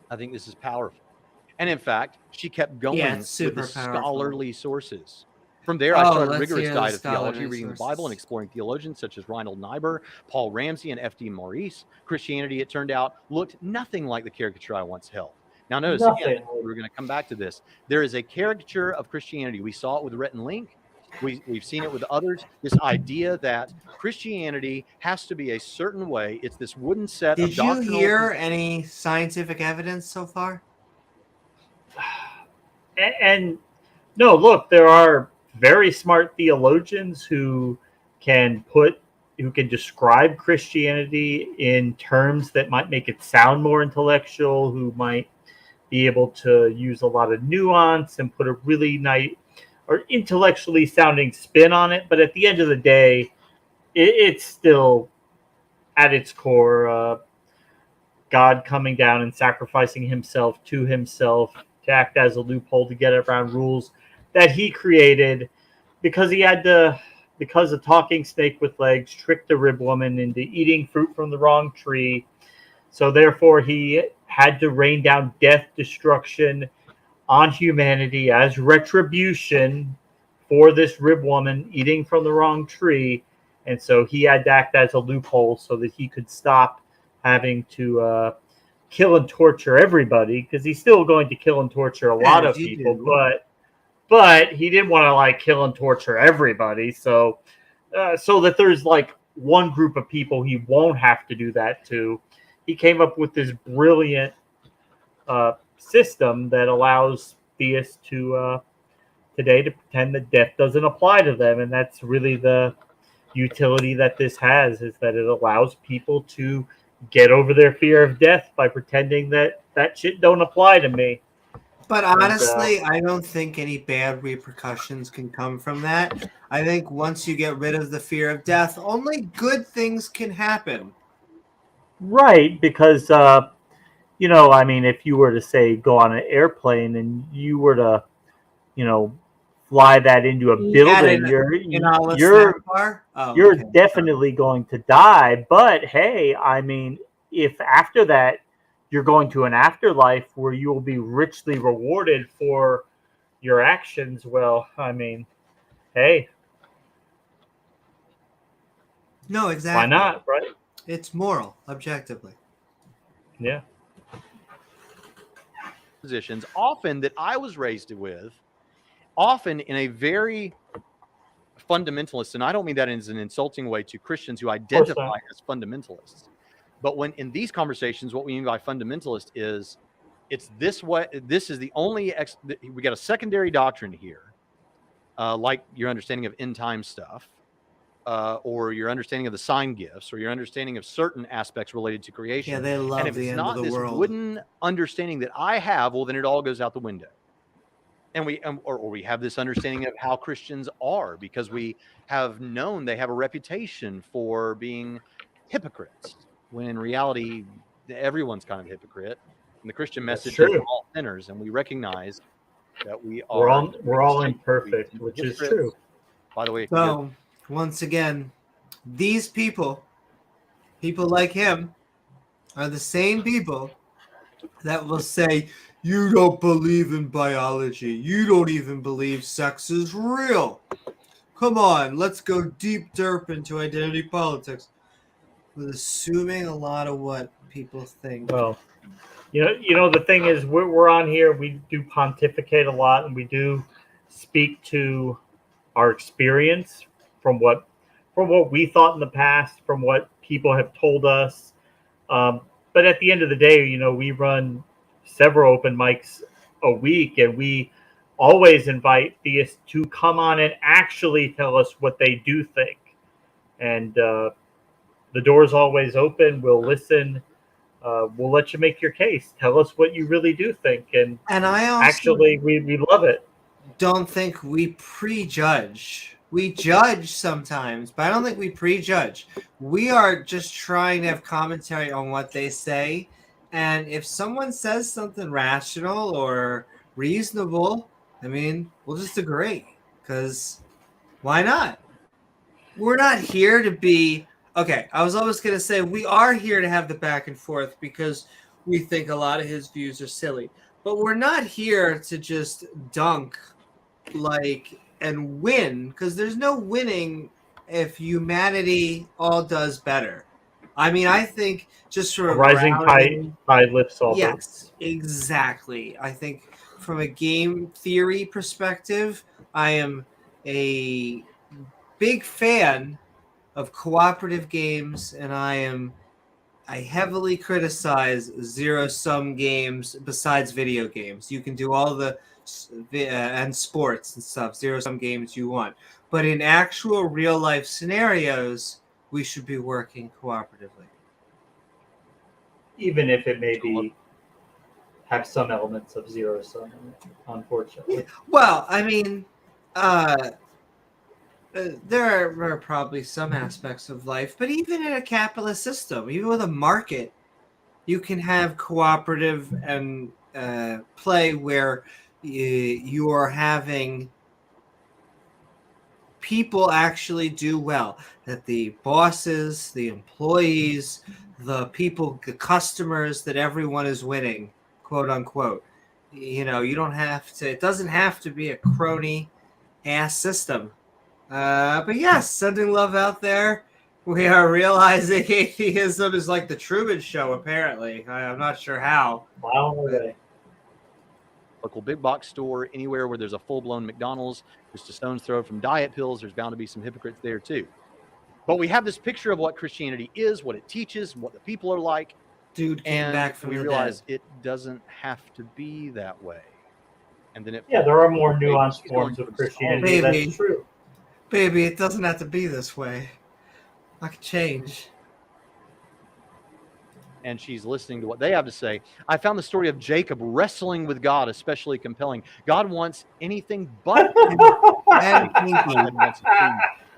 I think this is powerful. And in fact, she kept going with the scholarly sources. From there, I started a rigorous guide of theology, reading the Bible and exploring theologians such as Reinhold Niebuhr, Paul Ramsey, and F.D. Maurice. Christianity, it turned out, looked nothing like the caricature I once held. Now notice, again, we're going to come back to this. There is a caricature of Christianity. We saw it with Rhett and Link. We've seen it with others. This idea that Christianity has to be a certain way. It's this wooden set of doctrinal... Did you hear any scientific evidence so far? And no, look, there are very smart theologians who can describe Christianity in terms that might make it sound more intellectual, who might be able to use a lot of nuance and put a really nice or intellectually sounding spin on it. But at the end of the day, it's still at its core God coming down and sacrificing himself to act as a loophole to get around rules that he created because a talking snake with legs tricked the rib woman into eating fruit from the wrong tree. So therefore he had to rain down death, destruction on humanity as retribution for this rib woman eating from the wrong tree. And so he had to act as a loophole so that he could stop having to kill and torture everybody, because he's still going to kill and torture a lot of people, but he didn't want to kill and torture everybody. So that there's one group of people he won't have to do that to. He came up with this brilliant system that allows theists to today to pretend that death doesn't apply to them. And that's really the utility that this has, is that it allows people to get over their fear of death by pretending that shit don't apply to me. But honestly, I don't think any bad repercussions can come from that. I think once you get rid of the fear of death, only good things can happen. Right, because if you were to say go on an airplane and you were to, fly that into a building, you're definitely going to die. But hey, I mean, if after that you're going to an afterlife where you will be richly rewarded for your actions, well, I mean, hey, No, exactly. why not, right? It's moral, objectively. Yeah. Positions, often that I was raised with, often in a very fundamentalist, and I don't mean that as an insulting way to Christians who identify as fundamentalists, but when in these conversations, what we mean by fundamentalist is it's this way. This is the only we got a secondary doctrine here, like your understanding of end time stuff, or your understanding of the sign gifts, or your understanding of certain aspects related to creation. Yeah, they love and if the it's end not of the this world. wooden understanding that I have, well, then it all goes out the window. And we have this understanding of how Christians are, because we have known they have a reputation for being hypocrites, when in reality, everyone's kind of a hypocrite. And the Christian message is we're all sinners, and we recognize that we are. We're all imperfect, which is true. By the way, so once again, these people like him, are the same people that will say, you don't believe in biology. You don't even believe sex is real. Come on, let's go deep derp into identity politics. With assuming a lot of what people think. Well, you know, the thing is, we're on here. We do pontificate a lot, and we do speak to our experience from what we thought in the past, from what people have told us. But at the end of the day, you know, we run several open mics a week, and we always invite theists to come on and actually tell us what they do think. And the door's always open. We'll listen. We'll let you make your case. Tell us what you really do think. And I also actually, we love it. Don't think we prejudge. We judge sometimes, but I don't think we prejudge. We are just trying to have commentary on what they say. And if someone says something rational or reasonable, I mean, we'll just agree. Because why not? We're not here to be... Okay, I was almost going to say we are here to have the back and forth because we think a lot of his views are silly. But we're not here to just dunk and win, because there's no winning if humanity all does better. I mean, I think just from a rising tide lifts all boats. Yes, exactly. I think from a game theory perspective, I am a big fan of cooperative games, and I heavily criticize zero-sum games besides video games. You can do all the and sports and stuff, zero-sum games you want. But in actual real-life scenarios, we should be working cooperatively. Even if it may have some elements of zero-sum, unfortunately. Well, I mean, there are probably some aspects of life, but even in a capitalist system, even with a market, you can have cooperative and play where you are having people actually do well. That the bosses, the employees, the people, the customers, that everyone is winning, quote unquote. You know, you don't have to, it doesn't have to be a crony ass system. But yes, sending love out there. We are realizing atheism is like the Truman Show, apparently. I'm not sure how. Wow. Local big box store, anywhere where there's a full-blown McDonald's, just a stone's throw from diet pills, there's bound to be some hypocrites there too. But we have this picture of what Christianity is, what it teaches, what the people are like. Dude came back from we the realize dead. it doesn't have to be that way. And then there are more nuanced forms of Christianity. That's true. Baby, it doesn't have to be this way. I could change. And she's listening to what they have to say. I found the story of Jacob wrestling with God especially compelling. God wants anything but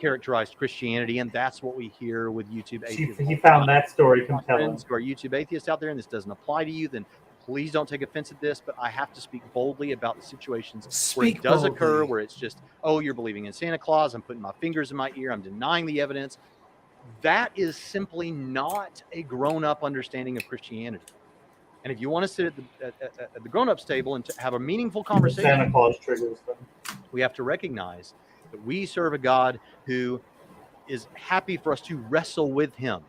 characterized Christianity, and that's what we hear with YouTube atheists. He found that story compelling. Friends who are YouTube atheists out there, and this doesn't apply to you, then please don't take offense at this, but I have to speak boldly about the situations where Speak it does occur, boldly. where it's just, oh, you're believing in Santa Claus. I'm putting my fingers in my ear. I'm denying the evidence. That is simply not a grown-up understanding of Christianity. And if you want to sit at the grown-ups table and to have a meaningful The conversation, Santa Claus triggers them. we have to recognize that we serve a God who is happy for us to wrestle with him.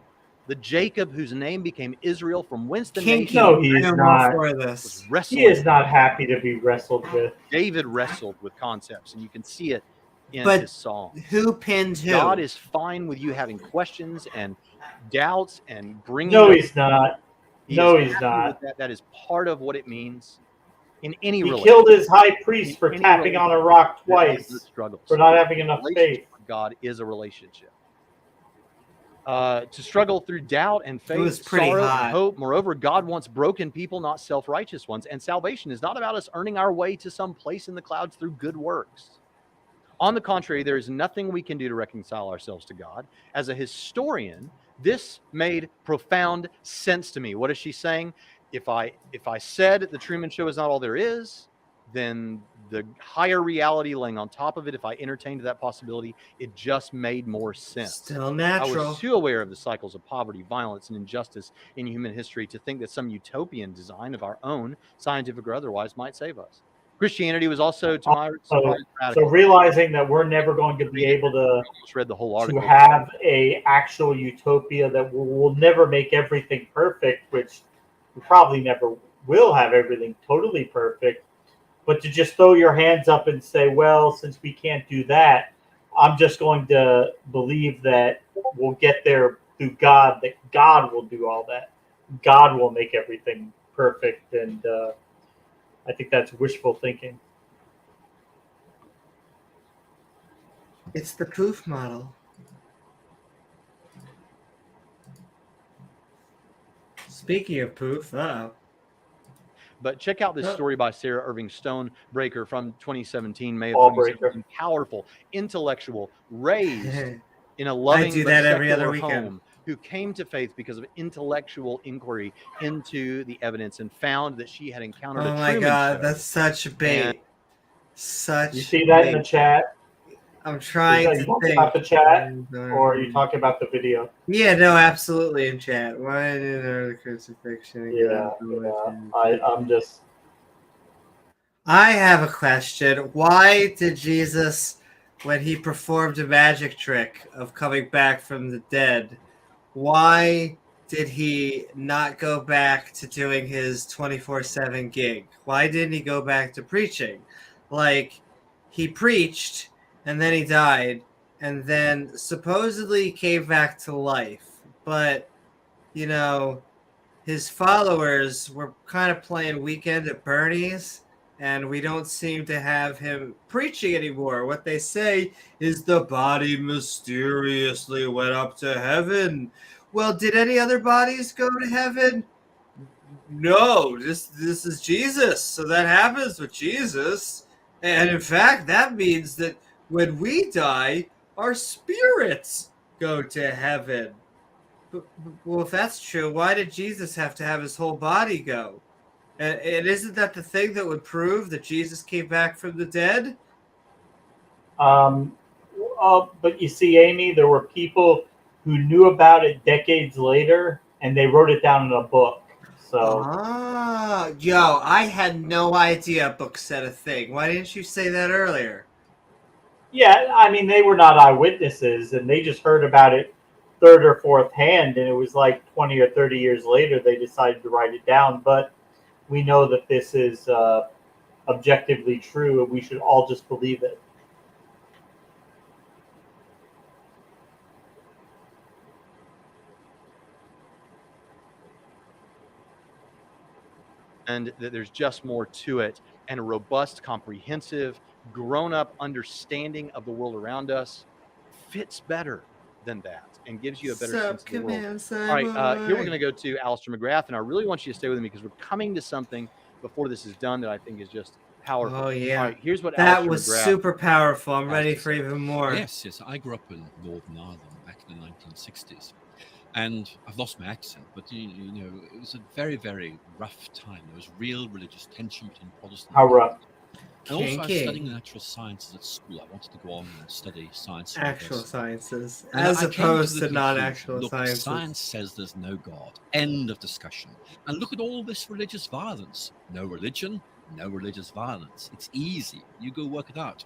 The Jacob whose name became Israel, from whence the Kinky. nation No, he is I'm all not. for was this. He wrestling. is not happy to be wrestled with. David wrestled with concepts, and you can see it in But his song. who pinned who? God is fine with you having questions and doubts and bringing. No, he's not. He No, is he's happy not. with that. That is part of what it means in any He relationship. killed his high priest for Any tapping on a rock twice, struggles. for not having enough Relationship faith. with God is a relationship. To struggle through doubt and It was faith, pretty sorrow, hot. and hope. Moreover, God wants broken people, not self-righteous ones. And salvation is not about us earning our way to some place in the clouds through good works. On the contrary, there is nothing we can do to reconcile ourselves to God. As a historian, this made profound sense to me. What is she saying? If I said the Truman Show is not all there is, then the higher reality laying on top of it, if I entertained that possibility, it just made more sense. Still I natural. was too aware of the cycles of poverty, violence, and injustice in human history to think that some utopian design of our own, scientific or otherwise, might save us. Christianity was also, to my surprise, So radical. realizing that we're never going to be able to Almost read the whole article. have a actual utopia, that will never make everything perfect, which we probably never will have everything totally perfect. But to just throw your hands up and say, well, since we can't do that, I'm just going to believe that we'll get there through God, that God will do all that. God will make everything perfect. And I think that's wishful thinking. It's the poof model. Speaking of poof, But check out this Oh. story by Sarah Irving Stonebreaker from 2017, May of Paul 2017. Powerful, intellectual, raised in a I loving do but that every other secular weekend. home, who came to faith because of intellectual inquiry into the evidence and found that she had encountered Oh a my Truman God, Show. that's such bait. Such. You see that in the bait. chat? I'm trying Are you to talking think. about the chat, or are you talking about the video? Yeah, no, absolutely in chat. Why did the crucifixion? Yeah. I'm just. I have a question. Why did Jesus, when he performed a magic trick of coming back from the dead, why did he not go back to doing his 24/7 gig? Why didn't he go back to preaching? Like, he preached and then he died and then supposedly came back to life. But, you know, his followers were kind of playing Weekend at Bernie's, and we don't seem to have him preaching anymore. What they say is the body mysteriously went up to heaven. Well, did any other bodies go to heaven? No, this is Jesus. So that happens with Jesus. And in fact, that means that when we die, our spirits go to heaven. Well, if that's true, why did Jesus have to have his whole body go? And isn't that the thing that would prove that Jesus came back from the dead? But you see, Amy, there were people who knew about it decades later, and they wrote it down in a book. So, Yo, I had no idea a book said a thing. Why didn't you say that earlier? yeah, I mean, they were not eyewitnesses, and they just heard about it third or fourth hand, and it was like 20 or 30 years later they decided to write it down. But we know that this is objectively true, and we should all just believe it. And that there's just more to it, and a robust, comprehensive, grown-up understanding of the world around us fits better than that and gives you a better sense of the world. All right, here we're going to go to Alistair McGrath, and I really want you to stay with me because we're coming to something before this is done that I think is just powerful. Oh, yeah. All right, here's what that Alistair was McGrath super powerful. I'm has ready to for say. even more. Yes. I grew up in Northern Ireland back in the 1960s. And I've lost my accent, but you know, it was a very, very rough time. There was real religious tension between Protestant How and rough? Catholic. And also, I was studying Kinky. natural sciences at school. I wanted to go on and study science at Actual university. sciences, And as I came to opposed the to conclusion, non-actual look, sciences. science says there's no God. End of discussion. And look at all this religious violence. No religion, no religious violence. It's easy. You go work it out.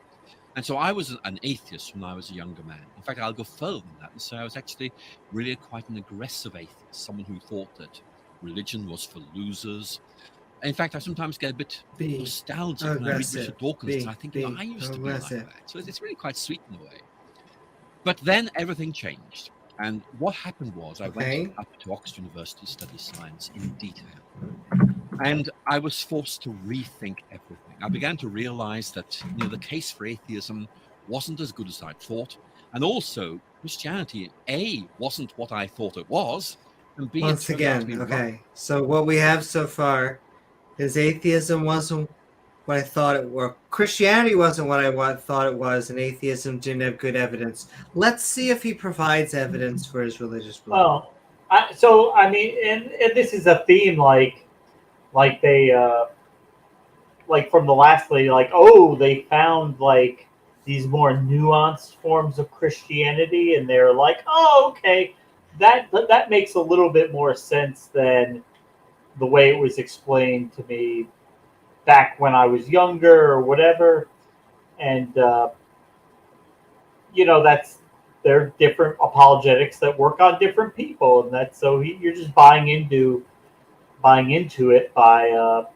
And so I was an atheist when I was a younger man. In fact, I'll go further than that and say I was actually really quite an aggressive atheist, someone who thought that religion was for losers. In fact, I sometimes get a bit Be nostalgic when I read aggressive. Richard Dawkins, because I think, you know, I used to be like that. So it's really quite sweet in a way. But then everything changed. And what happened was I Okay. went up to Oxford University to study science in detail. And I was forced to rethink everything. I began to realize that, you know, the case for atheism wasn't as good as I thought. And also, Christianity, A, wasn't what I thought it was, and B, Once it turned out to again, be okay. wrong. So what we have so far is atheism wasn't what I thought it was. Christianity wasn't what I thought it was, and atheism didn't have good evidence. Let's see if he provides evidence for his religious belief. Well, I mean, and this is a theme, like they, like from the last lady, like, oh, they found like these more nuanced forms of Christianity, and they're like, oh, okay, that makes a little bit more sense than the way it was explained to me back when I was younger or whatever. And you know, there are different apologetics that work on different people, and that's so you're just buying into it by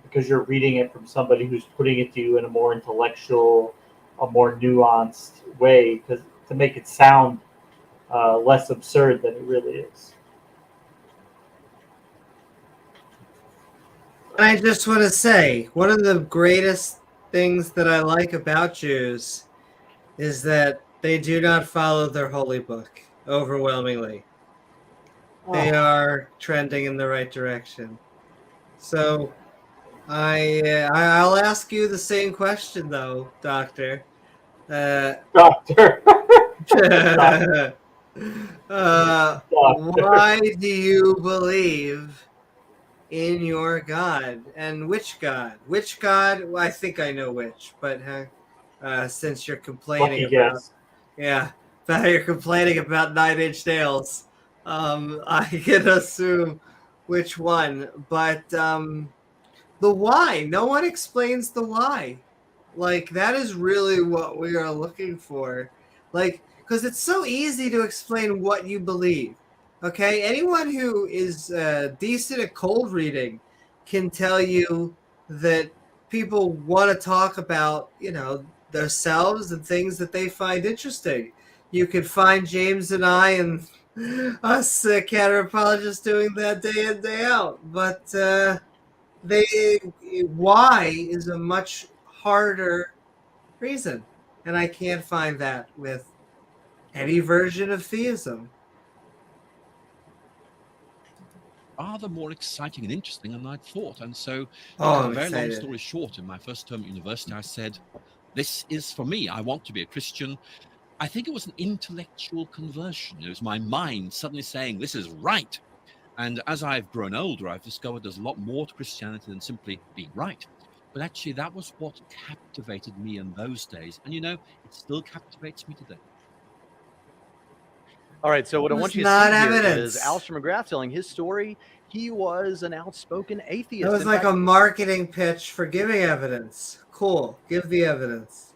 because you're reading it from somebody who's putting it to you in a more intellectual, a more nuanced way, because to make it sound less absurd than it really is. And I just want to say, one of the greatest things that I like about Jews is that they do not follow their holy book overwhelmingly. They are trending in the right direction. So I'll ask you the same question though, Doctor. Doctor. Why do you believe in your God? And which God? Which God? Well, I think I know which, but since you're complaining Lucky about, guess. yeah, you're complaining about 9 Inch Nails, I can assume which one. But the why, no one explains the why. Like, that is really what we are looking for. Like, because it's so easy to explain what you believe. Okay, anyone who is decent at cold reading can tell you that people want to talk about, you know, themselves and things that they find interesting. You could find James and I and us counter apologists doing that day in, day out. But why is a much harder reason, and I can't find that with any version of theism. Rather more exciting and interesting than I'd thought. And so, to Oh, cut a I'm very long excited. story short, in my first term at university, I said, this is for me. I want to be a Christian. I think it was an intellectual conversion. It was my mind suddenly saying, this is right. And as I've grown older, I've discovered there's a lot more to Christianity than simply being right. But actually, that was what captivated me in those days. And, you know, it still captivates me today. All right, so what I It want was you to not see here evidence. is Alistair McGrath telling his story. He was an outspoken atheist. It was In like fact, a marketing pitch for giving evidence. Cool. Give the evidence.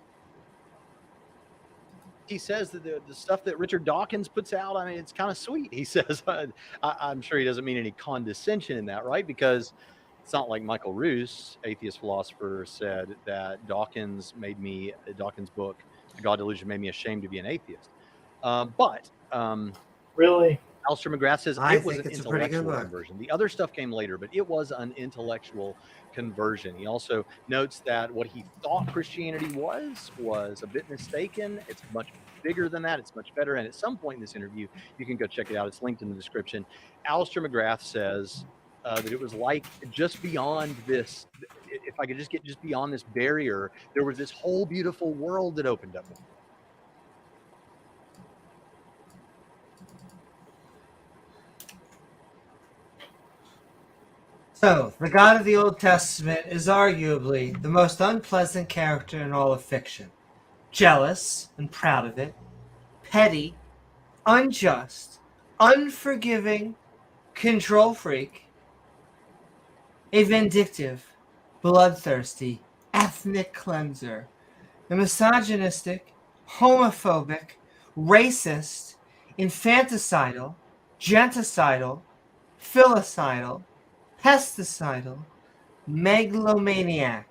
he says that the stuff that Richard Dawkins puts out, I mean, it's kind of sweet. He says, I'm sure he doesn't mean any condescension in that, right? Because it's not like Michael Roos, atheist philosopher, said that Dawkins' book, The God Delusion, made me ashamed to be an atheist. Really? Alistair McGrath says I it was think an it's a pretty good intellectual book. conversion. The other stuff came later, but it was an intellectual conversion. He also notes that what he thought Christianity was a bit mistaken. It's much bigger than that. It's much better. And at some point in this interview, you can go check it out. It's linked in the description. Alistair McGrath says that it was like just beyond this. If I could just get beyond this barrier, there was this whole beautiful world that opened up. So, the God of the Old Testament is arguably the most unpleasant character in all of fiction. Jealous and proud of it, petty, unjust, unforgiving, control freak, a vindictive, bloodthirsty, ethnic cleanser, a misogynistic, homophobic, racist, infanticidal, genocidal, filicidal, pesticidal, megalomaniac,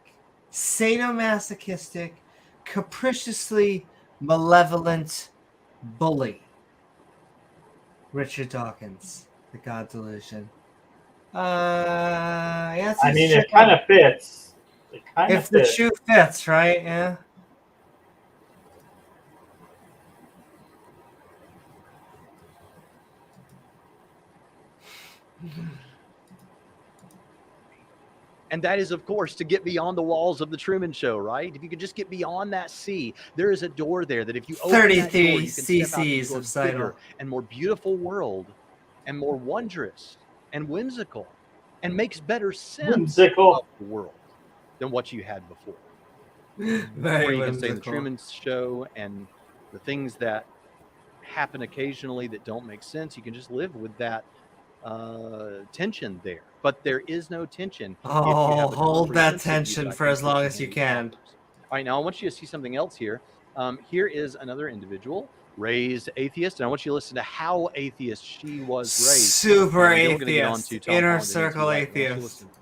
sadomasochistic, capriciously malevolent bully. Richard Dawkins, The God Delusion. Yeah, I mean, it kind of fits. It kind of if the fits. shoe fits, right? Yeah. And that is, of course, to get beyond the walls of the Truman Show, right? If you could just get beyond that sea, there is a door there that if you open that door, 33 you can step out cc's into of a bigger Seidel. and more beautiful world and more wondrous and whimsical and makes better sense Whimsical. of the world than what you had before. Very Or you can say the whimsical. Truman Show and the things that happen occasionally that don't make sense. You can just live with that tension there. But there is no tension. if you Oh, have the hold that comprehensive view tension that I for think as long as Christianity you can. offers. All right, now I want you to see something else here. Here is another individual, raised atheist, and I want you to listen to how atheist she was raised. Super And then we're gonna get on atheist, to Tom inner Holland and circle Nancy Wright. I want you to atheist. listen to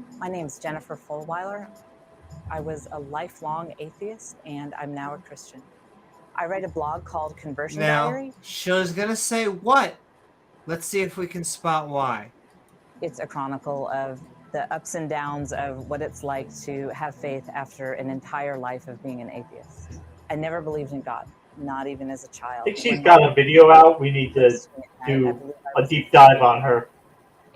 this. My name's Jennifer Fulweiler. I was a lifelong atheist, and I'm now a Christian. I write a blog called Conversion Now, Diary. she was gonna say what? Let's see if we can spot why. It's a chronicle of the ups and downs of what it's like to have faith after an entire life of being an atheist. I never believed in God, not even as a child. I think she's got a video out. We need to do a deep dive on her.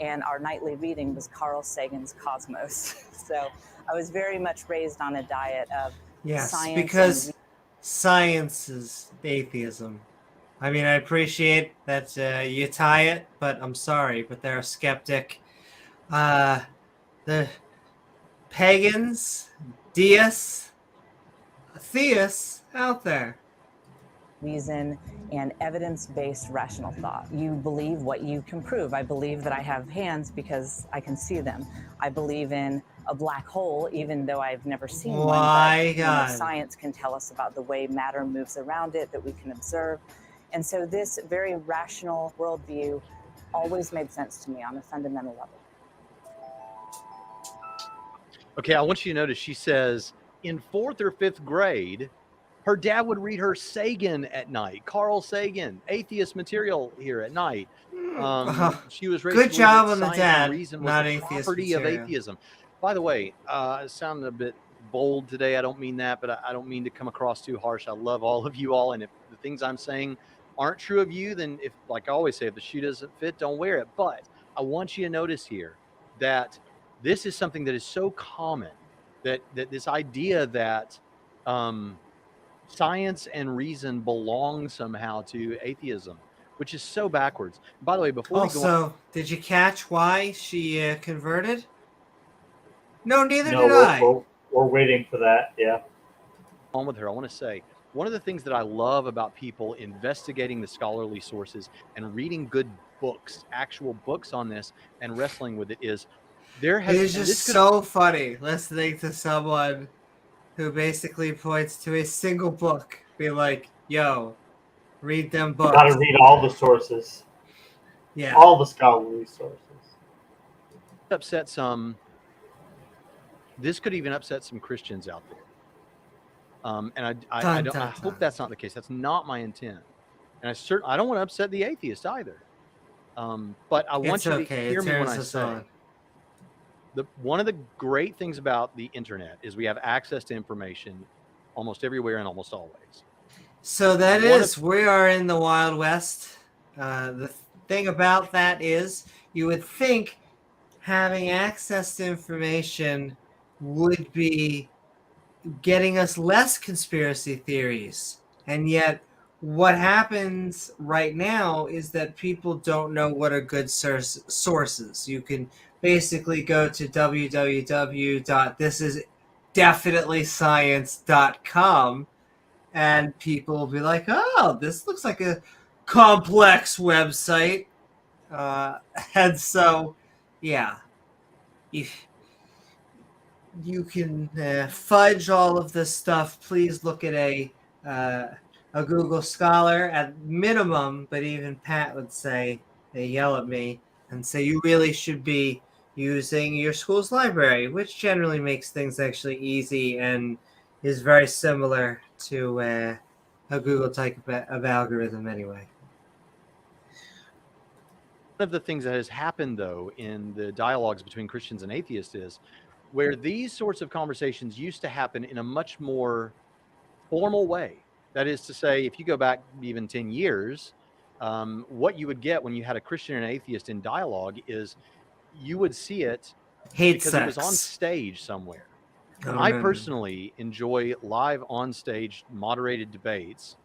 And our nightly reading was Carl Sagan's Cosmos. So I was very much raised on a diet of Yes, science because and science is atheism. I mean, I appreciate that you tie it, but I'm sorry, but they're a skeptic. The pagans, deists, theists out there. reason and evidence-based rational thought. You believe what you can prove. I believe that I have hands because I can see them. I believe in a black hole, even though I've never seen one. My But, God. science can tell us about the way matter moves around it that we can observe. And so this very rational worldview always made sense to me on a fundamental level. Okay, I want you to notice she says in 4th or 5th grade, her dad would read her Sagan at night, Carl Sagan, atheist material here at night. She was raised Good to believe job that on the science dad, and reason was not the atheist property of material. atheism. By the way, it sounded a bit bold today. I don't mean that, but I don't mean to come across too harsh. I love all of you all, and if the things I'm saying aren't true of you, then if, like I always say, if the shoe doesn't fit, don't wear it. But I want you to notice here that this is something that is so common, that this idea that science and reason belong somehow to atheism, which is so backwards. By the way, before we go on, Also, did you catch why she converted? No, neither No, did I. we're waiting for that. Yeah. with her, I want to say one of the things that I love about people investigating the scholarly sources and reading good books, actual books on this, and wrestling with it is there has It is and just this could so funny listening to someone who basically points to a single book, be like, yo, read them books. Got to read all the sources, Yeah. all the scholarly sources. upset some. This could even upset some Christians out there. And I hope that's not the case. That's not my intent. And I don't want to upset the atheist either. But I want you to hear me when I say one of the great things about the internet is we have access to information almost everywhere and almost always. So that is, we are in the Wild West. The thing about that is, you would think having access to information would be getting us less conspiracy theories, and yet what happens right now is that people don't know what are good sources. You can basically go to www.thisisdefinitelyscience.com and people will be like, oh, this looks like a complex website. And so, yeah, if you can fudge all of this stuff, please look at a Google Scholar at minimum. But even Pat would say, they yell at me and say you really should be using your school's library, which generally makes things actually easy and is very similar to a Google type of algorithm anyway. One of the things that has happened, though, in the dialogues between Christians and atheists is where these sorts of conversations used to happen in a much more formal way. That is to say, if you go back even 10 years, what you would get when you had a Christian and an atheist in dialogue is you would see it Hate because sex. it was on stage somewhere. Oh, I no. personally enjoy live on stage moderated debates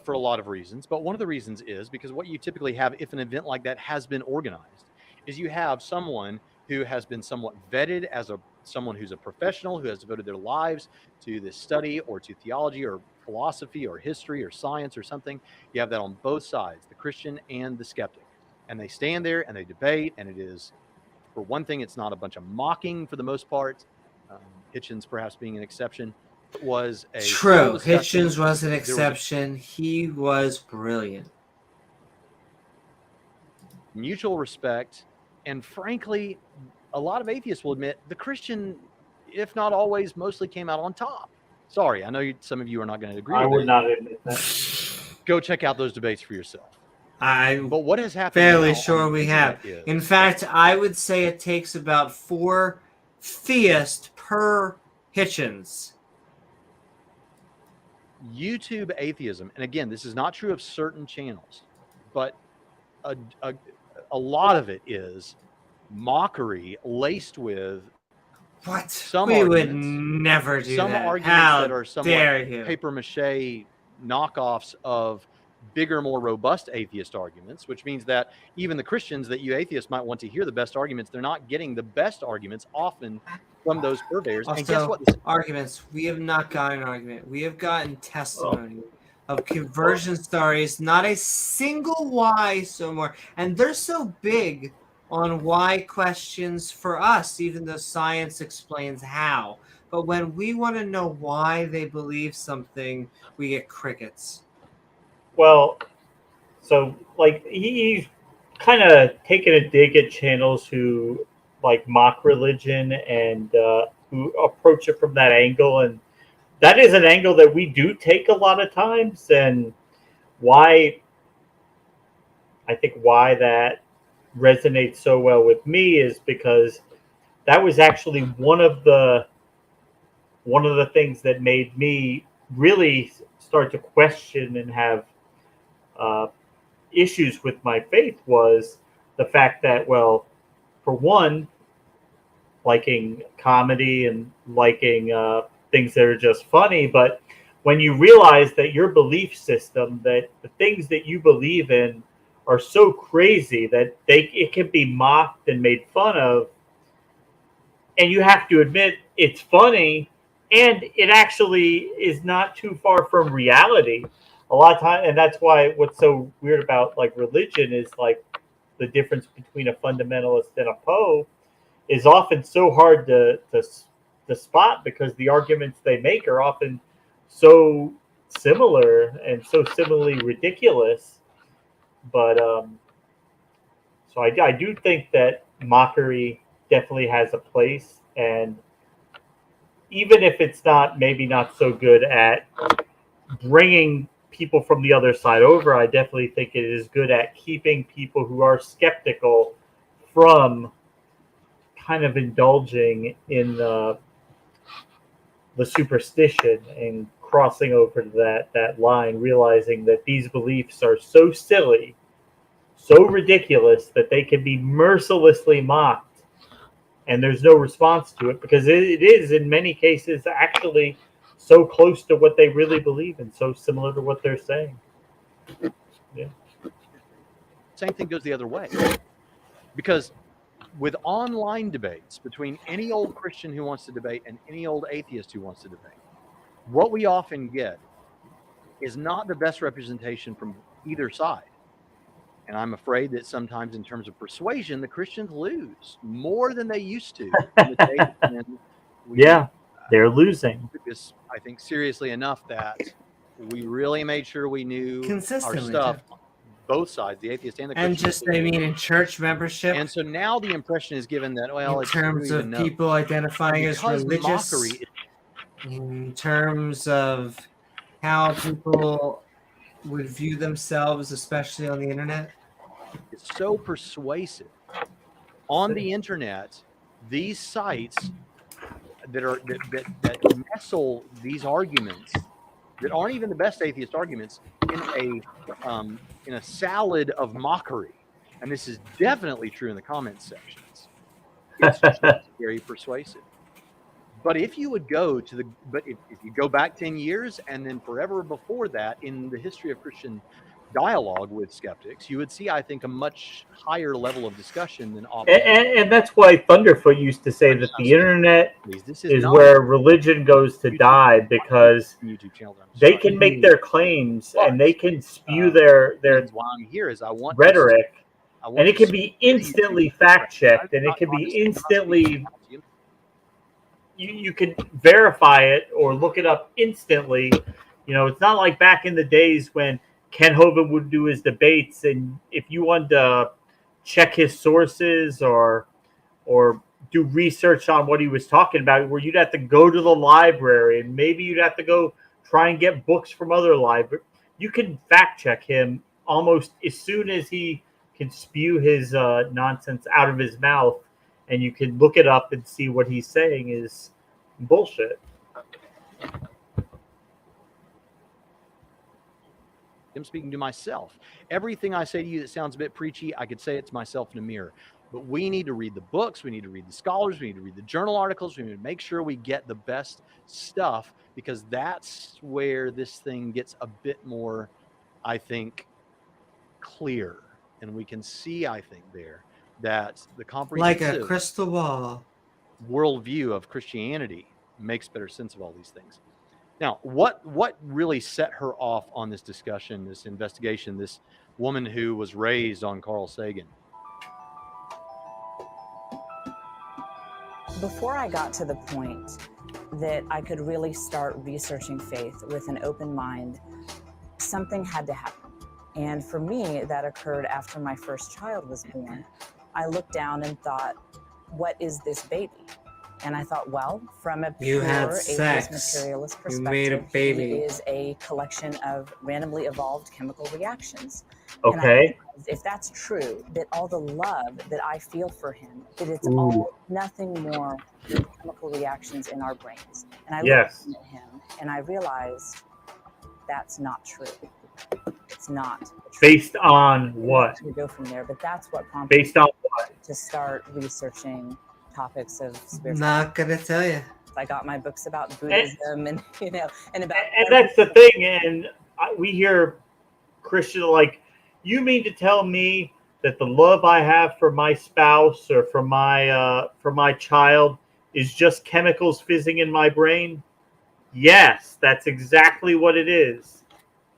for a lot of reasons. But one of the reasons is because what you typically have if an event like that has been organized is you have someone who has been somewhat vetted as someone who's a professional, who has devoted their lives to this study or to theology or philosophy or history or science or something. You have that on both sides, the Christian and the skeptic. And they stand there and they debate, and it is, for one thing, it's not a bunch of mocking for the most part. Hitchens perhaps being an exception. It was a True. discussion. Hitchens was an There was a exception. He was brilliant. mutual respect, and frankly, a lot of atheists will admit the Christian, if not always, mostly came out on top. Sorry, I know some of you are not going to agree I with would it. not admit that. Go check out those debates for yourself. I'm But what has happened fairly now sure on the we have. internet is, In fact, I would say it takes about 4 theists per Hitchens. YouTube atheism, and again, this is not true of certain channels, but a lot of it is mockery laced with What? some we would arguments, never do some that. arguments How that are dare somewhat you? paper mache knockoffs of bigger, more robust atheist arguments, which means that even the Christians that you atheists might want to hear the best arguments, they're not getting the best arguments often from those purveyors. Also, And guess what? arguments. We have not gotten an argument. We have gotten testimony of conversion stories. Not a single why so more. And they're so big on why questions for us, even though science explains how. But when we want to know why they believe something, we get crickets. Well, so like he's kind of taken a dig at channels who like mock religion and who approach it from that angle, and that is an angle that we do take a lot of times. And why I think why that resonates so well with me is because that was actually one of the things that made me really start to question and have issues with my faith was the fact that, well, for one, liking comedy and liking things that are just funny, but when you realize that your belief system, that the things that you believe in are so crazy that it can be mocked and made fun of, and you have to admit it's funny, and it actually is not too far from reality a lot of time. And that's why what's so weird about like religion is like the difference between a fundamentalist and a Poe is often so hard to spot, because the arguments they make are often so similar and so similarly ridiculous. But so I do think that mockery definitely has a place, and even if it's maybe not so good at bringing people from the other side over, I definitely think it is good at keeping people who are skeptical from kind of indulging in the superstition and crossing over to that line, realizing that these beliefs are so silly, so ridiculous, that they can be mercilessly mocked, and there's no response to it, because it is in many cases actually so close to what they really believe and so similar to what they're saying. Yeah. Same thing goes the other way. Because with online debates between any old Christian who wants to debate and any old atheist who wants to debate, what we often get is not the best representation from either side. And I'm afraid that sometimes in terms of persuasion, the Christians lose more than they used to. In the days when Yeah, they're losing. took this, I think, seriously enough that we really made sure we knew our Consistently, stuff, too. both sides, the atheist and the Christian. And just, I mean, in church membership, And so now the impression is given that, well, in it's who terms even of knows. people identifying as Because religious, mockery in terms of how people would view themselves, especially on the internet. is so persuasive. On the internet, these sites that nestle these arguments that aren't even the best atheist arguments in a salad of mockery, and this is definitely true in the comment sections. It's just very persuasive. But if you would go to if you go back 10 years and then forever before that in the history of Christian dialogue with skeptics, you would see, I think, a much higher level of discussion than often. And that's why Thunderfoot used to say that the internet This is not where religion goes to die, because a YouTube channel. they can make their claims and they can spew their Why I'm here is I want rhetoric, to, and it can be instantly fact checked, and it can be instantly. You can verify it or look it up instantly. You know, it's not like back in the days when Ken Hovind would do his debates, and if you wanted to check his sources or do research on what he was talking about, where you'd have to go to the library and maybe you'd have to go try and get books from other libraries. You can fact check him almost as soon as he can spew his nonsense out of his mouth, and you can look it up and see what he's saying is bullshit. I'm speaking to myself. Everything I say to you that sounds a bit preachy, I could say it to myself in a mirror. But we need to read the books, we need to read the scholars, we need to read the journal articles, we need to make sure we get the best stuff, because that's where this thing gets a bit more, I think, clear. And we can see, I think, there that the comprehensive Like a crystal ball worldview of Christianity makes better sense of all these things. Now, what really set her off on this discussion, this investigation, this woman who was raised on Carl Sagan? Before I got to the point that I could really start researching faith with an open mind, something had to happen. And for me, that occurred after my first child was born. I looked down and thought, what is this baby? And I thought, well, from a pure atheist materialist perspective, made a baby. it is a collection of randomly evolved chemical reactions. Okay. And if that's true, that all the love that I feel for him, that it's all nothing more than chemical reactions in our brains. And I looked at him and I realized that's not true. It's not. Based on what? We go from there, but that's what prompted Based on what? to start researching topics of spirituality. Not gonna tell you. I got my books about Buddhism and about. And that's the thing. And we hear Christian like, you mean to tell me that the love I have for my spouse or for my child is just chemicals fizzing in my brain? Yes, that's exactly what it is.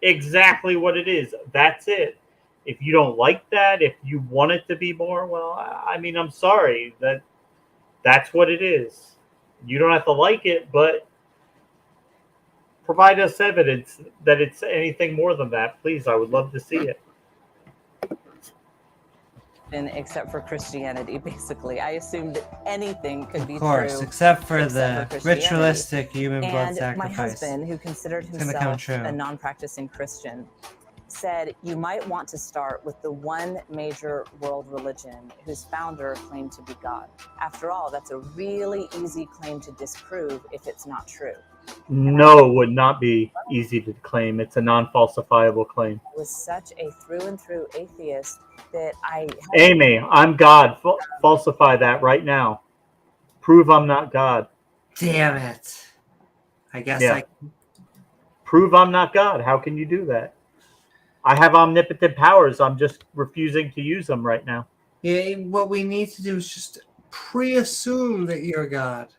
Exactly what it is. That's it. If you don't like that, if you want it to be more, well, I mean, I'm sorry. That's what it is. You don't have to like it, but provide us evidence that it's anything more than that. Please, I would love to see it. Except for Christianity, basically. I assumed that anything could be true. Of course, except for the ritualistic human blood And sacrifice. my husband, who considered himself a non-practicing Christian, said you might want to start with the one major world religion whose founder claimed to be God. After all, that's a really easy claim to disprove if it's not true. No, it would not be easy to claim. It's a non-falsifiable claim. I was such a through and through atheist that Amy, I'm God. Falsify that right now. Prove I'm not God. Damn it. I guess Prove I'm not God. How can you do that? I have omnipotent powers. I'm just refusing to use them right now. Yeah, what we need to do is just pre-assume that you're God.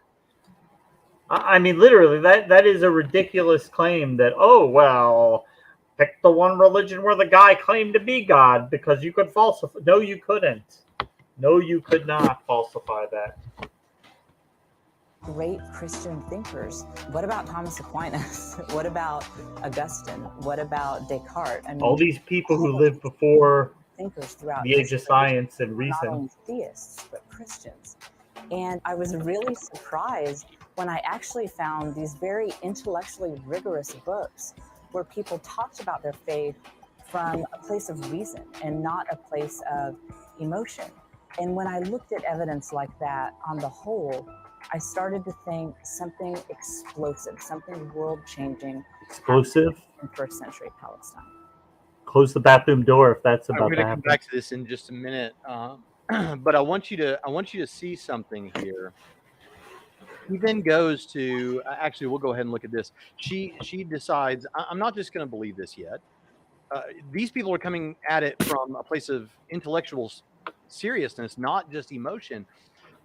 I mean, literally, that is a ridiculous claim that, oh, well, pick the one religion where the guy claimed to be God because you could falsify. No, you couldn't. No, you could not falsify that. Great Christian thinkers. What about Thomas Aquinas? What about Augustine? What about Descartes? I mean, All these people who lived before thinkers throughout the age of history science and were not reason. only theists, but Christians. And I was really surprised when I actually found these very intellectually rigorous books where people talked about their faith from a place of reason and not a place of emotion. And when I looked at evidence like that on the whole, I started to think something explosive, something world-changing Explosive? in first century Palestine. Close the bathroom door if that's I'm about going to to come happen. back to this in just a minute, but I want you to see something here. He then goes to actually, we'll go ahead and look at this. She decides, I'm not just going to believe this yet. These people are coming at it from a place of intellectual seriousness, not just emotion.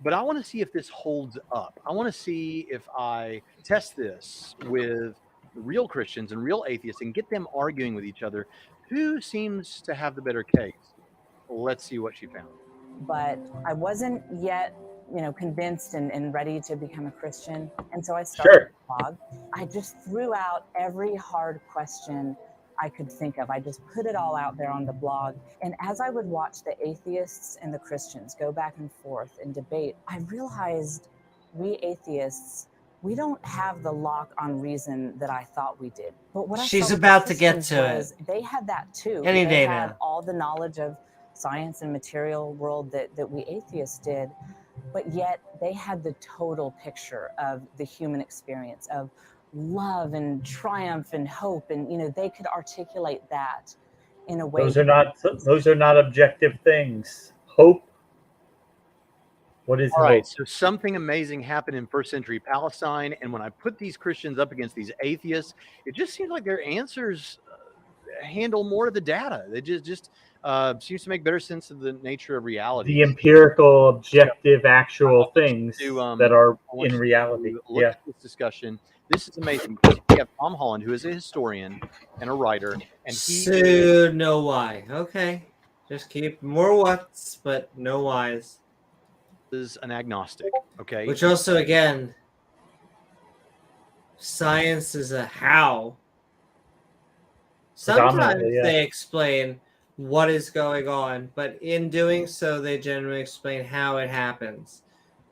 But I want to see if this holds up. I want to see if I test this with real Christians and real atheists and get them arguing with each other. Who seems to have the better case? Let's see what she found. But I wasn't yet, convinced and ready to become a Christian. And so I started a blog. I just threw out every hard question I could think of. I just put it all out there on the blog. And as I would watch the atheists and the Christians go back and forth and debate, I realized we atheists, we don't have the lock on reason that I thought we did. But what She's I saw with about the to get Christians to was they had that too. Any they day had now. all the knowledge of science and material world that we atheists did, but yet they had the total picture of the human experience of love and triumph and hope, and they could articulate that in a way. Those are not objective things. Hope. What is All right, hope? so something amazing happened in first century Palestine, and when I put these Christians up against these atheists, it just seems like their answers handle more of the data. They just seems to make better sense of the nature of reality. The empirical, objective, actual things that are in reality. Look at this discussion. This is amazing because we have Tom Holland, who is a historian and a writer, and he no why. Okay, just keep more whats, but no whys. is an agnostic. Okay, Which also, again, science is a how. Sometimes they explain what is going on, but in doing so, they generally explain how it happens.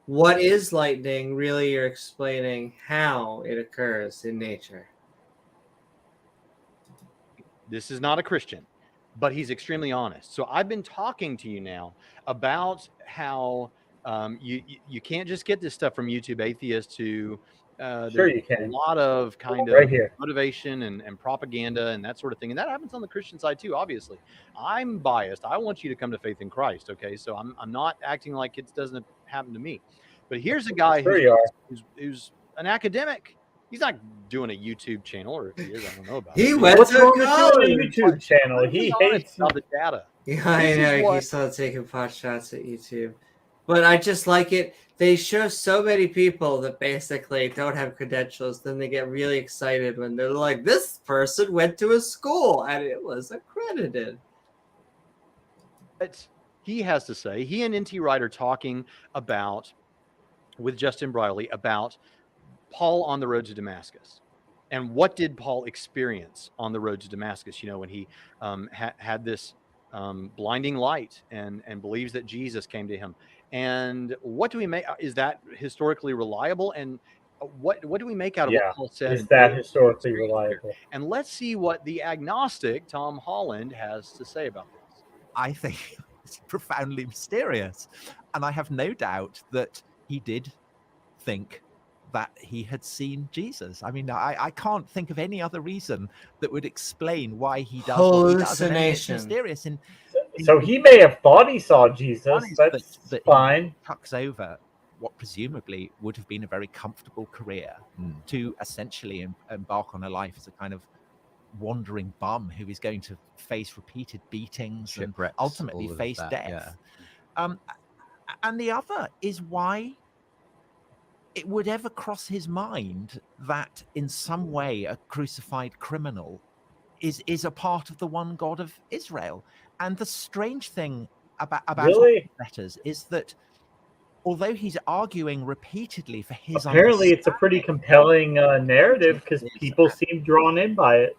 What is lightning? Really, you're explaining how it occurs in nature. This is not a Christian, but he's extremely honest. So I've been talking to you now about how you can't just get this stuff from YouTube atheists who Sure you there's can. a lot of kind of Right here. motivation and propaganda and that sort of thing. And that happens on the Christian side too, obviously. I'm biased. I want you to come to faith in Christ, okay? So I'm not acting like it doesn't happen to me. But here's a guy who's an academic. He's not doing a YouTube channel, or if he is, I don't know about it. He went What's to wrong with college. doing a YouTube channel? He hates all the data. Yeah, I know. He started taking pot shots at YouTube. But I just like it. They show so many people that basically don't have credentials. Then they get really excited when they're like, this person went to a school and it was accredited. But he has to say, he and N.T. Wright are talking about, with Justin Briley, about Paul on the road to Damascus. And what did Paul experience on the road to Damascus? When he had this blinding light and believes that Jesus came to him. And what do we make? Is that historically reliable? And what do we make out of what Paul said? Is that historically reliable? And let's see what the agnostic Tom Holland has to say about this. I think it's profoundly mysterious. And I have no doubt that he did think that he had seen Jesus. I mean, I can't think of any other reason that would explain why he does what he does. And it's mysterious. So he may have thought he saw Jesus. That's fine. Tucks over what presumably would have been a very comfortable career to essentially embark on a life as a kind of wandering bum who is going to face repeated beatings and Shipwrecks, ultimately all of face that, death. yeah. And the other is why it would ever cross his mind that in some way a crucified criminal is a part of the one God of Israel. And the strange thing about Really? letters is that although he's arguing repeatedly for his Apparently, it's a pretty compelling narrative because people seem drawn in by it.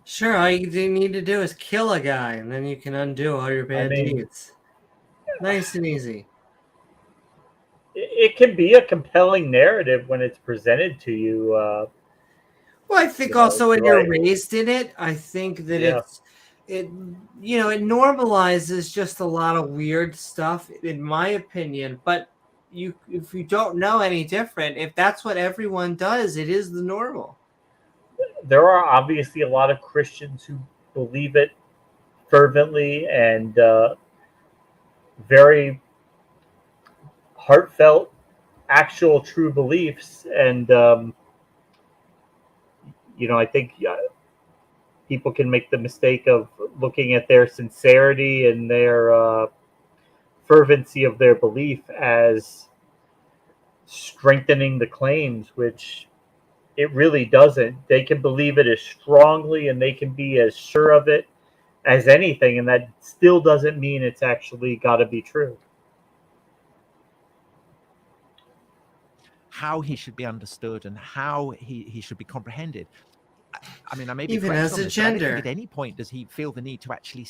Sure, all you need to do is kill a guy, and then you can undo all your bad deeds. Nice and easy. It can be a compelling narrative when it's presented to you. Well, I think also when you're raised in it, I think that it normalizes just a lot of weird stuff, in my opinion. But if you don't know any different, if that's what everyone does, it is the normal. There are obviously a lot of Christians who believe it fervently and very heartfelt, actual, true beliefs. And, I think people can make the mistake of looking at their sincerity and their fervency of their belief as strengthening the claims, which it really doesn't. They can believe it as strongly and they can be as sure of it as anything, and that still doesn't mean it's actually got to be true. How he should be understood and how he should be comprehended. I mean, I may be even correct as on a this, but I don't gender. think at any point does he feel the need to actually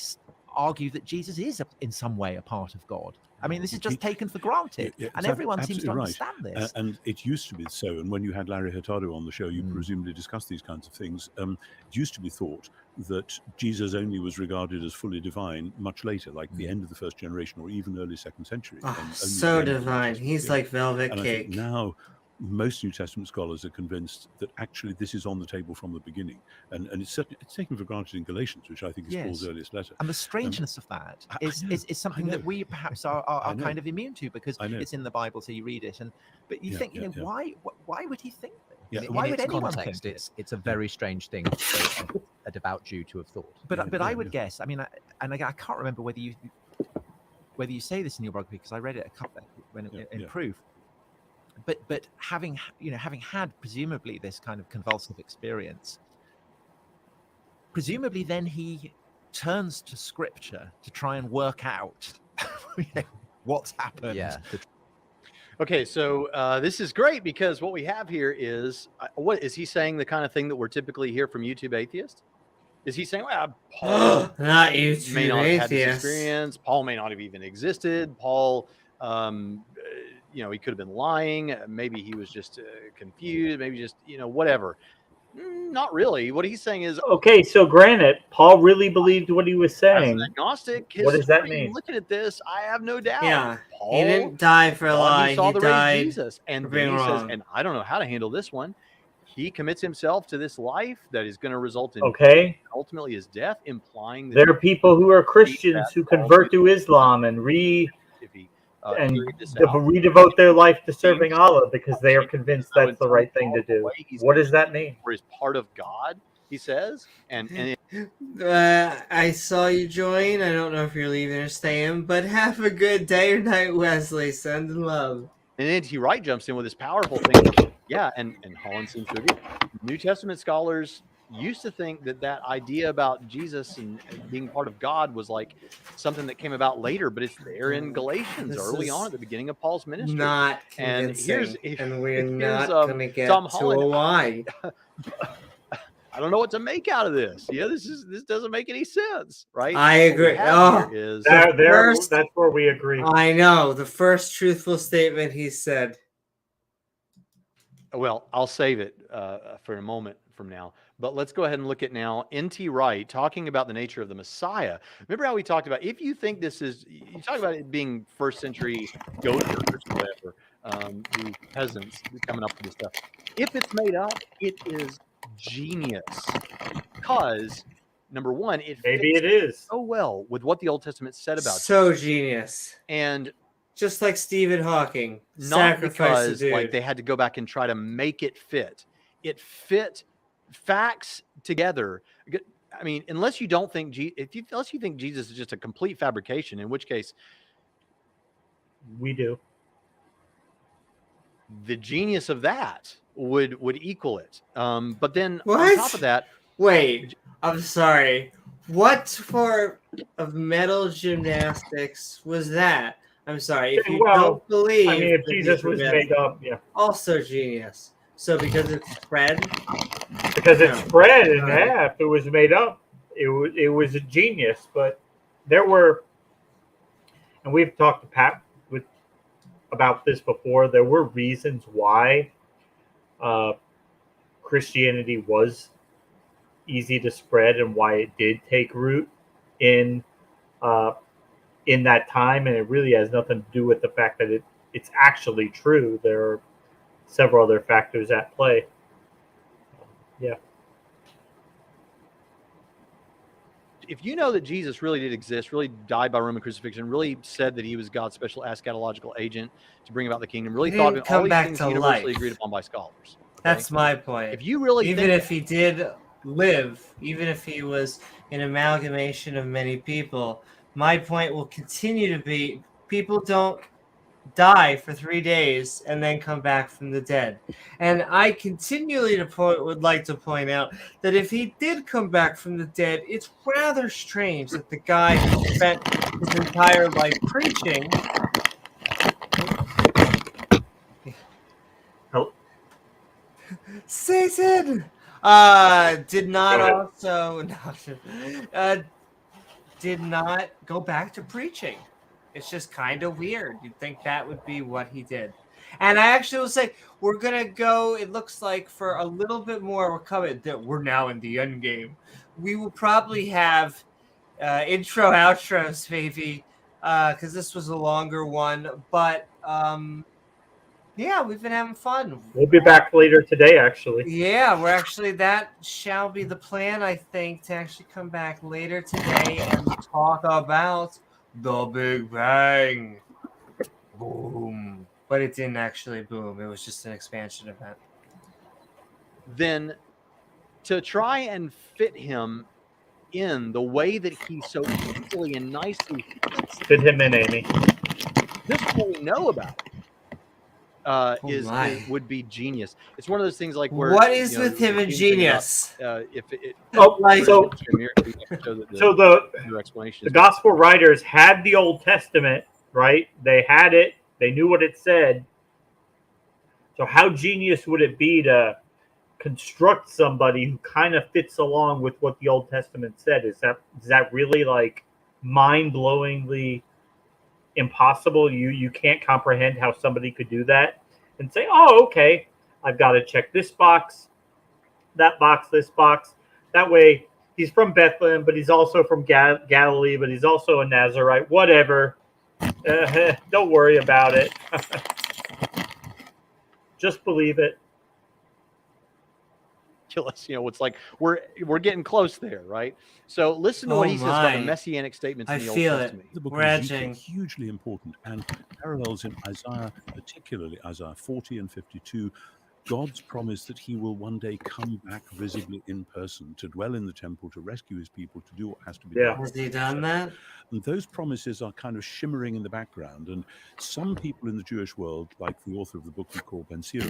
argue that Jesus is in some way a part of God. I mean, this is just taken for granted, and everyone seems to understand this. And it used to be so. And when you had Larry Hurtado on the show, you presumably discussed these kinds of things. It used to be thought that Jesus only was regarded as fully divine much later, like the end of the first generation or even early second century. So divine. He's like velvet and cake. I think now most New Testament scholars are convinced that actually this is on the table from the beginning, and it's taken for granted in Galatians, which I think is Paul's earliest letter. And the strangeness of that is something that we perhaps are kind of immune to because it's in the Bible, so you read it, but you think, why would he think this? Yeah, why would anyone context, think it's a very strange thing for a devout Jew to have thought. But I would guess. I mean, I can't remember whether you say this in your biography because I read it a couple in proof. But having had presumably this kind of convulsive experience, presumably then he turns to scripture to try and work out what's happened. Yeah. Okay, so this is great because what we have here is, what is he saying? The kind of thing that we're typically hear from YouTube atheists? Is he saying, well, Paul not YouTube may not have had this atheists. experience. Paul may not have even existed. Paul, he could have been lying. Maybe he was just confused. Maybe just, whatever. Not really. What he's saying is, okay, so granted, Paul really believed what he was saying. As an agnostic, what does that mean? Looking at this, I have no doubt. Yeah, Paul, he didn't die for a lie. He saw the died raised Jesus, and for then being he says, wrong. and I don't know how to handle this one. He commits himself to this life that is going to result in ultimately his death, implying that there are people who are Christians who convert to Islam and redevote their life to serving Allah because they are convinced that's the right thing to do. What does that mean? Or is part of God, he says. And I saw you join. I don't know if you're leaving or staying, but have a good day or night, Wesley. Sending love. And N.T. Wright jumps in with this powerful thing. Yeah, and Holland seems to agree. New Testament scholars used to think that idea about Jesus and being part of God was like something that came about later, but it's there in Galatians early on at the beginning of Paul's ministry. Not convincing, and we're not going to get Tom to a why. I don't know what to make out of this. This doesn't make any sense, right? I agree. That's where we agree. I know the first truthful statement he said. Well, I'll save it for a moment from now. But let's go ahead and look at now N.T. Wright talking about the nature of the Messiah. Remember how we talked about, if you think this is, you talk about it being first century goat herders or whatever, the peasants coming up with this stuff. If it's made up, it is genius. Because, number one, it is so well with what the Old Testament said about so genius. And just like Stephen Hawking, not because like they had to go back and try to make it fit. It fit facts together. I mean, unless you don't think unless you think Jesus is just a complete fabrication, in which case We do. the genius of that would equal it. But then on What? top of that, Wait, I'm sorry. What form of metal gymnastics was that? I'm sorry. If you Well, don't believe, I mean, if that Jesus these were was metal, made up, yeah. also genius. So because it's spread, Because it's No. spread in Alright. half. It was made up. It was a genius. But there were, and we've talked to Pat about this before. There were reasons why Christianity was easy to spread and why it did take root in that time, and it really has nothing to do with the fact that it's actually true. There are several other factors at play. Yeah. if you know that Jesus really did exist, really died by Roman crucifixion, really said that he was God's special eschatological agent to bring about the kingdom, really He thought didn't of all come these back things to universally life. agreed upon by scholars. Okay? That's my point. If you really Even think if he did live, even if he was an amalgamation of many people, my point will continue to be people don't die for 3 days and then come back from the dead. And I continually would like to point out that if he did come back from the dead, it's rather strange that the guy who spent his entire life preaching Oh. Satan did not also did not go back to preaching. It's just kind of weird. You'd think that would be what he did. And I actually will say we're gonna go. It looks like for a little bit more. We're coming. We're now in the end game. We will probably have intro outros, maybe, because this was a longer one. But yeah, we've been having fun. We'll be back later today, actually. Yeah, we're actually, that shall be the plan, I think, to actually come back later today and talk about the Big Bang. Boom. But it didn't actually boom. It was just an expansion event. then to try and fit him in the way that he so easily and nicely fits Fit him in, Amy. this is what we know about my. would be genius. It's one of those things like where What is you know, with him the and Hume thing about, genius? if it Oh, Like- so the new explanation the gospel writers had the Old Testament, right? They had it. They knew what it said. So how genius would it be to construct somebody who kind of fits along with what the Old Testament said? Is that really like mind-blowingly impossible? You can't comprehend how somebody could do that and say, oh, okay, I've got to check this box, that box, this box. That way he's from Bethlehem, but he's also from Galilee, but he's also a Nazarite, whatever. Don't worry about it. Just believe it. ridiculous. You know, it's like we're getting close there, right? So listen to what Oh he says about the my. messianic statements in I the feel Old it. Testament. The book We're of Ezekiel edging. is hugely important, and parallels in Isaiah, particularly Isaiah 40 and 52, God's promise that he will one day come back visibly in person to dwell in the temple, to rescue his people, to do what has to be Yeah. done. Has he done that? And those promises are kind of shimmering in the background. And some people in the Jewish world, like the author of the book we call Ben Sira,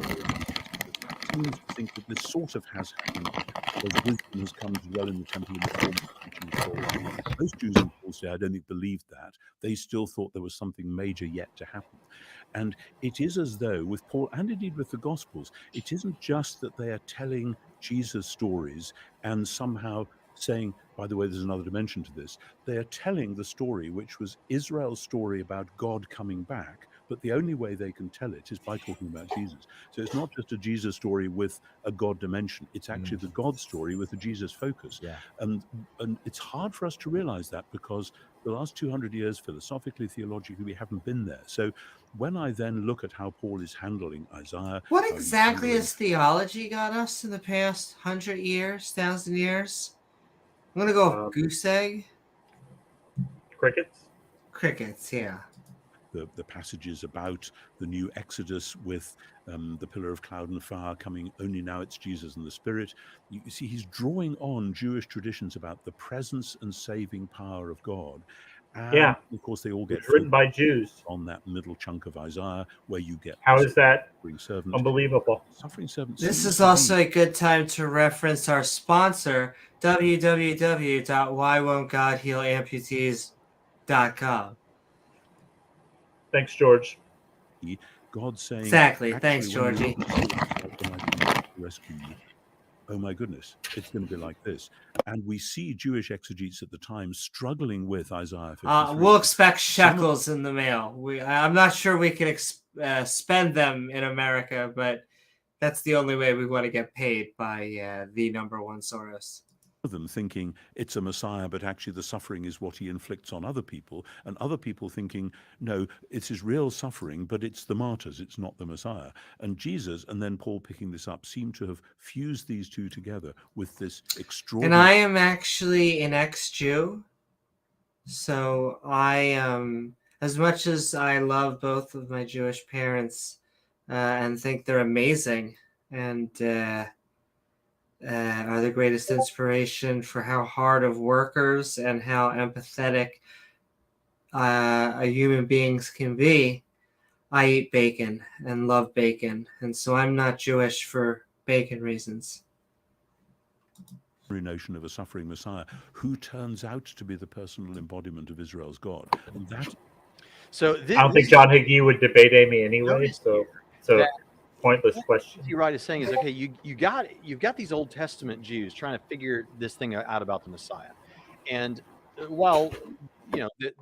seems to think that this sort of has happened, as wisdom has come to dwell in the temple in the form of teaching Torah. Most Jews in Paul's day, I don't think, believed that. They still thought there was something major yet to happen. And it is as though with Paul, and indeed with the Gospels, it isn't just that they are telling Jesus stories and somehow saying, by the way, there's another dimension to this. They are telling the story, which was Israel's story about God coming back, but the only way they can tell it is by talking about Jesus. So it's not just a Jesus story with a God dimension. It's actually the God story with a Jesus focus. Yeah. And it's hard for us to realize that because the last 200 years, philosophically, theologically, we haven't been there. So when I then look at how Paul is handling Isaiah, What how he's exactly handling- has theology got us in the past 100 years, 1,000 years? I'm gonna go goose egg. Crickets? Crickets, yeah. the passages about the new Exodus with the pillar of cloud and fire coming, only now it's Jesus and the Spirit. You see, he's drawing on Jewish traditions about the presence and saving power of God. And Yeah. of course, they all get It's written by Jews. on that middle chunk of Isaiah where you get How is that suffering servant. unbelievable? Suffering servant. This seems is to also be- a good time to reference our sponsor, www.whywon'tgodhealamputees.com. Thanks, George. God saying, Exactly. "Actually, Thanks, when you Georgie. look at it, when I come to rescue you, oh my goodness, it's going to be like this." And we see Jewish exegetes at the time struggling with Isaiah 53. We'll expect Some of- shekels in the mail. I'm not sure we can spend them in America, but that's the only way we want to get paid by the number one Soros. them thinking it's a Messiah, but actually the suffering is what he inflicts on other people, and other people thinking, no, it's his real suffering, but it's the martyrs, it's not the Messiah. And Jesus, and then Paul picking this up, seem to have fused these two together with this And extraordinary... I am actually an ex-Jew, so as much as I love both of my Jewish parents and think they're amazing and are the greatest inspiration for how hard of workers and how empathetic a human beings can be, I eat bacon and love bacon. And so I'm not Jewish for bacon reasons. notion of a suffering Messiah who turns out to be the personal embodiment of Israel's God. And that... So I don't think John Hagee would debate Amy anyway, so it's a pointless question. What Wright is saying is, okay, you've got these Old Testament Jews trying to figure this thing out about the Messiah, and while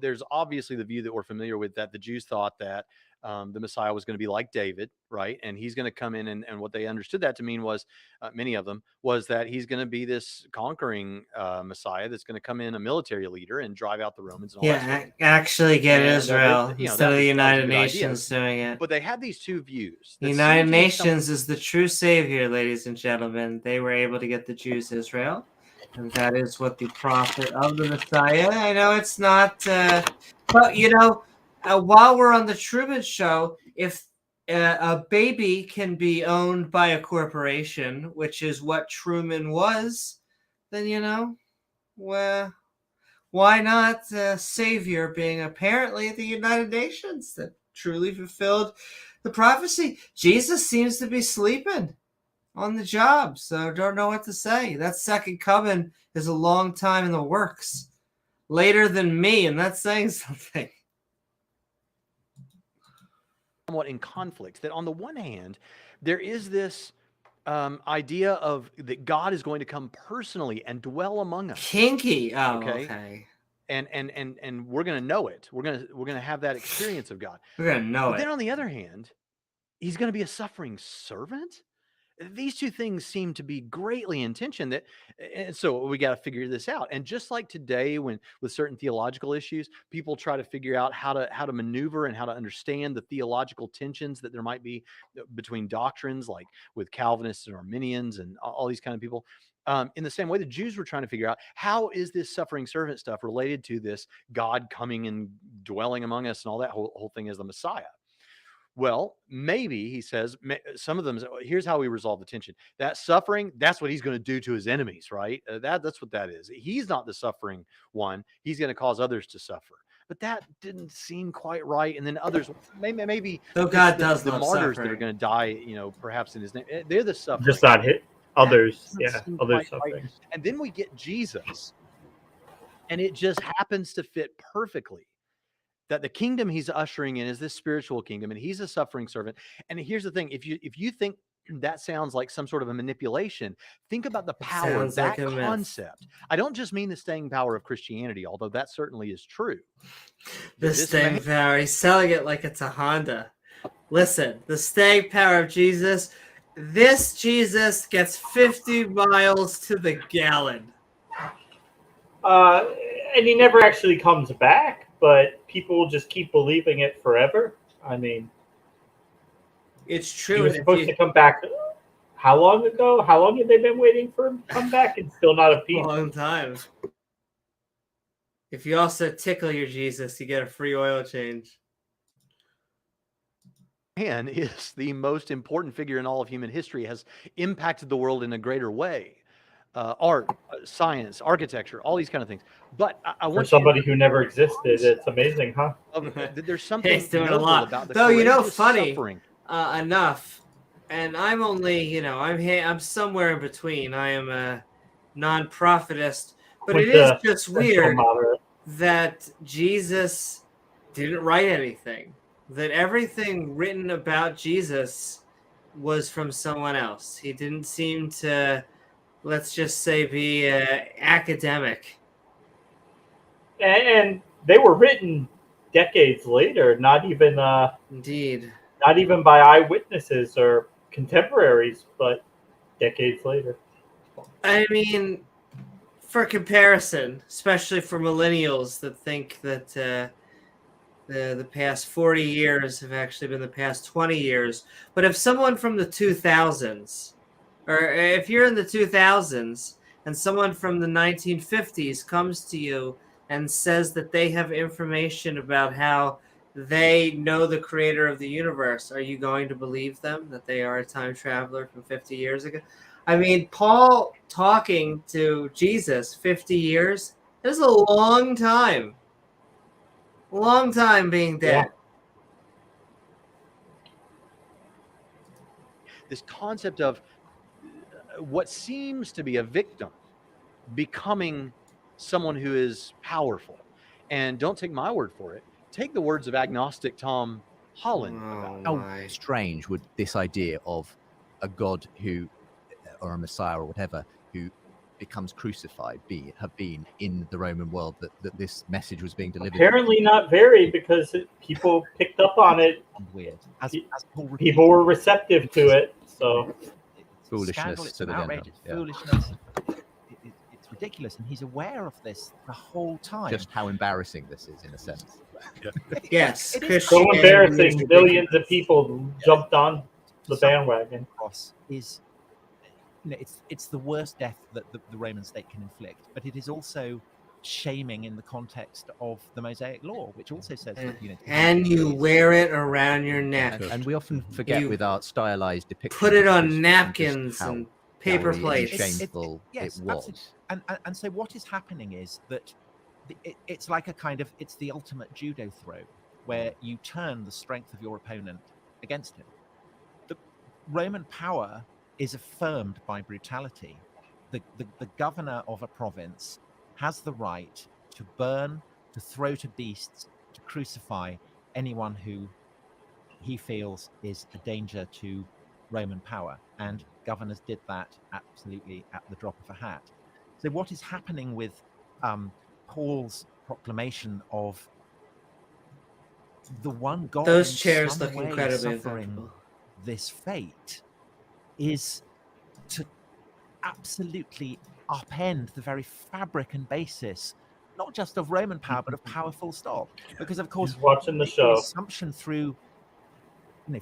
there's obviously the view that we're familiar with, that the Jews thought that the Messiah was going to be like David, right? And he's going to come in, and what they understood that to mean was, many of them, was that he's going to be this conquering Messiah that's going to come in, a military leader, and drive out the Romans and all that stuff. Actually get And, Israel instead of the United Nations Nations doing it. But they had these two views. The United Nations is the true savior, ladies and gentlemen. They were able to get the Jews Israel. And that is what the prophet of the Messiah. I know it's not, but while we're on the Truman Show, if a baby can be owned by a corporation, which is what Truman was, then well, why not savior being apparently the United Nations that truly fulfilled the prophecy? Jesus seems to be sleeping on the job, so don't know what to say. That second coming is a long time in the works, later than me, and that's saying something. Somewhat in conflict, that on the one hand, there is this idea of that God is going to come personally and dwell among us. Kinky. Oh, okay. And we're going to know it. We're going to have that experience of God. We're going to know But it. then on the other hand, he's going to be a suffering servant. These two things seem to be greatly in tension, and so we got to figure this out. And just like today, when with certain theological issues, people try to figure out how to maneuver and how to understand the theological tensions that there might be between doctrines, like with Calvinists and Arminians and all these kind of people. In the same way, the Jews were trying to figure out, how is this suffering servant stuff related to this God coming and dwelling among us and all that whole thing as the Messiah? Well, maybe, he says, some of them, here's how we resolve the tension. That suffering, that's what he's going to do to his enemies, right? That's what that is. He's not the suffering one. He's going to cause others to suffer. But that didn't seem quite right. And then others, maybe though God does the love martyrs suffering. that are going to die, perhaps in his name. They're the suffering. Just not hit others. Yeah, others Right. suffering. And then we get Jesus, and it just happens to fit perfectly. That the kingdom he's ushering in is this spiritual kingdom, and he's a suffering servant. And here's the thing: if you think that sounds like some sort of a manipulation, think about the power of that concept. I don't just mean the staying power of Christianity, although that certainly is true. The staying power. He's selling it like it's a Honda. Listen, the staying power of Jesus. This Jesus gets 50 miles to the gallon. And he never actually comes back. But people will just keep believing it forever. I mean, it's true. He was supposed to come back. How long ago? How long have they been waiting for him to come back and still not appear? A long time. If you also tickle your Jesus, you get a free oil change. man is the most important figure in all of human history, has impacted the world in a greater way. Art, science, architecture, all these kind of things. But I For want somebody you to who never existed, it's amazing, huh? there's something He's doing a noble lot. about the Though, you know, courageous funny suffering. enough, and I'm only, I'm somewhere in between. I am a non-profitist, but it is just weird that Jesus didn't write anything. That everything written about Jesus was from someone else. He didn't seem to, let's just say, be academic. And they were written decades later, not even Indeed. not even by eyewitnesses or contemporaries, but decades later. I mean, for comparison, especially for millennials that think that the past 40 years have actually been the past 20 years. But if someone from the 2000s, or if you're in the 2000s and someone from the 1950s comes to you and says that they have information about how they know the creator of the universe, are you going to believe them that they are a time traveler from 50 years ago? I mean, Paul talking to Jesus 50 years is a long time. Long time being dead. This concept of what seems to be a victim becoming someone who is powerful. And don't take my word for it. Take the words of agnostic Tom Holland. How strange would this idea of a God who, or a Messiah or whatever, who becomes crucified have been in the Roman world, that this message was being delivered? Apparently not very, because people picked up on it. Weird. People were receptive to it. So foolishness to the outrageous foolishness. It's ridiculous, and he's aware of this the whole time. Just how embarrassing this is, in a sense. Yes, so embarrassing. Millions of people jumped on the bandwagon. Is, it's the worst death that the Roman state can inflict, but it is also shaming in the context of the Mosaic Law, which also says that and you wear it around your neck. And we often forget with our stylized depictions. Put it on napkins and paper plates. Shameful it was. And so what is happening is that it's like it's the ultimate judo throw, where you turn the strength of your opponent against him. The Roman power is affirmed by brutality. The governor of a province has the right to burn, to throw to beasts, to crucify anyone who he feels is a danger to Roman power. And governors did that absolutely at the drop of a hat. So what is happening with Paul's proclamation of the one God those chairs look incredibly suffering this fate is to absolutely upend the very fabric and basis, not just of Roman power, but of power full stop. Because of course, watching the show, assumption through,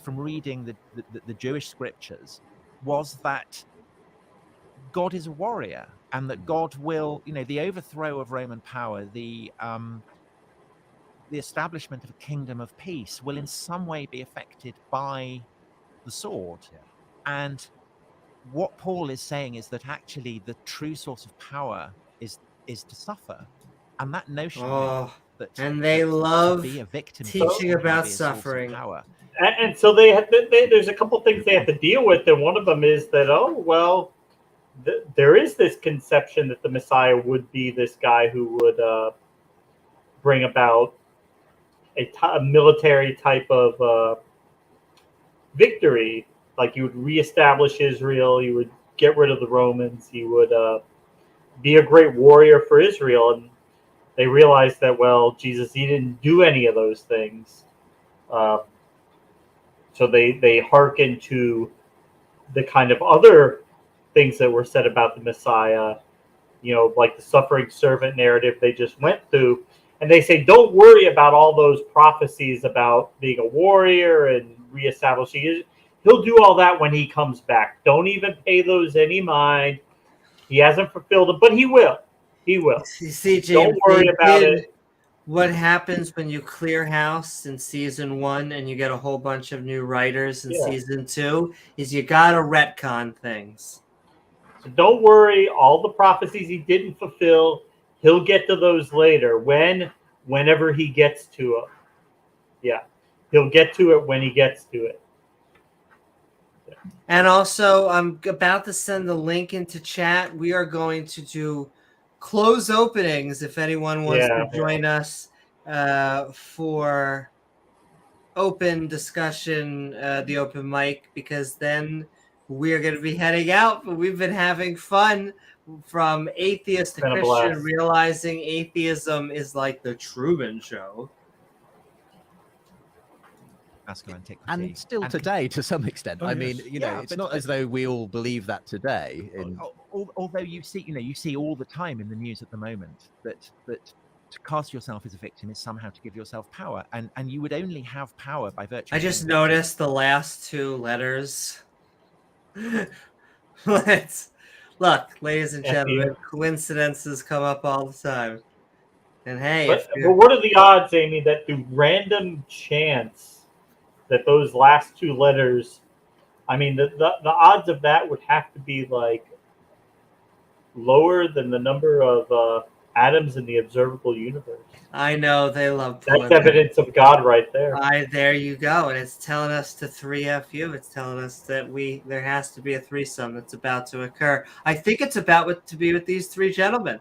from reading the Jewish scriptures, was that God is a warrior, and that God will, the overthrow of Roman power, the establishment of a kingdom of peace will in some way be affected by the sword. And what Paul is saying is that actually the true source of power is to suffer, and that notion that and they love to be a victim teaching about suffering. Power. And so there's a couple things they have to deal with, and one of them is that there is this conception that the Messiah would be this guy who would bring about a military type of victory. Like, he would reestablish Israel, he would get rid of the Romans, he would be a great warrior for Israel. And they realized that, Jesus, he didn't do any of those things. So they hearkened to the kind of other things that were said about the Messiah, like the suffering servant narrative they just went through. And they say, don't worry about all those prophecies about being a warrior and reestablishing Israel. He'll do all that when he comes back. Don't even pay those any mind. He hasn't fulfilled them, but he will. He will. See, James, don't worry about it. what happens when you clear house in season 1 and you get a whole bunch of new writers in Yeah. season 2 is you gotta retcon things. So don't worry, all the prophecies he didn't fulfill, he'll get to those later. Whenever he gets to them. Yeah. He'll get to it when he gets to it. And also, I'm about to send the link into chat. We are going to do close openings if anyone wants to join us for open discussion, the open mic, because then we're going to be heading out. But we've been having fun from atheist to Been a Christian, blast. realizing atheism is like the Truman Show. Antiquity. And still today, to some extent. Oh, I yes. mean, you know, Yeah, it's but- not as though we all believe that today. Although you see all the time in the news at the moment that to cast yourself as a victim is somehow to give yourself power, and you would only have power by virtue. I of just being a victim. noticed the last 2 letters. Let's look, ladies and gentlemen, coincidences come up all the time. And hey, But what are the odds, Amy, that through random chance that those last 2 letters, I mean, the odds of that would have to be like lower than the number of atoms in the observable universe. I know they love That's evidence of God right there. There you go, and it's telling us to 3FU. It's telling us that there has to be a threesome that's about to occur. I think it's about to be with these 3 gentlemen.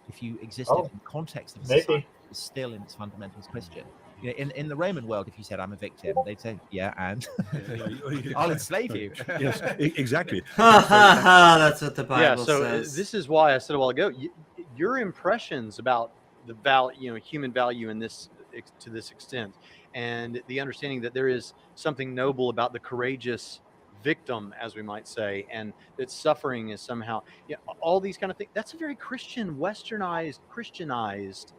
If you existed in the context of a society that was still in its fundamentals Christian. You know, in the Roman world, if you said I'm a victim, they'd say, "Yeah, and I'll enslave you." Yes, exactly. That's what the Bible so says. This is why I said a while ago, your impressions about the value, human value in this to this extent, and the understanding that there is something noble about the courageous victim, as we might say, and that suffering is somehow, all these kind of things. That's a very Christian, westernized, Christianized.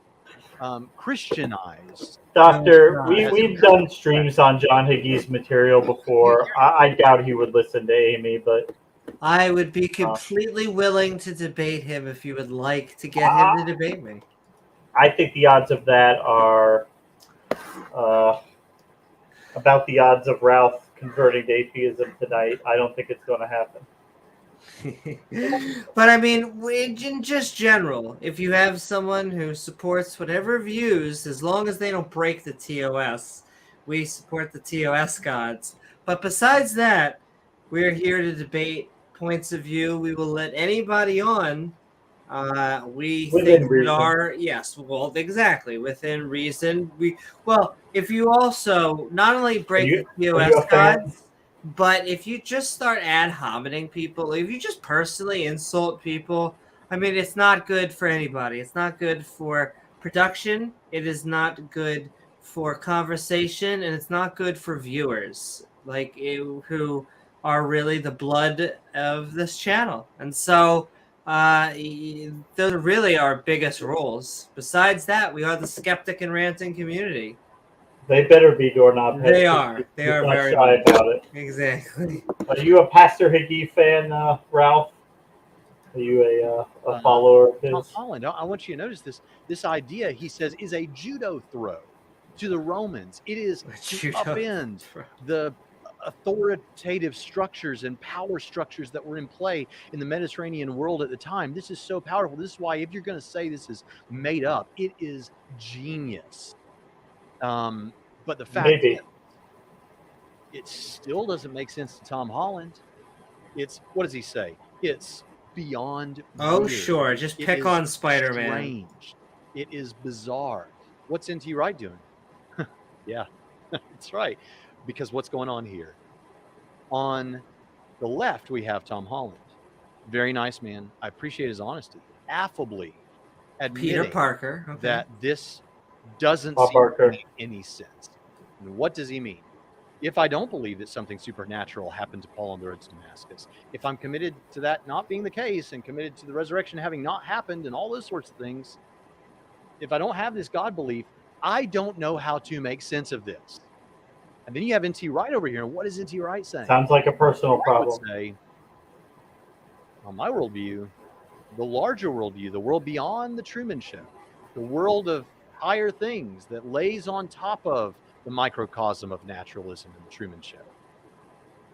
Doctor, we've done streams on John Higgie's material before. I doubt he would listen to Amy, but I would be completely willing to debate him if you would like to get him to debate me. I think the odds of that are about the odds of Ralph converting to atheism tonight. I don't think it's going to happen. But I mean, in just general, if you have someone who supports whatever views, as long as they don't break the TOS, we support the TOS gods. But besides that, we're here to debate points of view. We will let anybody on. We Within think reason. that our exactly within reason. If you also not only break the TOS gods. But if you just start ad hominem people, if you just personally insult people, I mean, it's not good for anybody. It's not good for production. It is not good for conversation, and it's not good for viewers, who are really the blood of this channel. And so, those are really our biggest roles. Besides that, we are the skeptic and ranting community. They better be doorknob heads. They are. They are not very shy about it. Exactly. Are you a Pastor Higgie fan, Ralph? Are you a follower of his? Tom Holland, I want you to notice this idea, he says, is a judo throw to the Romans. It is to upend the authoritative structures and power structures that were in play in the Mediterranean world at the time. This is so powerful. This is why, if you're going to say this is made up, it is genius. But the fact is, it still doesn't make sense to Tom Holland. It's, what does he say? It's beyond weird. Sure. Just pick on Spider-Man. Strange. It is bizarre. What's N.T. Wright doing? Yeah, that's right. Because what's going on here? On the left, we have Tom Holland. Very nice man. I appreciate his honesty. Affably admitting Peter Parker. that this doesn't seem to make any sense. And what does he mean? If I don't believe that something supernatural happened to Paul on the road to Damascus, if I'm committed to that not being the case and committed to the resurrection having not happened and all those sorts of things, if I don't have this God belief, I don't know how to make sense of this. And then you have N.T. Wright over here. And what is N.T. Wright saying? Sounds like a personal problem. I would say, on my worldview, the larger worldview, the world beyond the Truman Show, the world of higher things that lays on top of the microcosm of naturalism in the Truman Show.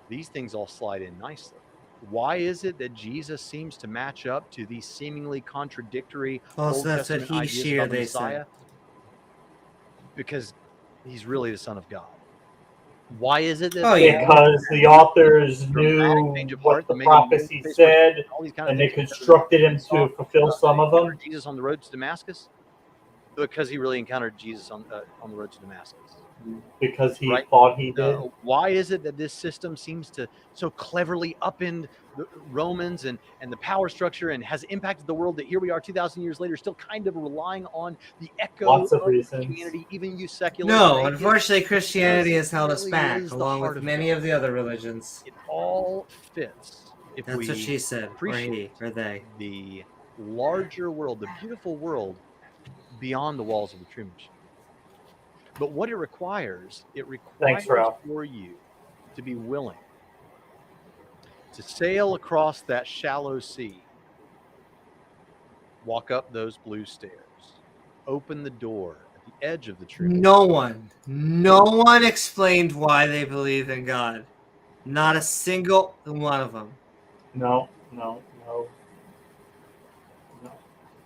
These things all slide in nicely. Why is it that Jesus seems to match up to these seemingly contradictory Also, Old that's what Testament he, ideas she, or about the they Messiah? said. Because he's really the Son of God. Why is it that Oh, yeah. Because the authors dramatic knew change of what heart the that made him prophecy face said, all these kind of and they things constructed him because to fulfill some of them. Jesus on the road to Damascus? Because he really encountered Jesus on the road to Damascus. Because he Right. thought he did. Why is it that this system seems to so cleverly upend the Romans and the power structure and has impacted the world that here we are 2,000 years later still kind of relying on the echo Lots of of reasons. Christianity, even you secular. No, and atheists, unfortunately, Christianity because has held us it back, is the along heart with of many God. of the other religions. It all fits if That's we what she said, or appreciate he, or they. the larger world, the beautiful world beyond the walls of the Truman Show. But what it requires Thanks, Ralph. for you to be willing to sail across that shallow sea, walk up those blue stairs, open the door at the edge of the Truman Show. No one explained why they believe in God. Not a single one of them. No.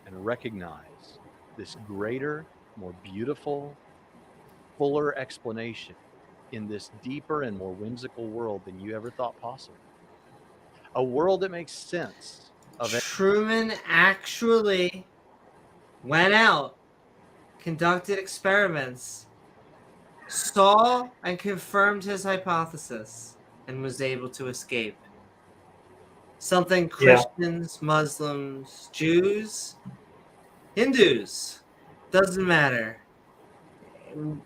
And recognize this greater, more beautiful, fuller explanation in this deeper and more whimsical world than you ever thought possible. A world that makes sense of it. Truman actually went out, conducted experiments, saw and confirmed his hypothesis, and was able to escape. Something Christians, Muslims, Jews, Hindus, doesn't matter.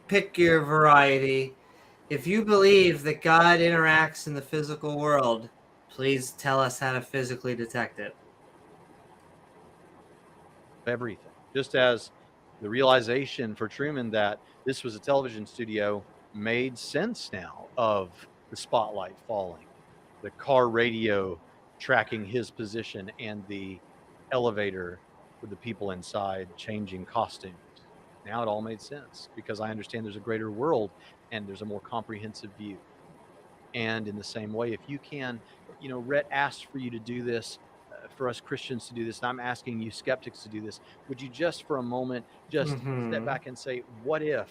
Pick your variety. If you believe that God interacts in the physical world, please tell us how to physically detect it. Everything. Just as the realization for Truman that this was a television studio made sense now of the spotlight falling, the car radio tracking his position, and the elevator with the people inside changing costumes. Now it all made sense because I understand there's a greater world and there's a more comprehensive view. And in the same way, if you can, Rhett asked for you to do this, for us Christians to do this, and I'm asking you skeptics to do this. Would you just for a moment just step back and say, what if?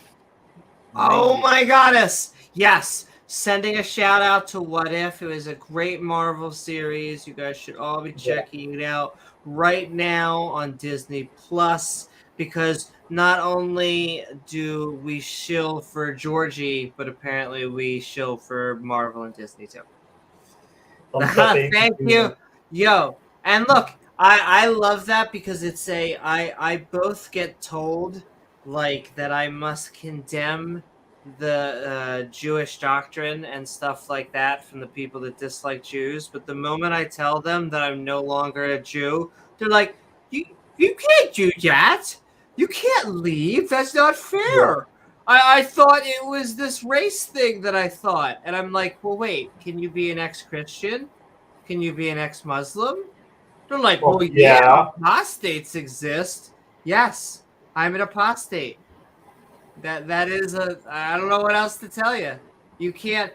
Oh my goddess! Yes! Sending a shout out to What If. It was a great Marvel series. You guys should all be checking it out right now on Disney Plus, because not only do we shill for Georgie, but apparently we shill for Marvel and Disney too. Thank you. Yo. And look, I love that because it's I both get told like that I must condemn the Jewish doctrine and stuff like that from the people that dislike Jews, but the moment I tell them that I'm no longer a Jew, they're like, you can't do that. You can't leave. That's not fair. Yeah. I thought it was this race thing that I thought. And I'm like, well, wait, can you be an ex-Christian? Can you be an ex-Muslim? They're like, well, yeah, apostates exist. Yes, I'm an apostate. That is I don't know what else to tell you. You can't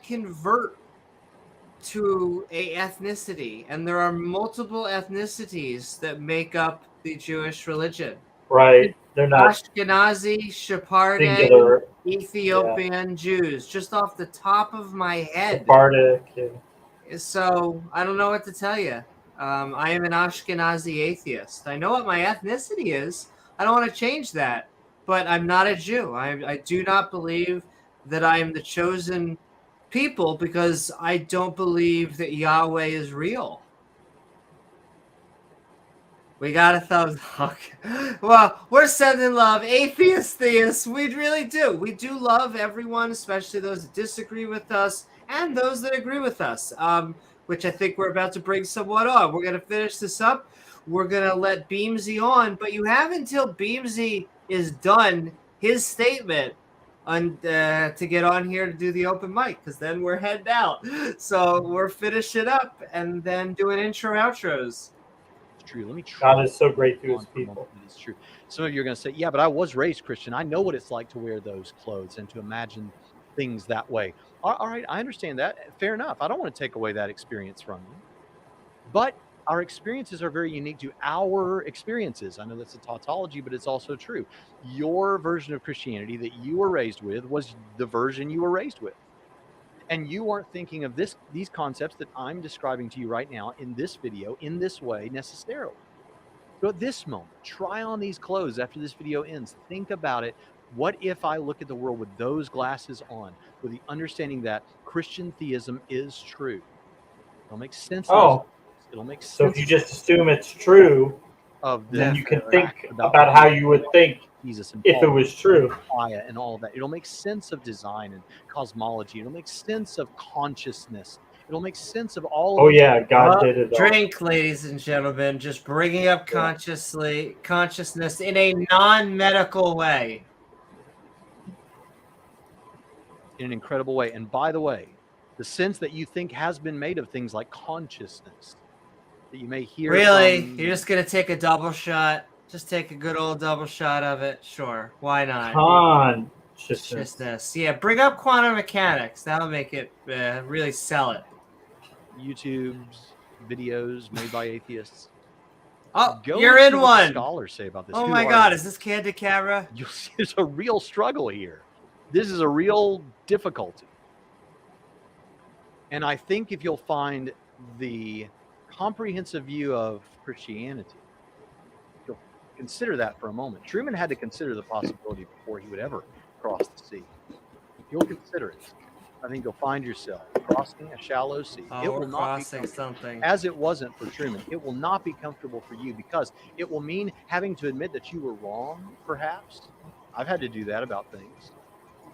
convert to a ethnicity, and there are multiple ethnicities that make up the Jewish religion. Right. They're not Ashkenazi, Sephardic, singular. Ethiopian Jews, just off the top of my head. Sephardic. Yeah. So I don't know what to tell you. I am an Ashkenazi atheist. I know what my ethnicity is. I don't want to change that, but I'm not a Jew. I do not believe that I am the chosen people because I don't believe that Yahweh is real. We got a thumbs up. Well, we're sending love. Atheist, theists, we really do. We do love everyone, especially those that disagree with us and those that agree with us, which I think we're about to bring someone on. We're going to finish this up. We're going to let Beamsy on, but you have until Beamsy is done his statement to get on here to do the open mic, because then we're heading out. So we're finishing up and then doing intro outros. true. Let me God is so great to his on for a people. moment that it's true. Some of you are going to say, yeah, but I was raised Christian. I know what it's like to wear those clothes and to imagine things that way. All right, I understand that. Fair enough. I don't want to take away that experience from you. But our experiences are very unique to our experiences. I know that's a tautology, but it's also true. Your version of Christianity that you were raised with was the version you were raised with. And you aren't thinking of these concepts that I'm describing to you right now in this video in this way necessarily. So at this moment, try on these clothes after this video ends. Think about it. What if I look at the world with those glasses on, with the understanding that Christian theism is true? It'll make sense. Oh, it'll make so sense if you just assume it's true, of then this you can fact think about how you would think Jesus and if it Paul was true. Messiah and all of that. It'll make sense of design and cosmology. It'll make sense of consciousness. It'll make sense of all of Oh the yeah, God did it all. Drink, ladies and gentlemen, just bringing up consciousness in a non-medical way. in an incredible way. And by the way, the sense that you think has been made of things like consciousness that you may hear. Really? From, You're just gonna take a double shot? Just take a good old double shot of it? Sure. Why not? Consciousness. Yeah, bring up quantum mechanics. That'll make it really sell it. YouTube's videos made by atheists. Oh, Go you're and see in what the one. scholars say about this. Oh Who my are God, they? is this candid camera? You'll see there's a real struggle here. This is a real difficulty. And I think if you'll find the comprehensive view of Christianity, you'll consider that for a moment. Truman had to consider the possibility before he would ever cross the sea. If you'll consider it, I think you'll find yourself crossing a shallow sea. Oh, It we're will not be crossing comfortable. something. As it wasn't for Truman, it will not be comfortable for you because it will mean having to admit that you were wrong, perhaps. I've had to do that about things.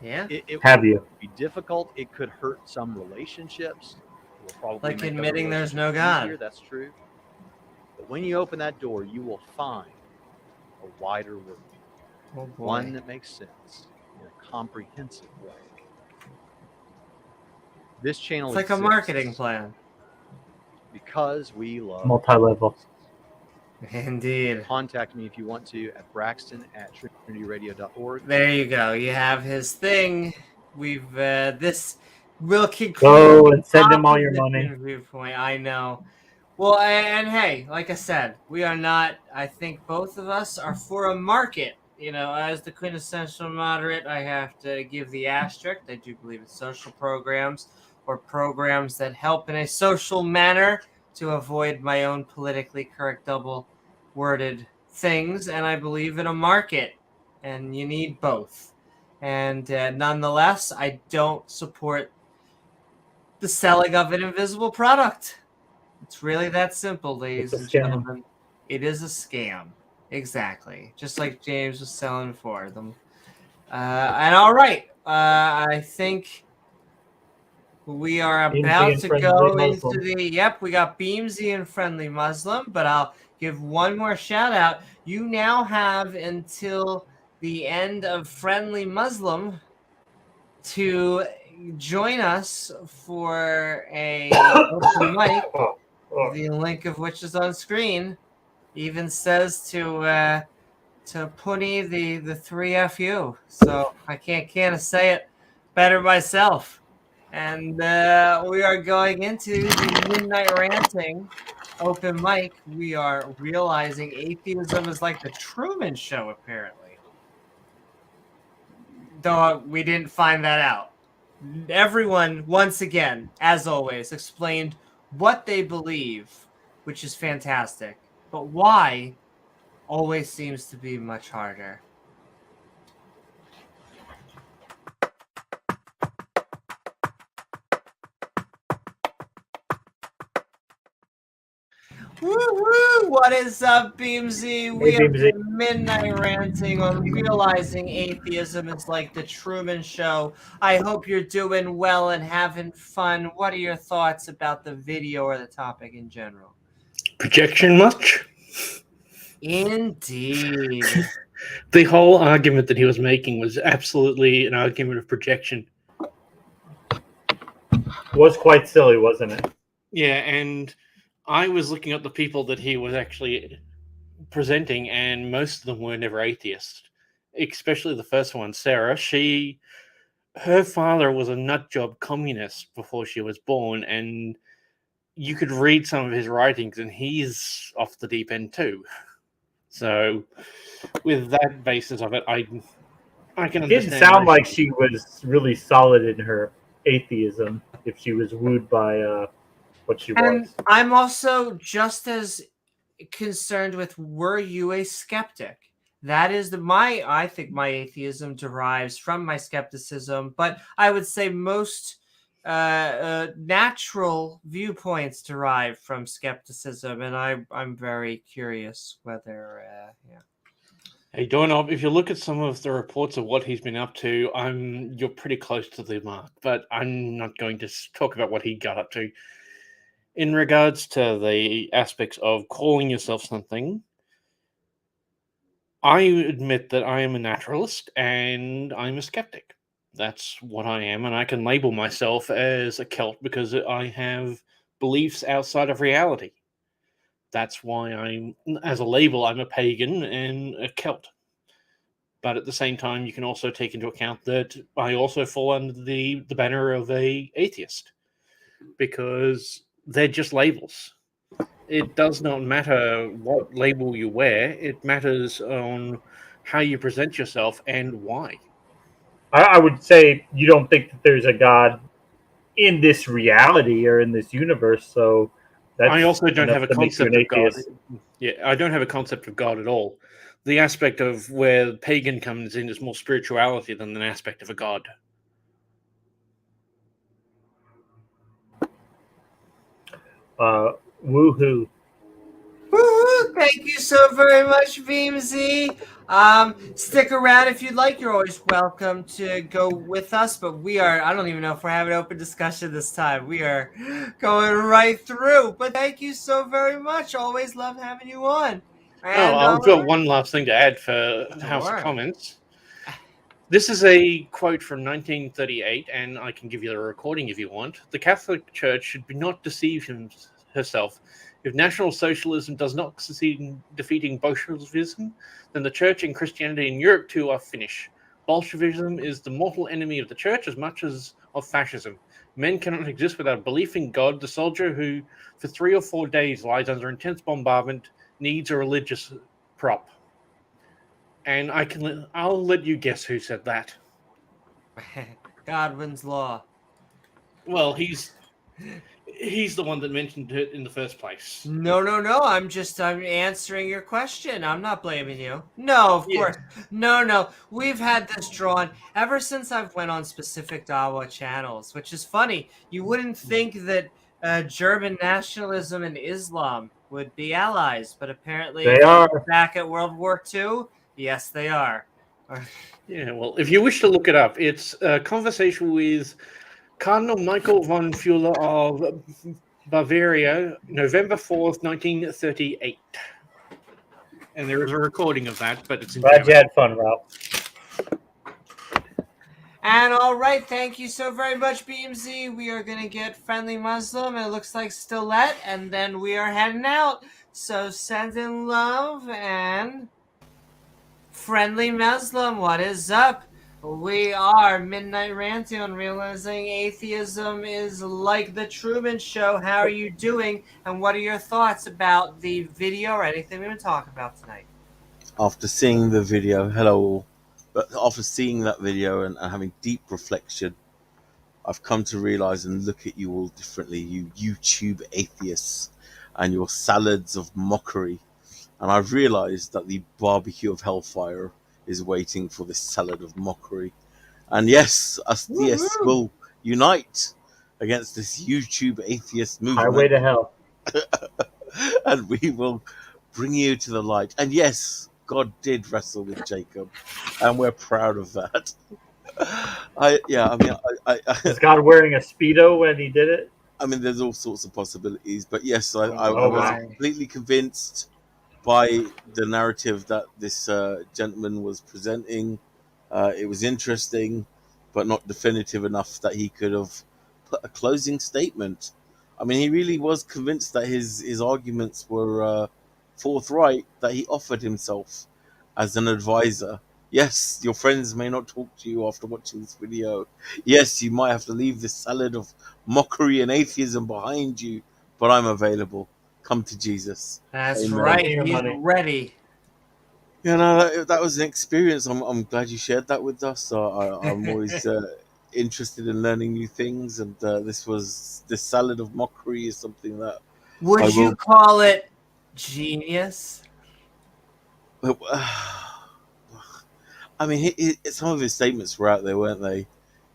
Yeah. It Have will you? be difficult. It could hurt some relationships. It will probably Like make other admitting there's no relationships God. easier, that's true. But when you open that door, you will find a wider world. Oh boy. One that makes sense in a comprehensive way. This channel It's like a exists marketing plan. because we love Multi-level. Indeed. Contact me if you want to at braxton@trinityradio.org. There you go. You have his thing. We've this will conclude. Go and send him all your money. Viewpoint. I know. Well, and hey, like I said, we are not. I think both of us are for a market. You know, as the quintessential moderate, I have to give the asterisk. I do believe in social programs or programs that help in a social manner to avoid my own politically correct double-worded things, and I believe in a market, and you need both. And nonetheless, I don't support the selling of an invisible product. It's really that simple, ladies It's a and scam. gentlemen. It is a scam. Exactly. Just like James was selling for them. And all right. I think we are Beamsy about and to Friendly go Muslim. into the... Yep, we got Beamsy and Friendly Muslim, but I'll give one more shout out. You now have until the end of Friendly Muslim to join us for a open mic. The link of which is on screen. Even says to Punny the 3FU. So I can't say it better myself. And we are going into the Midnight Ranting open mic. We are realizing atheism is like the Truman Show, apparently. Though we didn't find that out. Everyone, once again, as always, explained what they believe, which is fantastic. But why always seems to be much harder. Woo-hoo! What is up, Beamsy? We Hey, have Beamsy. been Midnight Ranting on realizing atheism is like the Truman Show. I hope you're doing well and having fun. What are your thoughts about the video or the topic in general? Projection much? Indeed. The whole argument that he was making was absolutely an argument of projection. Was quite silly, wasn't it? Yeah, and I was looking at the people that he was actually presenting, and most of them were never atheist. Especially the first one, Sarah. Her father was a nutjob communist before she was born, and you could read some of his writings, and he's off the deep end too. So, with that basis of it, I can understand. It didn't sound like she was really solid in her atheism if she was wooed by what she And was. I'm also just as concerned with, were you a skeptic? That is I think my atheism derives from my skepticism, but I would say most natural viewpoints derive from skepticism, and I'm very curious whether Hey, Doorknob, if you look at some of the reports of what he's been up to, you're pretty close to the mark, but I'm not going to talk about what he got up to. In regards to the aspects of calling yourself something, I admit that I am a naturalist and I'm a skeptic. That's what I am, and I can label myself as a Celt because I have beliefs outside of reality. That's why as a label, I'm a pagan and a Celt. But at the same time, you can also take into account that I also fall under the banner of a atheist, because they're just labels. It does not matter what label you wear. It matters on how you present yourself and why. I would say you don't think that there's a God in this reality or in this universe, so that's I also don't have a enough to make you concept an of God. atheist. Yeah, I don't have a concept of God at all. The aspect of where pagan comes in is more spirituality than an aspect of a God. Woohoo. Woo-hoo! Thank you so very much, Beamsy. Stick around if you'd like. You're always welcome to go with us, but I don't even know if we're having an open discussion this time. We are going right through, but thank you so very much. Always love having you on. And, I've got one last thing to add for House of Sure. Comments. This is a quote from 1938, and I can give you the recording if you want. The Catholic Church should not deceive herself. If National Socialism does not succeed in defeating Bolshevism, then the Church and Christianity in Europe too are finished. Bolshevism is the mortal enemy of the Church as much as of fascism. Men cannot exist without belief in God. The soldier who, for 3 or 4 days, lies under intense bombardment needs a religious prop. And I'll let you guess who said that. Godwin's Law. Well, he's the one that mentioned it in the first place. No. I'm answering your question. I'm not blaming you. No, of course. No. We've had this drawn ever since I've went on specific Dawa channels, which is funny. You wouldn't think that German nationalism and Islam would be allies, but apparently They are. back at World War II. Yes, they are. Yeah, well, if you wish to look it up, it's a conversation with Cardinal Michael von Fuller of Bavaria, November 4th, 1938. And there is a recording of that, but it's in Glad you German. had fun, Ralph. And all right, thank you so very much, BMZ. We are going to get Friendly Muslim, and it looks like Stilette, and then we are heading out. So send in love, and Friendly Muslim, what is up? We are Midnight Ranting on realizing atheism is like the Truman Show. How are you doing? And what are your thoughts about the video or anything we've been talking about tonight? After seeing the video, hello, but after seeing that video and having deep reflection, I've come to realize and look at you all differently, you YouTube atheists and your salads of mockery. And I've realized that the barbecue of hellfire is waiting for this salad of mockery. And yes, us theists will unite against this YouTube atheist movement. Highway to hell. And we will bring you to the light. And yes, God did wrestle with Jacob, and we're proud of that. Is God wearing a Speedo when he did it? I mean, there's all sorts of possibilities, but yes, I was completely convinced by the narrative that this gentleman was presenting. It was interesting, but not definitive enough that he could have put a closing statement I mean, he really was convinced that his arguments were forthright, that he offered himself as an advisor. Yes, your friends may not talk to you after watching this video. Yes, you might have to leave this salad of mockery and atheism behind you, but I'm available. Come to Jesus. That's Amen. right. Your He's money. ready. You know, that was an experience. I'm glad you shared that with us. I'm always interested in learning new things, and this salad of mockery is something that Would I you will. call it genius? I mean, some of his statements were out there, weren't they?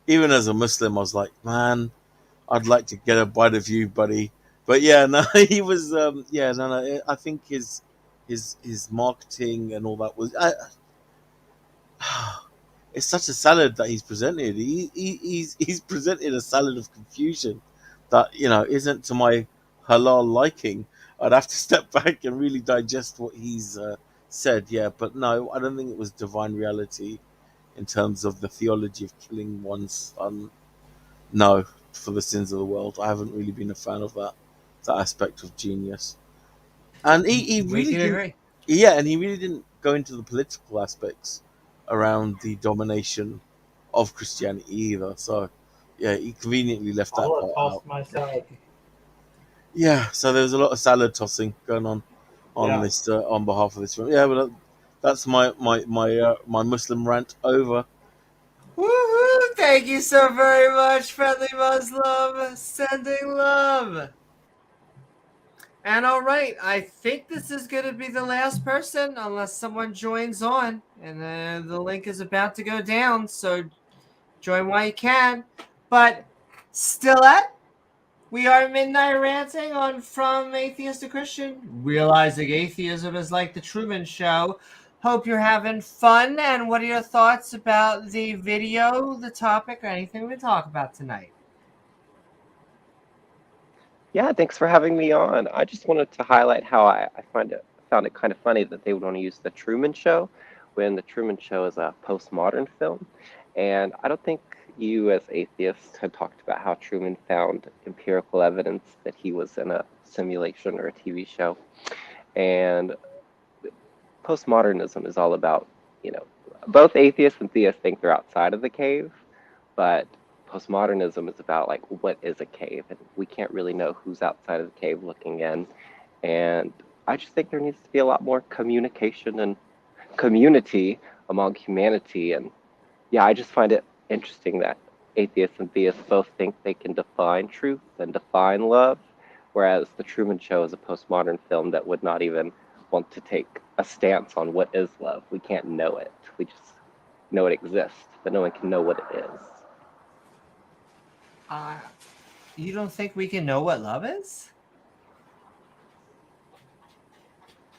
Even as a Muslim, I was like, man, I'd like to get a bite of you, buddy. But yeah, no, he was. Yeah, no. I think his marketing and all that was. It's such a salad that he's presented. He's presented a salad of confusion that isn't to my halal liking. I'd have to step back and really digest what he's said. Yeah, but no, I don't think it was divine reality in terms of the theology of killing one's son. No, for the sins of the world. I haven't really been a fan of that aspect of genius. And he We really can didn't. agree. Yeah, and he really didn't go into the political aspects around the domination of Christianity either. So, yeah, he conveniently left that I'll part toss out. my salad. Yeah, so there was a lot of salad tossing going on Yeah. this on behalf of this room. Yeah, but that's my Muslim rant over. Woohoo! Thank you so very much, friendly Muslim. Sending love. And all right, I think this is going to be the last person, unless someone joins on. And the link is about to go down, so join while you can. But still we are Midnight Ranting on From Atheist to Christian, realizing atheism is like the Truman Show. Hope you're having fun. And what are your thoughts about the video, the topic, or anything we talk about tonight? Yeah, thanks for having me on. I just wanted to highlight how I found it kind of funny that they would want to use the Truman Show when the Truman Show is a postmodern film. And I don't think you as atheists had talked about how Truman found empirical evidence that he was in a simulation or a TV show. And postmodernism is all about, both atheists and theists think they're outside of the cave, but postmodernism is about like what is a cave, and we can't really know who's outside of the cave looking in. And I just think there needs to be a lot more communication and community among humanity. And yeah, I just find it interesting that atheists and theists both think they can define truth and define love, whereas the Truman Show is a postmodern film that would not even want to take a stance on what is love. We can't know it. We just know it exists, but no one can know what it is. You don't think we can know what love is?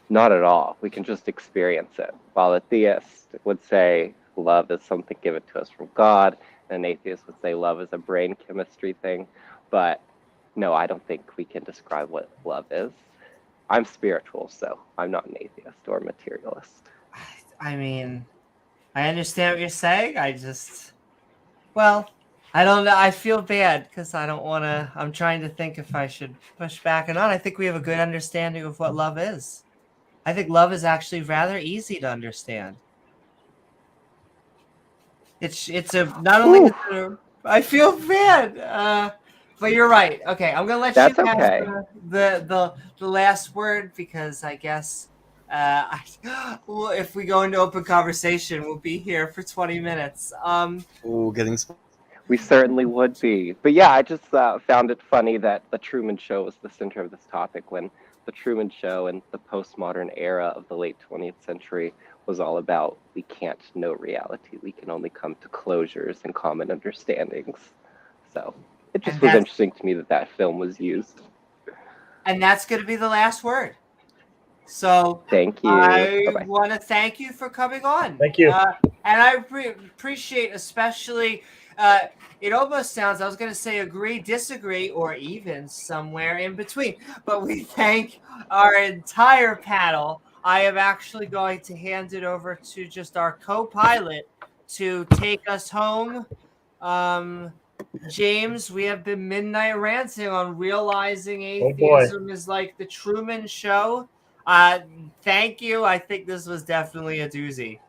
Not at all. We can just experience it. While a theist would say love is something given to us from God, and an atheist would say love is a brain chemistry thing. But no, I don't think we can describe what love is. I'm spiritual, so I'm not an atheist or a materialist. I mean, I understand what you're saying. I don't know. I feel bad because I don't want to. I'm trying to think if I should push back or not. I think we have a good understanding of what love is. I think love is actually rather easy to understand. It's a not only. I feel bad, but you're right. Okay, I'm gonna let That's you have okay. the last word because I guess if we go into open conversation, we'll be here for 20 minutes. Getting. We certainly would be. But yeah, I just found it funny that the Truman Show was the center of this topic when the Truman Show and the postmodern era of the late 20th century was all about we can't know reality. We can only come to closures and common understandings. So it just was interesting to me that film was used. And that's going to be the last word. So thank you. I Bye-bye. want to thank you for coming on. Thank you. And I appreciate especially, it almost sounds, I was going to say agree, disagree, or even somewhere in between. But we thank our entire panel. I am actually going to hand it over to just our co-pilot to take us home. James, we have been Midnight Ranting on realizing Oh, boy. atheism is like the Truman Show. Thank you. I think this was definitely a doozy.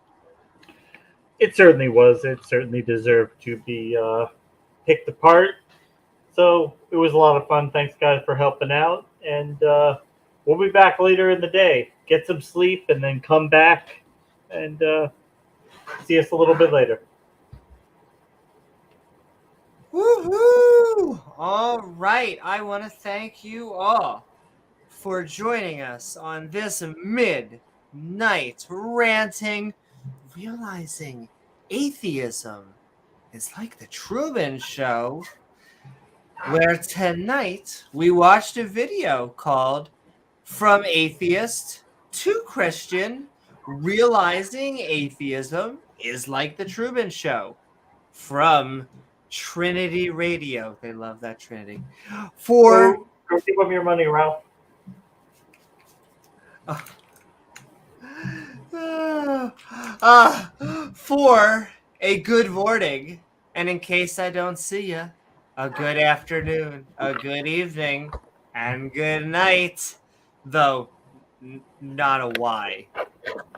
It certainly was. It certainly deserved to be picked apart. So it was a lot of fun. Thanks, guys, for helping out. And we'll be back later in the day. Get some sleep and then come back and see us a little bit later. Woohoo! All right. I want to thank you all for joining us on this Midnight Ranting, realizing atheism is like the Truman Show, where tonight we watched a video called From Atheist to Christian, Realizing Atheism is Like the Truman Show from Trinity Radio. They love that Trinity. Go give them your money, Ralph. For a good morning, and in case I don't see you, a good afternoon, a good evening, and good night. Though, not a why,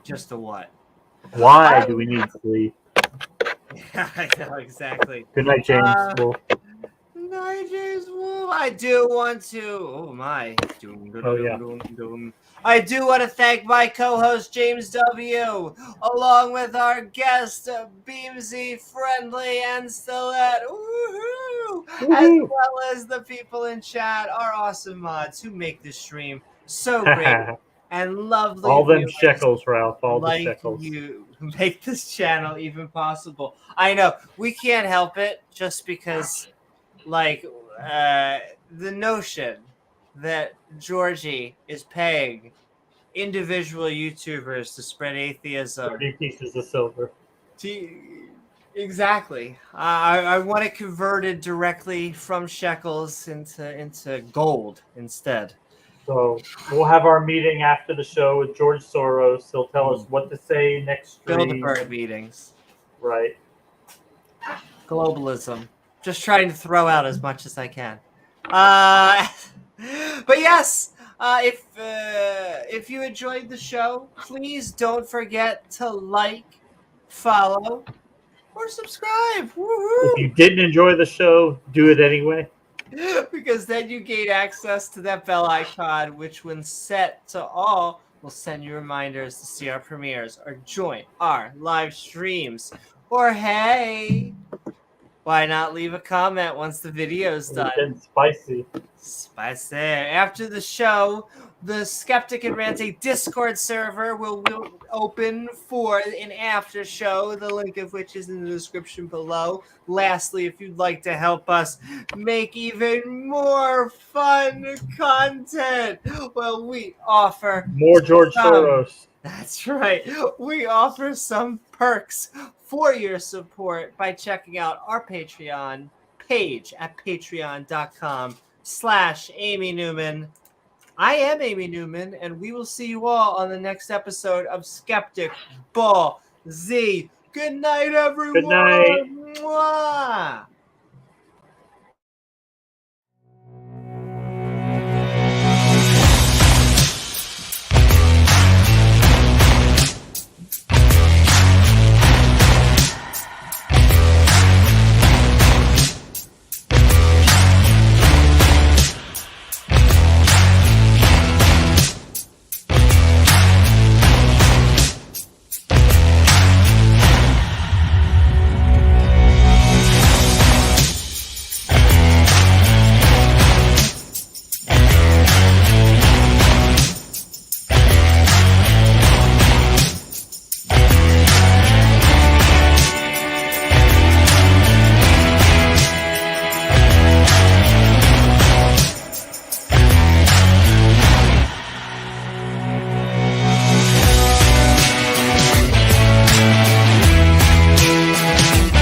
just a what. Why do we need sleep? I know, exactly. Good night, James. Night, James. I do want to. Oh my. Oh, yeah. I do want to thank my co-host James W, along with our guest Beamsy, Friendly, and Stilette. Woohoo! As well as the people in chat, our awesome mods who make this stream so great and lovely. All them viewers shekels, Ralph. All like the shekels. you who make this channel even possible. I know we can't help it just because, like, the notion that Georgie is paying individual YouTubers to spread atheism. 30 pieces of silver. Exactly. I want it converted directly from shekels into gold instead. So we'll have our meeting after the show with George Soros. He'll tell us what to say next stream. Bilderberg meetings. Right. Globalism. Just trying to throw out as much as I can. But yes, if you enjoyed the show, please don't forget to like, follow, or subscribe. Woohoo! If you didn't enjoy the show, do it anyway. Because then you gain access to that bell icon, which when set to all, will send you reminders to see our premieres or join our live streams. Or hey, why not leave a comment once the video's done? It's spicy. Spicy. After the show, the Skeptic and Ranting Discord server will open for an after show, the link of which is in the description below. Lastly, if you'd like to help us make even more fun content, well, we offer more George Soros. That's right. We offer some perks for your support by checking out our Patreon page at patreon.com/Amy Newman. I am Amy Newman, and we will see you all on the next episode of Skeptic Ball Z. Good night, everyone. Good night.